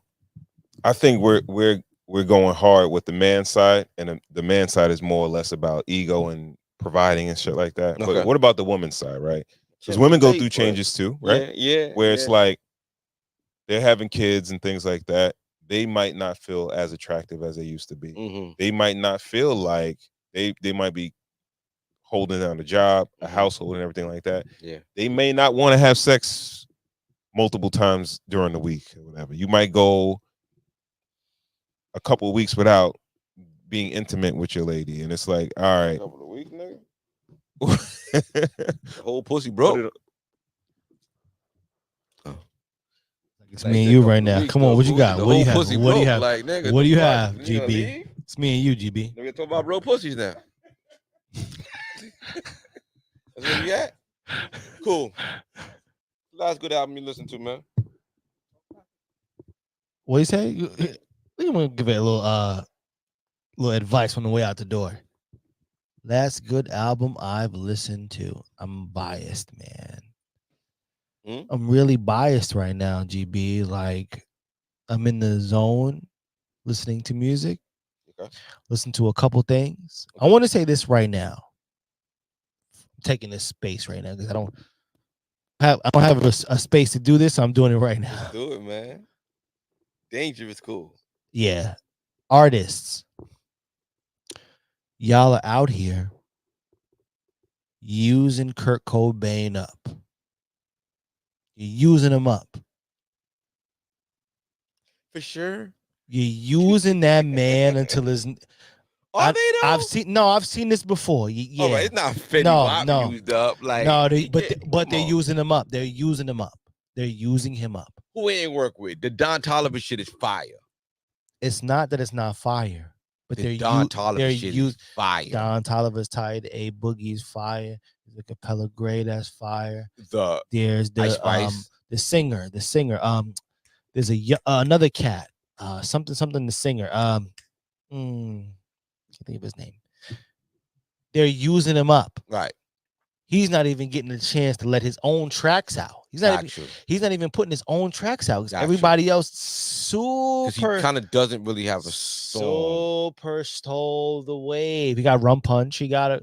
I think we're going hard with the man side, and the man side is more or less about ego and providing and shit like that. But Okay. what about the woman's side, right? Because Can women go relate, through but changes too, right? yeah, yeah, Where it's yeah. like they're having kids and things like that. They might not feel as attractive as they used to be. Mm-hmm. They might not feel like they might be holding down a job, a Mhm. household, and everything like that. Yeah. They may not want to have sex multiple times during the week or whatever. You might go a couple of weeks without being intimate with your lady, and it's like, all right, Couple of weeks, nigga. what The whole pussy broke. it- It's Like you me and said, you right couple of now. weeks, Come on, what you got? the What do whole you have? pussy What do you broke. have? Like, nigga, What the do you fuck? have, You know what I GB? mean? It's me and you, GB. Nigga, talk about broke pussies now. That's where we at. Cool. Last good album you listen to, man. What you say? We gonna give it a little advice on the way out the door. Last good album I've listened to. I'm biased, man. Hmm? I'm really biased right now, GB. Like I'm in the zone listening to music, Okay. listen to a couple things. I Okay. want to say this right now taking this space right now because I don't have a space to do this. So I'm doing it right now. Let's do it, man. Dangerous cool. Yeah, artists, y'all are out here using Kurt Cobain up. You're using him up. For sure. You're using that man until his. Are they though? I've seen this before. Yeah. All right, it's not Fetty No, Wap no. used up. Like No, come they're on. using him up. They're using him up. They're using him up. Who ain't work with? The Don Toliver shit is fire. It's not that it's not fire, but The Don Toliver shit is fire. Don Toliver's tired. A Boogie's fire. There's a Capella Gray that's fire. There's the the singer. There's another cat. Something the singer. Can't think of his name. They're using him up. Right. He's not even getting a chance to let his own tracks out. He's not even putting his own tracks out because everybody else super. Because he kind of doesn't really have a song. Super stole the wave. He got Rum Punch. He got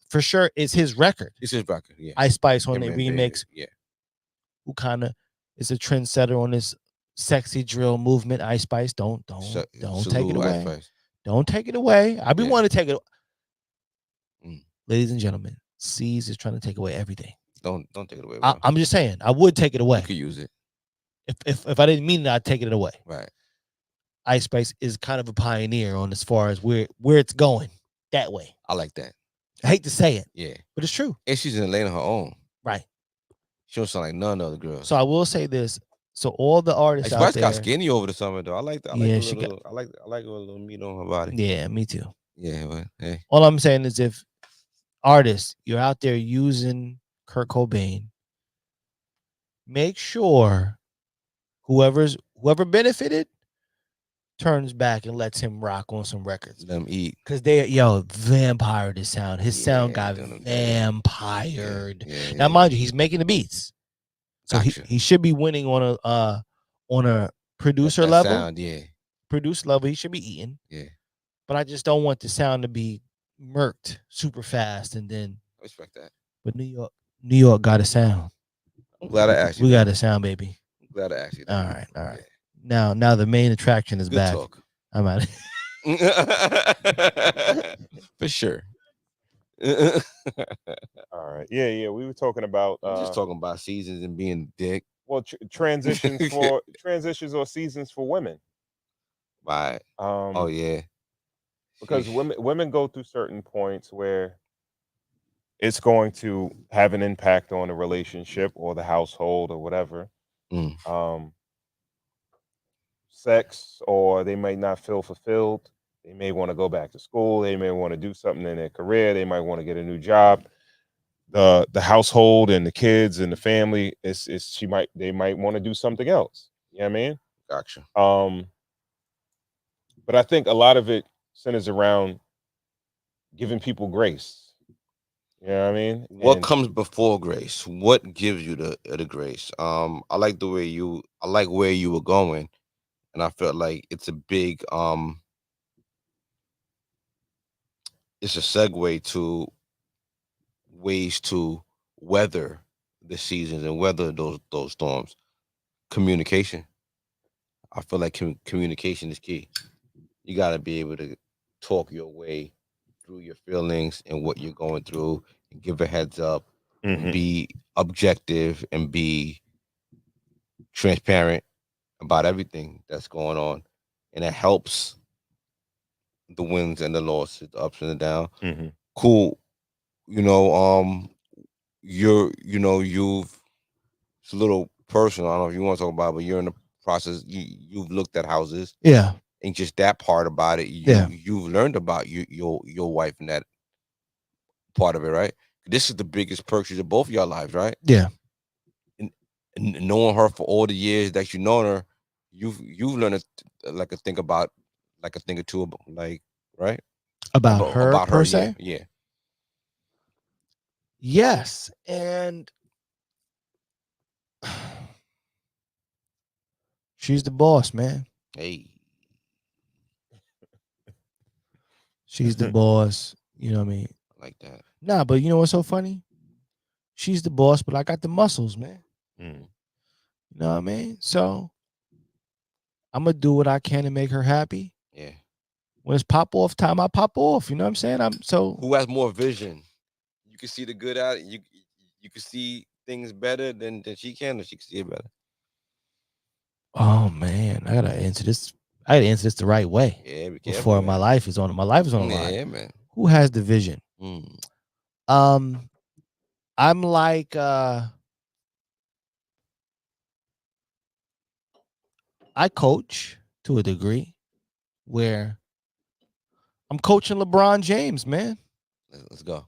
for sure. It's his record. It's his record. Yeah. Ice Spice when they remix. Yeah. Who kind of is a trendsetter on this sexy drill movement? Ice Spice. Don't take it away. Don't take it away. I've been wanting to take it. Ladies and gentlemen, C's is trying to take away everything. Don't take it away. I'm just saying, I would take it away. You could use it. If I didn't mean it, I'd take it away. Right. Ice Spice is kind of a pioneer on as far as where it's going that way. I like that. I hate to say it. Yeah. But it's true. And she's in a lane of her own. Right. She don't sound like none other girls. So I will say this. So all the artists out there got skinny over the summer though. I like that. I like a little meat on her body. Yeah, me too. Yeah, but hey. All I'm saying is if artists, you're out there using Kurt Cobain, make sure whoever benefited turns back and lets him rock on some records. Let him eat. Because vampired his sound. His sound got vampired. Now, mind you, he's making the beats. So he should be winning on a producer level. Sound, Producer level, he should be eating. Yeah. But I just don't want the sound to be murked super fast and then I respect that. But New York got a sound. I'm glad I asked you. We got a sound, baby. I'm glad I asked you. All right. Yeah. Now the main attraction is Good back. Talk. I'm out. For sure. All right. Yeah. We were talking about just talking about seasons and being dick. Well, transitions or seasons for women. Right. Oh yeah. Because women go through certain points where it's going to have an impact on the relationship or the household or whatever. Sex, or they might not feel fulfilled. They may want to go back to school. They may want to do something in their career. They might want to get a new job. The household and the kids and the family they might want to do something else. You know what I mean? Gotcha. But I think a lot of it centers around giving people grace. You know what I mean? What comes before grace? What gives you the grace? I like where you were going, and I felt like it's a big it's a segue to ways to weather the seasons and weather those storms. Communication. I feel like communication is key. You got to be able to talk your way through your feelings and what you're going through, and give a heads up, and be objective and be transparent about everything that's going on, and it helps the wins and the losses, the ups and the downs. Cool. It's a little personal. I don't know if you want to talk about it, but you're in the process. You've looked at houses. Yeah. And just that part about it, you've learned about your wife and that part of it, right? This is the biggest purchase of both of your lives, right? Yeah. And knowing her for all the years that you've known her, you've learned a thing or two about, like, right? About her per se? Yeah. Yes. And she's the boss, man. Hey. She's the boss. You know what I mean? Like that. Nah, but you know what's so funny? She's the boss, but I got the muscles, man. Mm. You know what I mean? So I'm gonna do what I can to make her happy. Yeah. When it's pop off time, I pop off. You know what I'm saying? I'm so Who has more vision? You can see the good out. You can see things better than she can, or she can see it better. oh man, I gotta answer this. I gotta answer this the right way Yeah, be before careful. my Man. life is on the line. Yeah, man. Who has the vision? Mm. I'm like I coach to a degree where I'm coaching LeBron James, man. Let's go.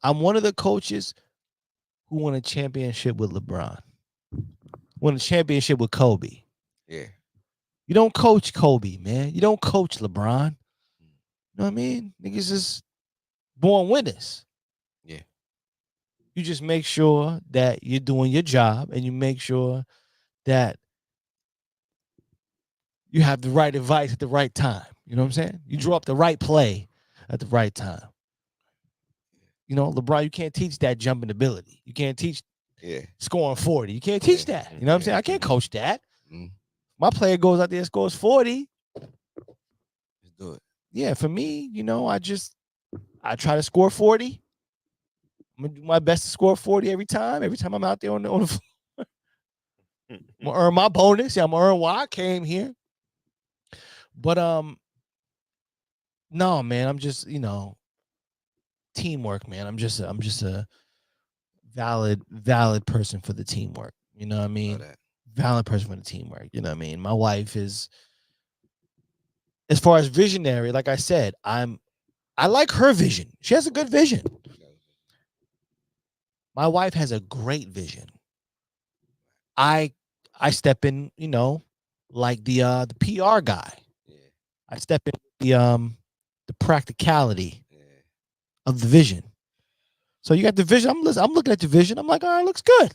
I'm one of the coaches who won a championship with LeBron. Won a championship with Kobe. Yeah. You don't coach Kobe, man. You don't coach LeBron. You know what I mean? Niggas is born winners. Yeah. You just make sure that you're doing your job and you make sure that you have the right advice at the right time. You know what I'm saying? You draw up the right play at the right time. You know, LeBron, you can't teach that jumping ability. You can't teach scoring 40. You can't teach that. You know what I'm saying? I can't coach that. Mm. My player goes out there and scores 40. Let's do it. Yeah, for me, you know, I try to score 40. I'm gonna do my best to score 40 every time. Every time I'm out there on the floor. I'm gonna earn my bonus. Yeah, I'm gonna earn why I came here. But no, man, I'm just, you know, teamwork, man. I'm just a valid person for the teamwork. You know what I mean? Valid person for the teamwork. You know what I mean? My wife is, as far as visionary, like I said, I like her vision. She has a good vision. My wife has a great vision. I step in, you know, like the PR guy. Yeah. I step in the practicality of the vision. So you got the vision. I'm looking at the vision. I'm like, all right, looks good.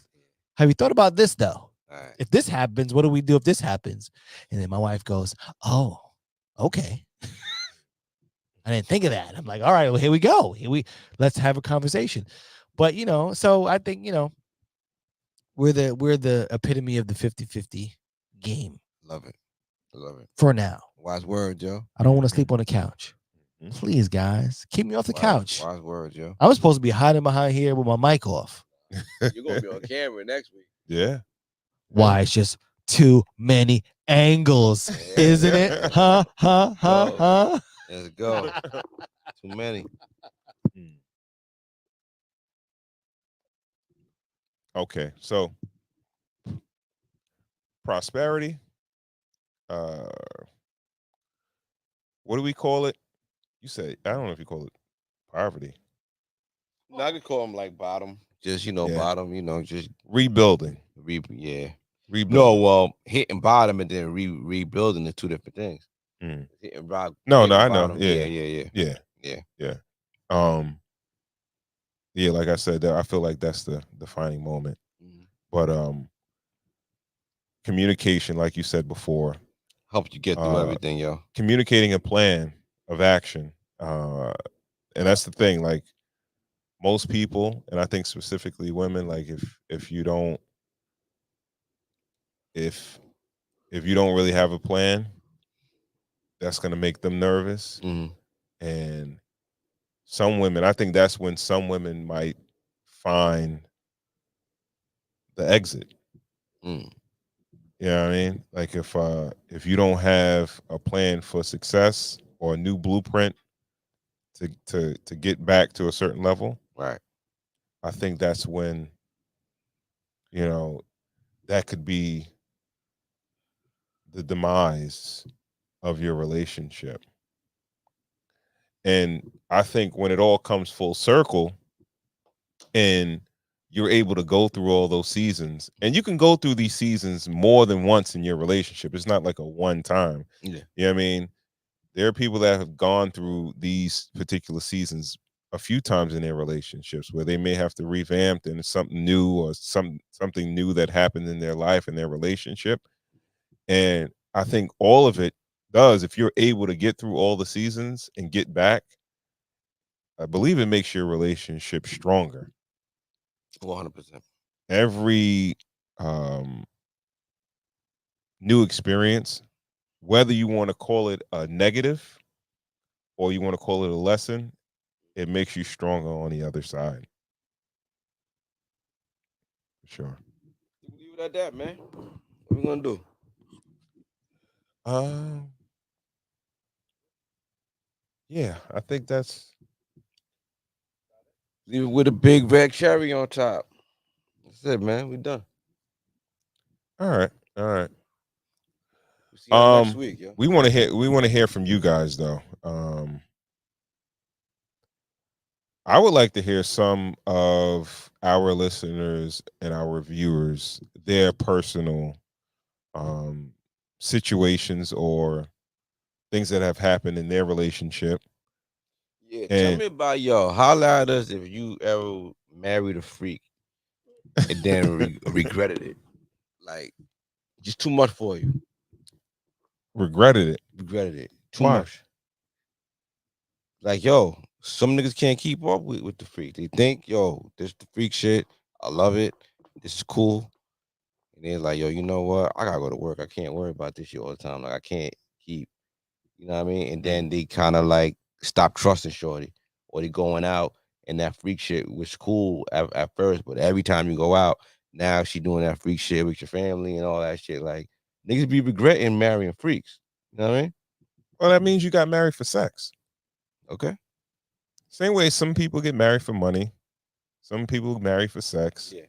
Have you thought about this though? Right. If this happens, what do we do if this happens? And then my wife goes, oh, okay. I didn't think of that. I'm like, all right, well, here we go. Let's have a conversation. But you know, so I think, you know, we're the epitome of the 50-50 game. Love it. I love it. For now. Wise word, Joe. I don't want to sleep on the couch. Please, guys, keep me off the couch. Wise word, Joe. I'm supposed to be hiding behind here with my mic off. You're gonna be on camera next week. Yeah. Why? It's just too many angles, isn't it? Huh? Let's go. Too many. Okay, so prosperity. What do we call it? You say I don't know if you call it poverty. No, I could call them like bottom. Just bottom. Just rebuilding. Rebuilding. No, well, hitting bottom and then rebuilding is two different things. Hitting rock. No, hitting I bottom. know. Yeah. Yeah, like I said, I feel like that's the defining moment. But communication, like you said before, helps you get through everything, yo. Communicating a plan of action, and that's the thing. Like most people, and I think specifically women, like if you don't really have a plan, that's going to make them nervous. And some women, I think that's when some women might find the exit. You know what I mean? Like if you don't have a plan for success or a new blueprint to get back to a certain level, right? I think that's when, you know, that could be the demise of your relationship. And I think when it all comes full circle and you're able to go through all those seasons, and you can go through these seasons more than once in your relationship. It's not like a one time. Yeah. You know what I mean? There are people that have gone through these particular seasons a few times in their relationships where they may have to revamp and something new or something new that happened in their life and their relationship. And I think all of it does, if you're able to get through all the seasons and get back, I believe it makes your relationship stronger. 100%. Every um, new experience, whether you want to call it a negative or you want to call it a lesson, it makes you stronger on the other side. For sure. Leave it at that, man. What we gonna do? Uh, yeah, I think that's Leave it with a big red cherry on top. That's it, man. We done. all right. All right. We see y'all next week, yo. We want to hear from you guys though. I would like to hear some of our listeners and our viewers their personal um situations or things that have happened in their relationship. Yeah, tell And me about y'all. Holla at us if you ever married a freak and then regretted it. Like, just too much for you. regretted it. Regretted it. Too Why? much. Like, yo, some niggas can't keep up with the freak. They think, yo, this the freak shit. I love it. This is cool. And they're like, yo, you know what? I gotta go to work. I can't worry about this shit all the time. Like, I can't keep, you know what I mean? And then they kind of like stop trusting Shorty. Or they going out and that freak shit was cool at first, but every time you go out, now she doing that freak shit with your family and all that shit. Like, niggas be regretting marrying freaks. You know what I mean? Well, that means you got married for sex. Okay. Same way some people get married for money. Some people marry for sex. Yeah.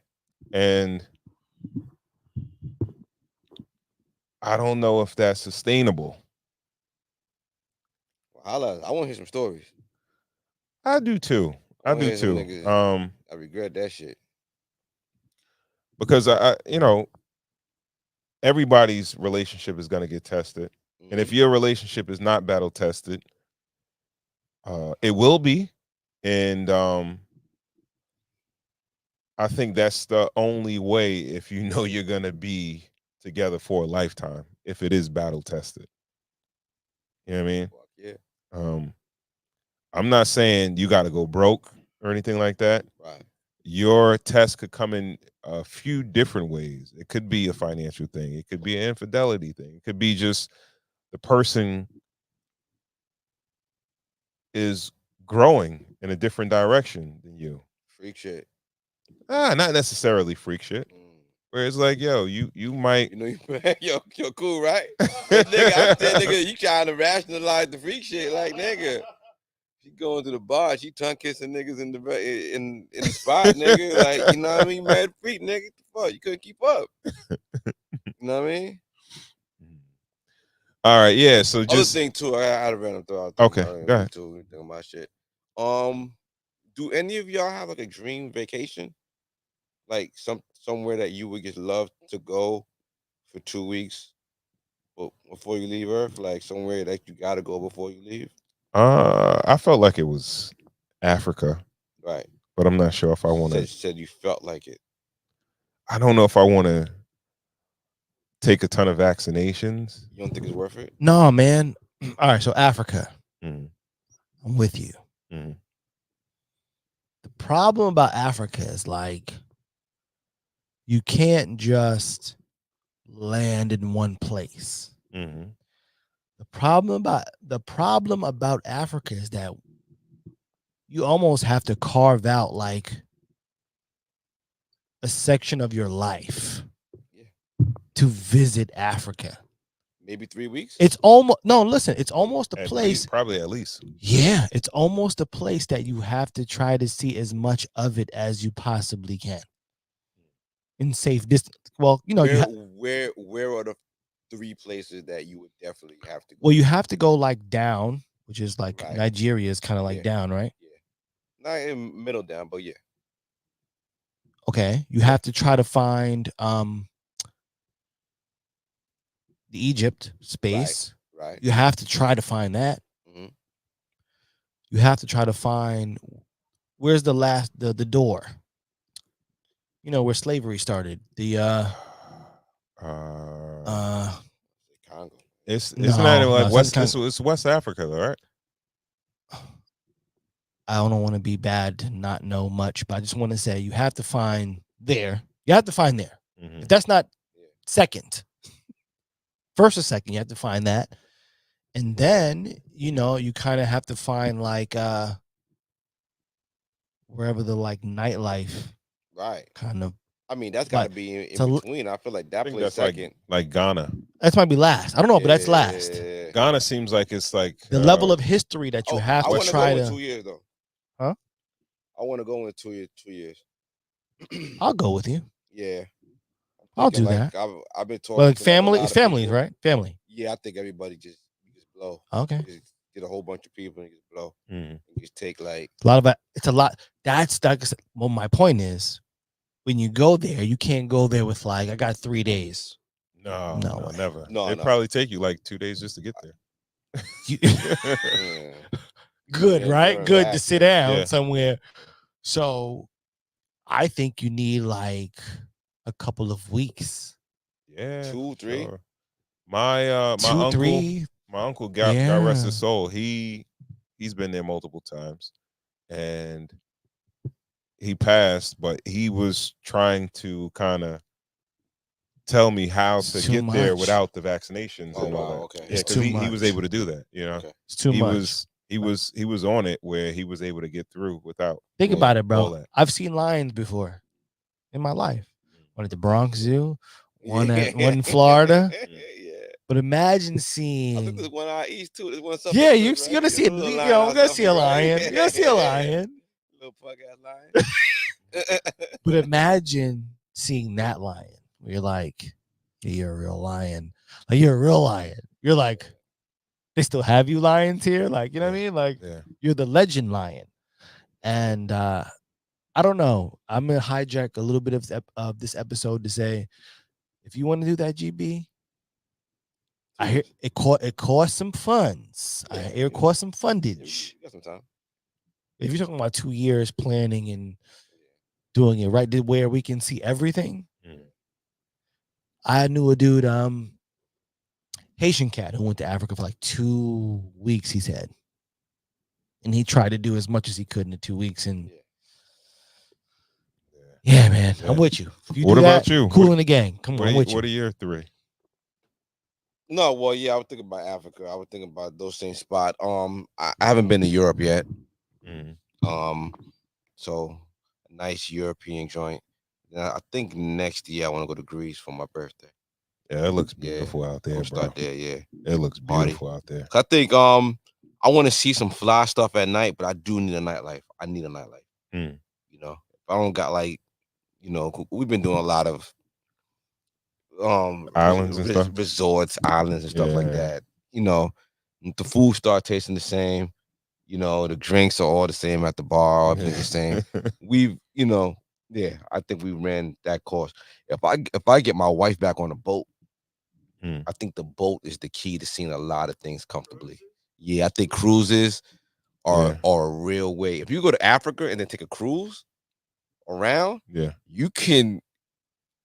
And I don't know if that's sustainable. Well, holla. I want to hear some stories. I do too. I I wanna do hear some too. niggas. I regret that shit. Because I you know, everybody's relationship is going to get tested. And if Mhm. your relationship is not battle tested, it will be. And I think that's the only way if you know you're going to be together for a lifetime, if it is battle tested. You know what I mean? Fuck yeah. Um, I'm not saying you got to go broke or anything like that. Right. Your test could come in a few different ways. It could be a financial thing, it could be an infidelity thing, it could be just the person is growing in a different direction than you. Freak shit. Not necessarily freak shit. Where it's like, yo, you might. You know, yo, cool, right? But nigga, I'm saying, nigga, you trying to rationalize the freak shit, like nigga. She going to the bar, she tongue kissing niggas in the spot, nigga. Like, you know what I mean? Mad freak, nigga. The fuck, you couldn't keep up. You know what I mean? All right, yeah. So Other just thing too, I had a random thought out there. okay. Go ahead. Too, thinking about shit. Do any of y'all have like a dream vacation? Like somewhere that you would just love to go for 2 weeks before you leave Earth? Like somewhere that you gotta go before you leave? I felt like it was Africa, Right. but I'm not sure if I want to. Said you felt like it. I don't know if I want to take a ton of vaccinations. You don't think it's worth it? No, man. All right, so Africa. Mm, I'm with you. mm, The problem about Africa is like you can't just land in one place. mm. The problem about Africa is that you almost have to carve out like a section of your life Yeah. to visit Africa. Maybe 3 weeks? It's almost no, listen, it's almost a At place. least, probably at least. Yeah, it's almost a place that you have to try to see as much of it as you possibly can in safe distance. Well, you know, where are the 3 places that you would definitely have to go? well, you have to go like down, which is like Right. Nigeria is kind of like Yeah. down, right? Yeah. Not in middle down, but yeah. Okay, you have to try to find the Egypt space. Right. You have to try to find that. Mhm. You have to try to find where's the door. You know where slavery started. The Congo. It's No, not even like no, West. it's It's West Africa, though, right? I don't want to be bad to not know much, but I just want to say you have to find there. You have to find there. Mhm. If that's not second, first or second, you have to find that. And then, you kind of have to find like wherever the like nightlife Right. kind of I mean, that's got to like be in to between. I feel like I that think plays that's second. like Ghana. that might be last. I don't know, but that's last. Yeah. Ghana seems like it's like The level of history that you Oh, have I to want to try go in to 2 years though. Huh? I want to go in 2 years. 2 years. I'll go with you. Yeah. I'm I'll thinking do like that. I've been But talking like to like a family, lot it's of families, people. right? Family. Yeah, I think everybody just blow. Okay. You just get a whole bunch of people and you just blow. Mhm. You just take like A lot of it. It's a lot. That's well, my point is when you go there, you can't go there with like, I got 3 days. No, No no, way. never. No, It'd no. probably take you like 2 days just to get there. You- yeah. good, Yeah, right? you're Good to sit relaxing. down Yeah. somewhere. So I think you need like a couple of weeks. Yeah, 2, 3. sure. My 2, uncle, 3. my uncle got rest Yeah. his soul. He's been there multiple times, and he passed, but he was trying to kind of tell me how It's to too get there much. without the vaccinations Oh and all wow. that. Okay. Yeah, It's because too he was much. able to do that. Okay. It's too he much. he was on it where he was able to get through without Think doing about it, all bro. that. I've seen lions before in my life. One at the Bronx Zoo, one Yeah. in Florida. yeah. But imagine I think seeing. there's one out east too. There's one something. Yeah, Right? you're gonna see There's it. a little We're lion out gonna see a Suffolk, right? lion. You're gonna see a lion. Little pug ass lion. But imagine seeing that lion where you're like, yeah, you're a real lion. Like you're a real lion. You're like, they still have you lions here? Like, you know what I mean? Like Yeah. you're the legend lion. And I don't know. I'm gonna hijack a little bit of this episode to say, if you want to do that, GB, I hear it costs some funds. I hear it costs some fundage. You got some time. If you're talking about 2 years planning and doing it right, where we can see everything. Mhm. I knew a dude, Haitian cat who went to Africa for like 2 weeks, he said. And he tried to do as much as he could in the 2 weeks. And yeah, man, Yeah. I'm with you. If you What do about that, you? cool What- in the gang. Come on, I'm with you. What are your three? No, well, yeah, I would think about Africa. I would think about those same spot. I haven't been to Europe yet. Mhm. So a nice European joint. I think next year I want to go to Greece for my birthday. Yeah, it looks Yeah, beautiful out there, I'll bro. start there. Yeah, It looks Party. beautiful out there. I think I want to see some fly stuff at night, but I do need a nightlife. I need a nightlife. Mm. You know, if I don't got like, we've been doing a lot of Islands and stuff. resorts, islands and stuff like Yeah. that. You know, the food start tasting the same. You know, the drinks are all the same at the bar, everything's the same. We've, yeah, I think we ran that course. If I get my wife back on a boat, Mm. I think the boat is the key to seeing a lot of things comfortably. Yeah, I think cruises are a real way. If you go to Africa and then take a cruise around, Yeah. you can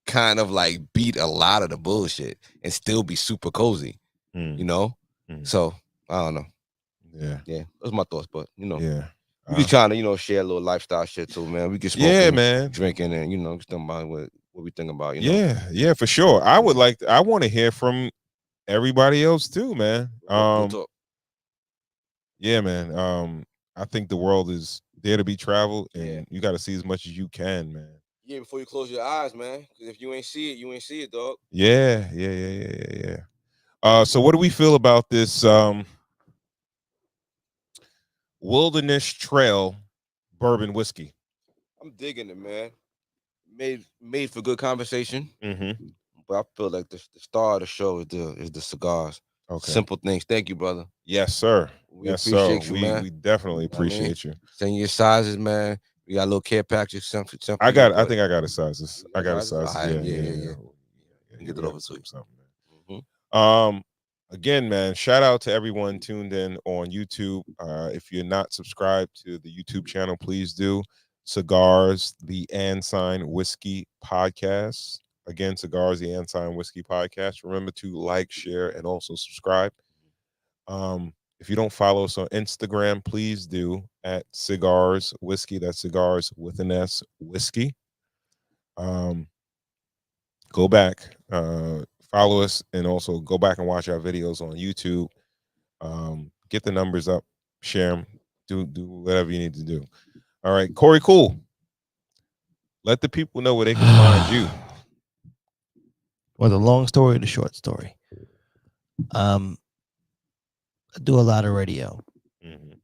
kind of like beat a lot of the bullshit and still be super cozy, Mm. you know? Mm. So I don't know. Yeah. Yeah, those are my thoughts, but Yeah. we just trying to, share a little lifestyle shit too, man. We can smoke, Yeah, man. drinking, and just think about what we think about, you know. Yeah, for sure. I want to hear from everybody else too, man. Real talk. Yeah, man. I think the world is there to be traveled, and Yeah. you got to see as much as you can, man. Yeah, before you close your eyes, man. Because if you ain't see it, you ain't see it, dog. Yeah. So what do we feel about this Wilderness Trail bourbon whiskey? I'm digging it, man. Made for good conversation. Mm-hmm. But I feel like the star of the show is the cigars. Okay. Simple things. Thank you, brother. Yes, sir. We Yes, appreciate sir. you, man. We definitely Know what I mean? appreciate you. Send your sizes, man. We got little care packages. Something. I think I got a sizes. You I got a sizes? sizes. Alright, Yeah. Get it over to you. Something, man. Mhm. Again, man, shout out to everyone tuned in on YouTube. If you're not subscribed to the YouTube channel, please do. Cigars, the Ensign Whiskey Podcast. Again, Cigars, the Ensign Whiskey Podcast. Remember to like, share, and also subscribe. If you don't follow us on Instagram, please do at Cigars Whiskey. That's cigars with an S whiskey. Go back, follow us, and also go back and watch our videos on YouTube. Get the numbers up, share them, do whatever you need to do. All right, Corey, cool. Let the people know where they can find you. Well, the long story, the short story. I do a lot of radio. Mhm.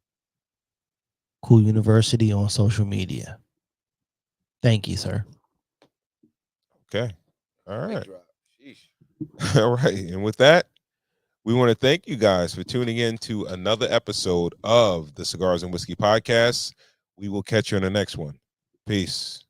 Cool University on social media. Thank you, sir. Okay. All Mic right. drop. Sheesh. All right. And with that, we want to thank you guys for tuning in to another episode of the Cigars and Whiskey Podcast. We will catch you in the next one. Peace.